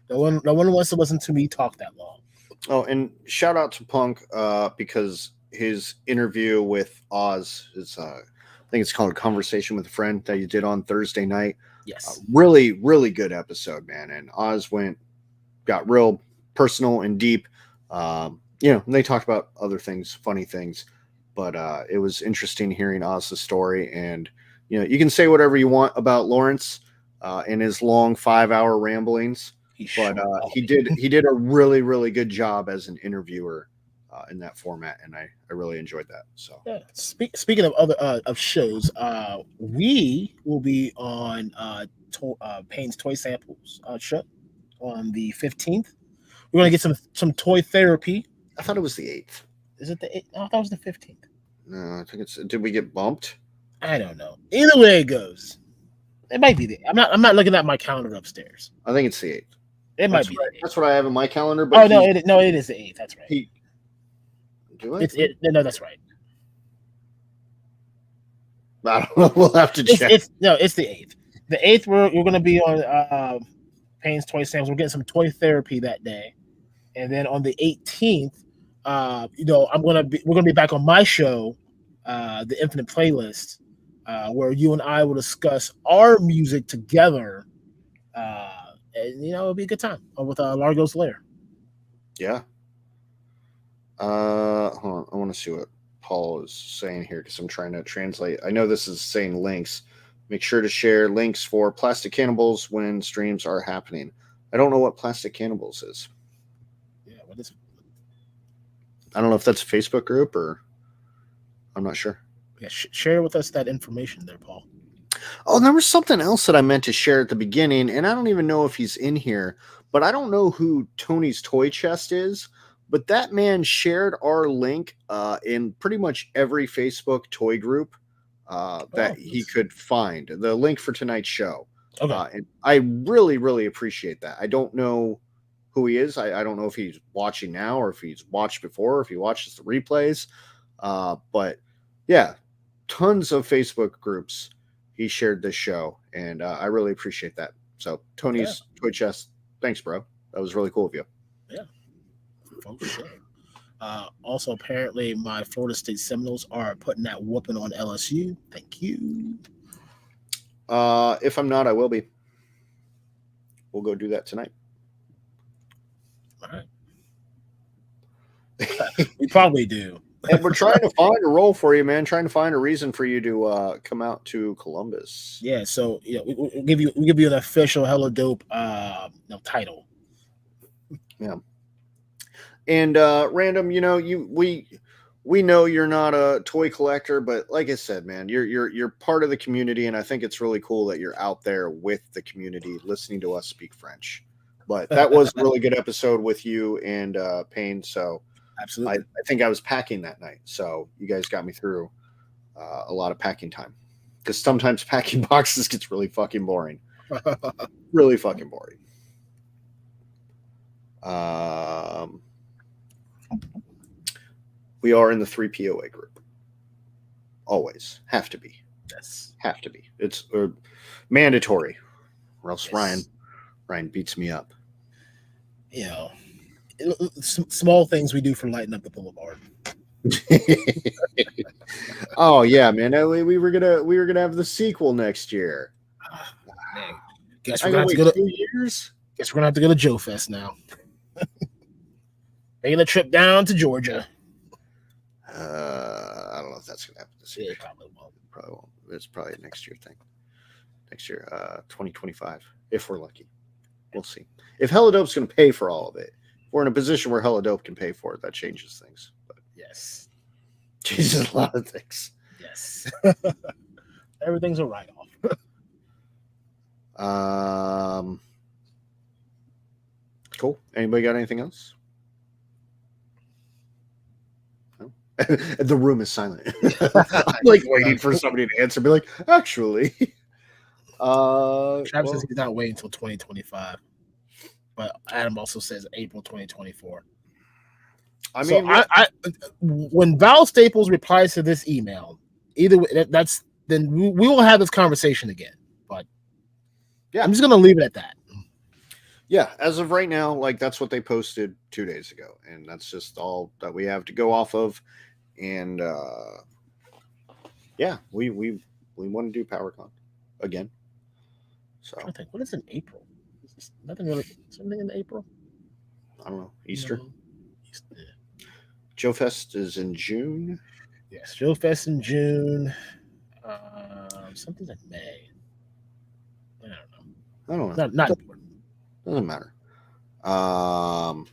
No one wants to listen to me talk that long. Oh, and shout out to Punk because his interview with Oz is, I think it's called Conversation with a Friend, that you did on Thursday night. Yes. Really, really good episode, man. And Oz got real personal and deep. They talked about other things, funny things, but it was interesting hearing Oz's story. And, you can say whatever you want about Lawrence in his long 5-hour ramblings. He did a really, really good job as an interviewer in that format, and I really enjoyed that. So yeah. Speaking of other of shows, we will be on Payne's Toy Samples show on the 15th. We're gonna get some toy therapy. I thought it was the 8th. Is it the 8th? I thought it was the 15th. No, I think it's. Did we get bumped? I don't know. Either way it goes, it might be the. I'm not looking at my calendar upstairs. I think it's the 8th. It might be. That's what I have in my calendar. But it is the 8th. That's right. Do I? No, that's right. I don't know. We'll have to check. It's the 8th. The 8th, we're going to be on Payne's Toy Sams. We're getting some toy therapy that day, and then on the 18th, we're going to be back on my show, the Infinite Playlist, where you and I will discuss our music together, and it'll be a good time with Largo's Lair. Yeah. Hold on. I want to see what Paul is saying here because I'm trying to translate. I know this is saying links. Make sure to share links for Plastic Cannibals when streams are happening. I don't know what Plastic Cannibals is. Yeah, what is it? I don't know if that's a Facebook group or I'm not sure. Yeah, share with us that information there, Paul. Oh, there was something else that I meant to share at the beginning, and I don't even know if he's in here, but I don't know who Tony's Toy Chest is. But that man shared our link in pretty much every Facebook toy group that he could find. The link for tonight's show. Okay. And I really, really appreciate that. I don't know who he is. I don't know if he's watching now or if he's watched before or if he watches the replays. But yeah, tons of Facebook groups. He shared this show, and I really appreciate that. So Tony's Toy Chest, thanks, bro. That was really cool of you. Yeah. For sure. Also, apparently, my Florida State Seminoles are putting that whooping on LSU. Thank you. If I'm not, I will be. We'll go do that tonight. All right. We probably do. And we're trying to find a role for you, man. Trying to find a reason for you to come out to Columbus. Yeah. So we'll give you an official hella dope title. Yeah. And Random, we know you're not a toy collector, but like I said, man, you're part of the community, and I think it's really cool that you're out there with the community, listening to us speak French. But that was a really good episode with you and Payne. So absolutely, I think I was packing that night, so you guys got me through a lot of packing time because sometimes packing boxes gets really fucking boring, really fucking boring. We are in the 3 POA group. Always. Have to be. Yes. Have to be. It's mandatory. Or else Ryan beats me up. Small things we do for lighting up the boulevard. Oh yeah, man. We were gonna have the sequel next year. Man. Guess we're gonna have to go to 2 years. Guess we're gonna have to go to Joe Fest now. Making a trip down to Georgia. I don't know if that's gonna happen this year. It probably won't. It's probably a next year thing. Next year, 2025, if we're lucky. We'll see. If Helladope's gonna pay for all of it, if we're in a position where Helladope can pay for it, that changes things. But yes, changes a lot of things. Yes, everything's a write-off. Cool. Anybody got anything else? The room is silent. I'm like waiting for somebody to answer. Be like, actually, Travis says he's not waiting until 2025, but Adam also says April 2024. I mean, when Val Staples replies to this email, either way, then we will have this conversation again. But yeah, I'm just gonna leave it at that. Yeah, as of right now, like that's what they posted 2 days ago, and that's just all that we have to go off of. And yeah, we want to do PowerCon again. So I think what is in April? Is nothing really something in April? I don't know. Easter. No. Easter. Joe Fest is in June. Yes, Joe Fest in June. Something's in May. I don't know. Not important. Doesn't matter. I don't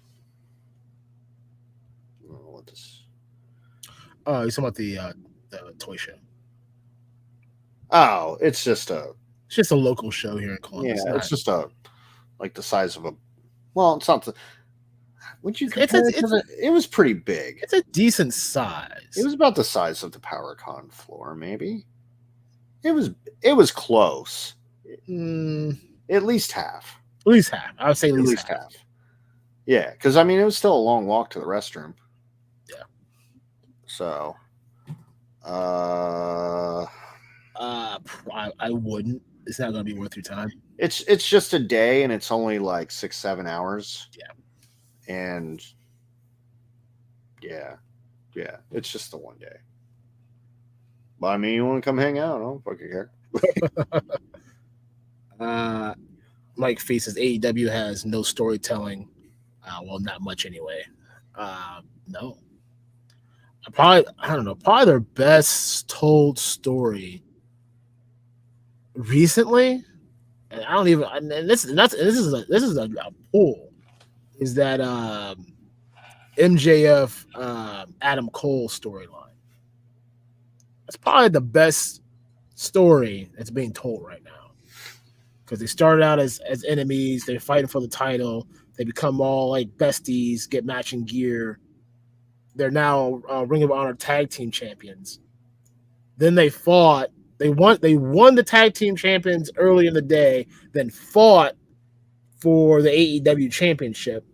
know what this. Oh, you're talking about the toy show. Oh, it's just a local show here in Columbus. Yeah, it's just like the size of a. Well, it's not the. Would you compare it was pretty big. It's a decent size. It was about the size of the PowerCon floor, maybe. It was close. At least half. At least half. I would say at least half. Yeah, because I mean it was still a long walk to the restroom. Yeah. So, I wouldn't. It's not going to be worth your time. It's just a day, and it's only like 6-7 hours. Yeah. And yeah, it's just the one day. But I mean, you want to come hang out? I don't fucking care. Mike faces AEW has no storytelling. Well, not much anyway. No. I don't know. Probably their best told story recently, and I don't even. And this is a poll. Is that MJF Adam Cole storyline? That's probably the best story that's being told right now. Because they started out as enemies, they're fighting for the title, they become all like besties, get matching gear. They're now Ring of Honor tag team champions. Then they fought. They won the tag team champions early in the day. Then fought for the AEW championship.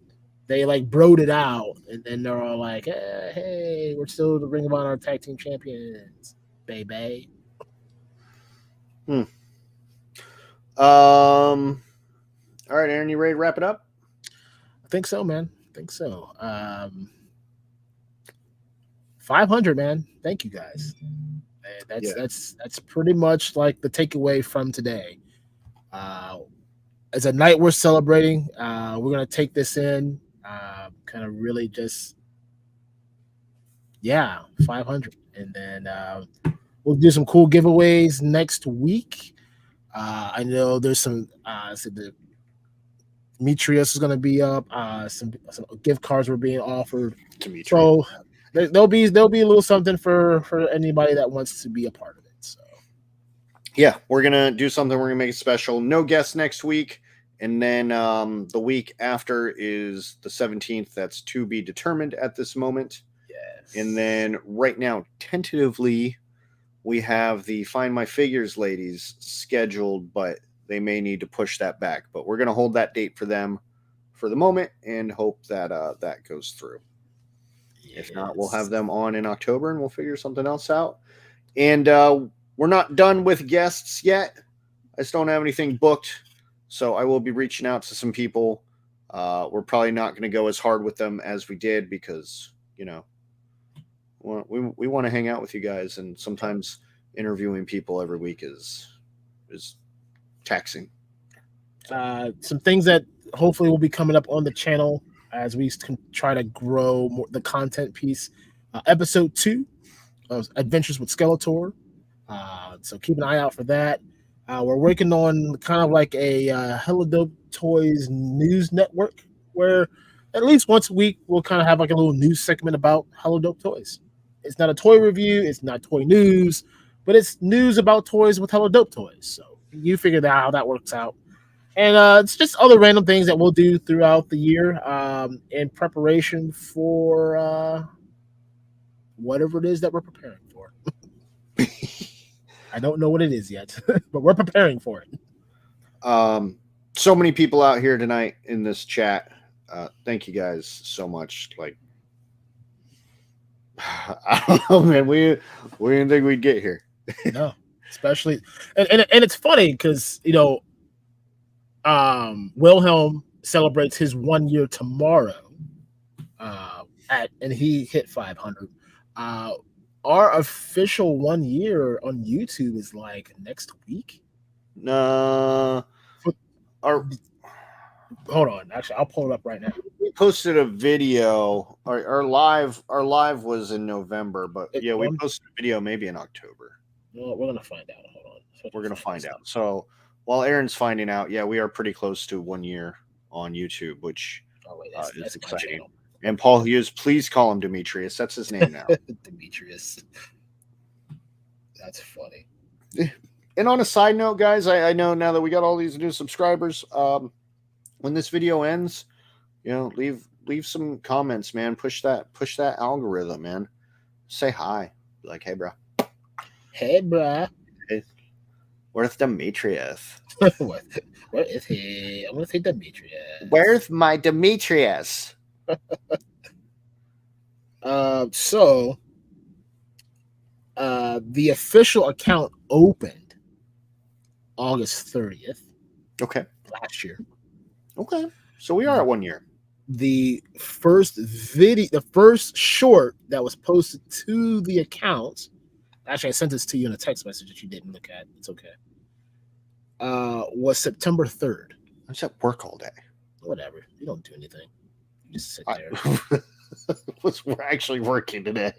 They like broed it out, and then they're all like, "Hey, we're still the Ring of Honor tag team champions, baby." All right, Aaron, you ready to wrap it up? I think so, man. I think so. 500, man. Thank you guys. That's pretty much like the takeaway from today. As a night we're celebrating, we're gonna take this in, kind of really just 500, and then we'll do some cool giveaways next week. I know there's some the Demetrius is going to be up. Some gift cards were being offered. So there'll be a little something for anybody that wants to be a part of it. So yeah, we're gonna do something. We're gonna make it special. No guests next week, and then the week after is the 17th. That's to be determined at this moment. Yes. And then right now, tentatively, we have the Find My Figures ladies scheduled, but they may need to push that back. But we're going to hold that date for them for the moment and hope that that goes through. Yes. If not, we'll have them on in October and we'll figure something else out. And we're not done with guests yet. I just don't have anything booked. So I will be reaching out to some people. We're probably not going to go as hard with them as we did because, you know, we want to hang out with you guys, and sometimes interviewing people every week is taxing. Some things that hopefully will be coming up on the channel as we try to grow more, the content piece. Episode 2 of Adventures with Skeletor. So keep an eye out for that. We're working on kind of like a helladopetoys news network where at least once a week we'll kind of have like a little news segment about helladopetoys. It's not a toy review, it's not toy news, but it's news about toys with helladopetoys. So you figured out how that works out. And it's just other random things that we'll do throughout the year in preparation for whatever it is that we're preparing for. I don't know what it is yet, but we're preparing for it. So many people out here tonight in this chat. Thank you guys so much. Like, I don't know, man. We didn't think we'd get here. No, especially, and it's funny because Wilhelm celebrates his 1 year tomorrow. And he hit 500. Our official 1 year on YouTube is like next week. Hold on, actually, I'll pull it up right now. We posted a video. Our live was in November, but we posted a video maybe in October. Well, we're gonna find out. Hold on, we're gonna find out. So while Aaron's finding out, we are pretty close to 1 year on YouTube, which is exciting. And Paul Hughes, please call him Demetrius. That's his name now. Demetrius. That's funny. And on a side note, guys, I know now that we got all these new subscribers, when this video ends, leave some comments, man. Push that algorithm, man. Say hi. Be like, hey, bro. Hey, bro. Hey, where's Demetrius? Where is he? I want to say Demetrius. Where's my Demetrius? So The official account opened August 30th. Okay. Last year. Okay. So we are at 1 year. The first short that was posted to the account, actually I sent this to you in a text message that you didn't look at. It's okay. Was September 3rd. I was at work all day. Whatever. You don't do anything. You just sit there. We're actually working today.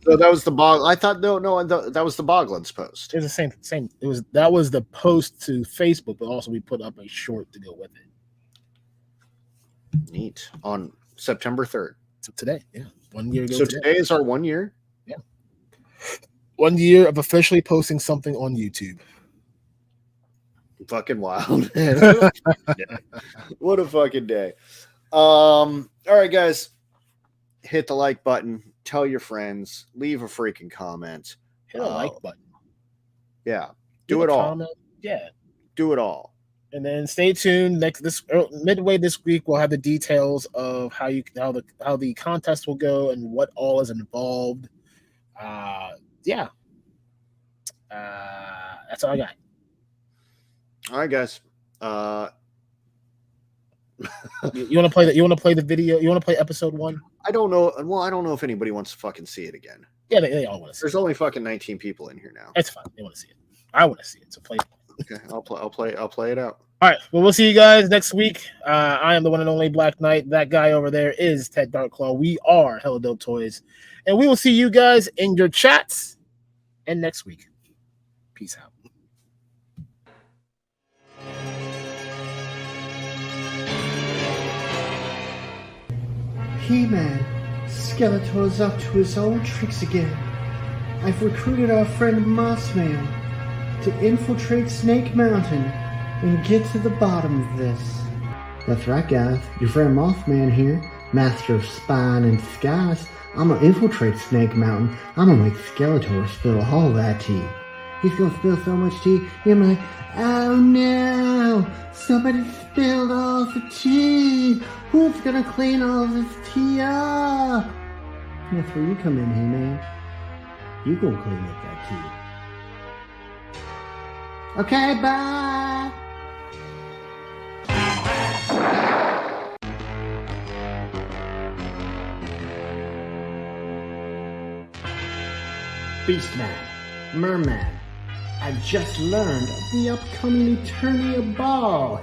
So that was the bog. I thought that was the Boglins post. It was the same. That was the post to Facebook, but also we put up a short to go with it. Neat. On September 3rd. So today, yeah. 1 year ago. So today is our 1 year? Yeah. 1 year of officially posting something on YouTube. Fucking wild. What a fucking day. All right, guys. Hit the like button. Tell your friends. Leave a freaking comment. Hit a like button. Yeah. Do it all. Comment. Yeah. Do it all. And then stay tuned. Midway this week, we'll have the details of how the contest will go and what all is involved. Yeah. That's all I got. All right, guys. You want to play that? You want to play the video? You want to play episode 1? I don't know. Well, I don't know if anybody wants to fucking see it again. Yeah, they all want to see There's only fucking 19 people in here now. It's fine. They want to see it. I want to see it. So play it. Okay, I'll play it out. All right. Well, we'll see you guys next week. I am the one and only Black Knight. That guy over there is Ted DarkClaw. We are helladopetoys. And we will see you guys in your chats and next week. Peace out. He-Man, Skeletor's up to his old tricks again. I've recruited our friend Mossman to infiltrate Snake Mountain and get to the bottom of this. That's right, guys. Your friend Mothman here, master of spying and disguise. I'm gonna infiltrate Snake Mountain. I'm gonna make Skeletor spill all that tea. He's gonna spill so much tea, you're like, oh no! Somebody spilled all the tea! Who's gonna clean all this tea up? That's where you come in, He-Man. You gonna clean up that tea. Okay, bye! Beastman, Merman, I've just learned of the upcoming Eternia Ball.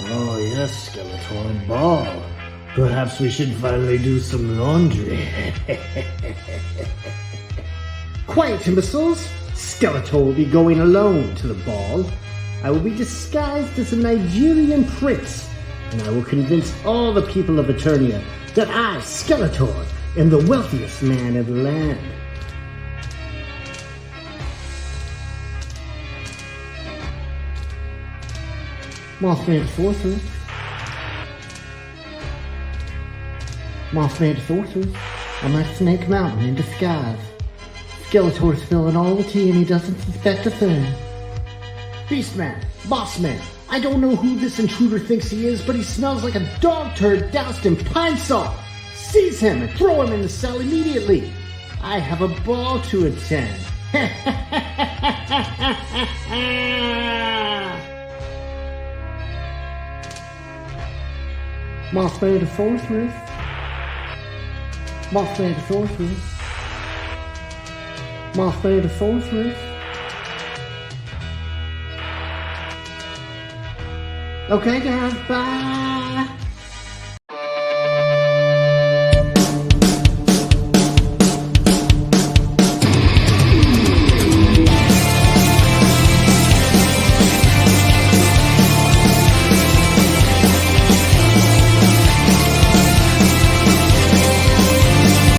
Oh yes, Skeletor, ball. Perhaps we should finally do some laundry. Quiet, imbeciles! Skeletor will be going alone to the ball. I will be disguised as a Nigerian prince, and I will convince all the people of Eternia that I, Skeletor, am the wealthiest man in the land. Mothman to Sorceress. Mothman to Sorceress. I'm at Snake Mountain in disguise. Skeletor's spilling all the tea and he doesn't suspect a thing. Beastman, Bossman, I don't know who this intruder thinks he is, but he smells like a dog turd doused in pine salt. Seize him and throw him in the cell immediately. I have a ball to attend. Mothman to Sorceress. Mothman to Sorceress. Mothman to Sorceress. Okay, guys, bye.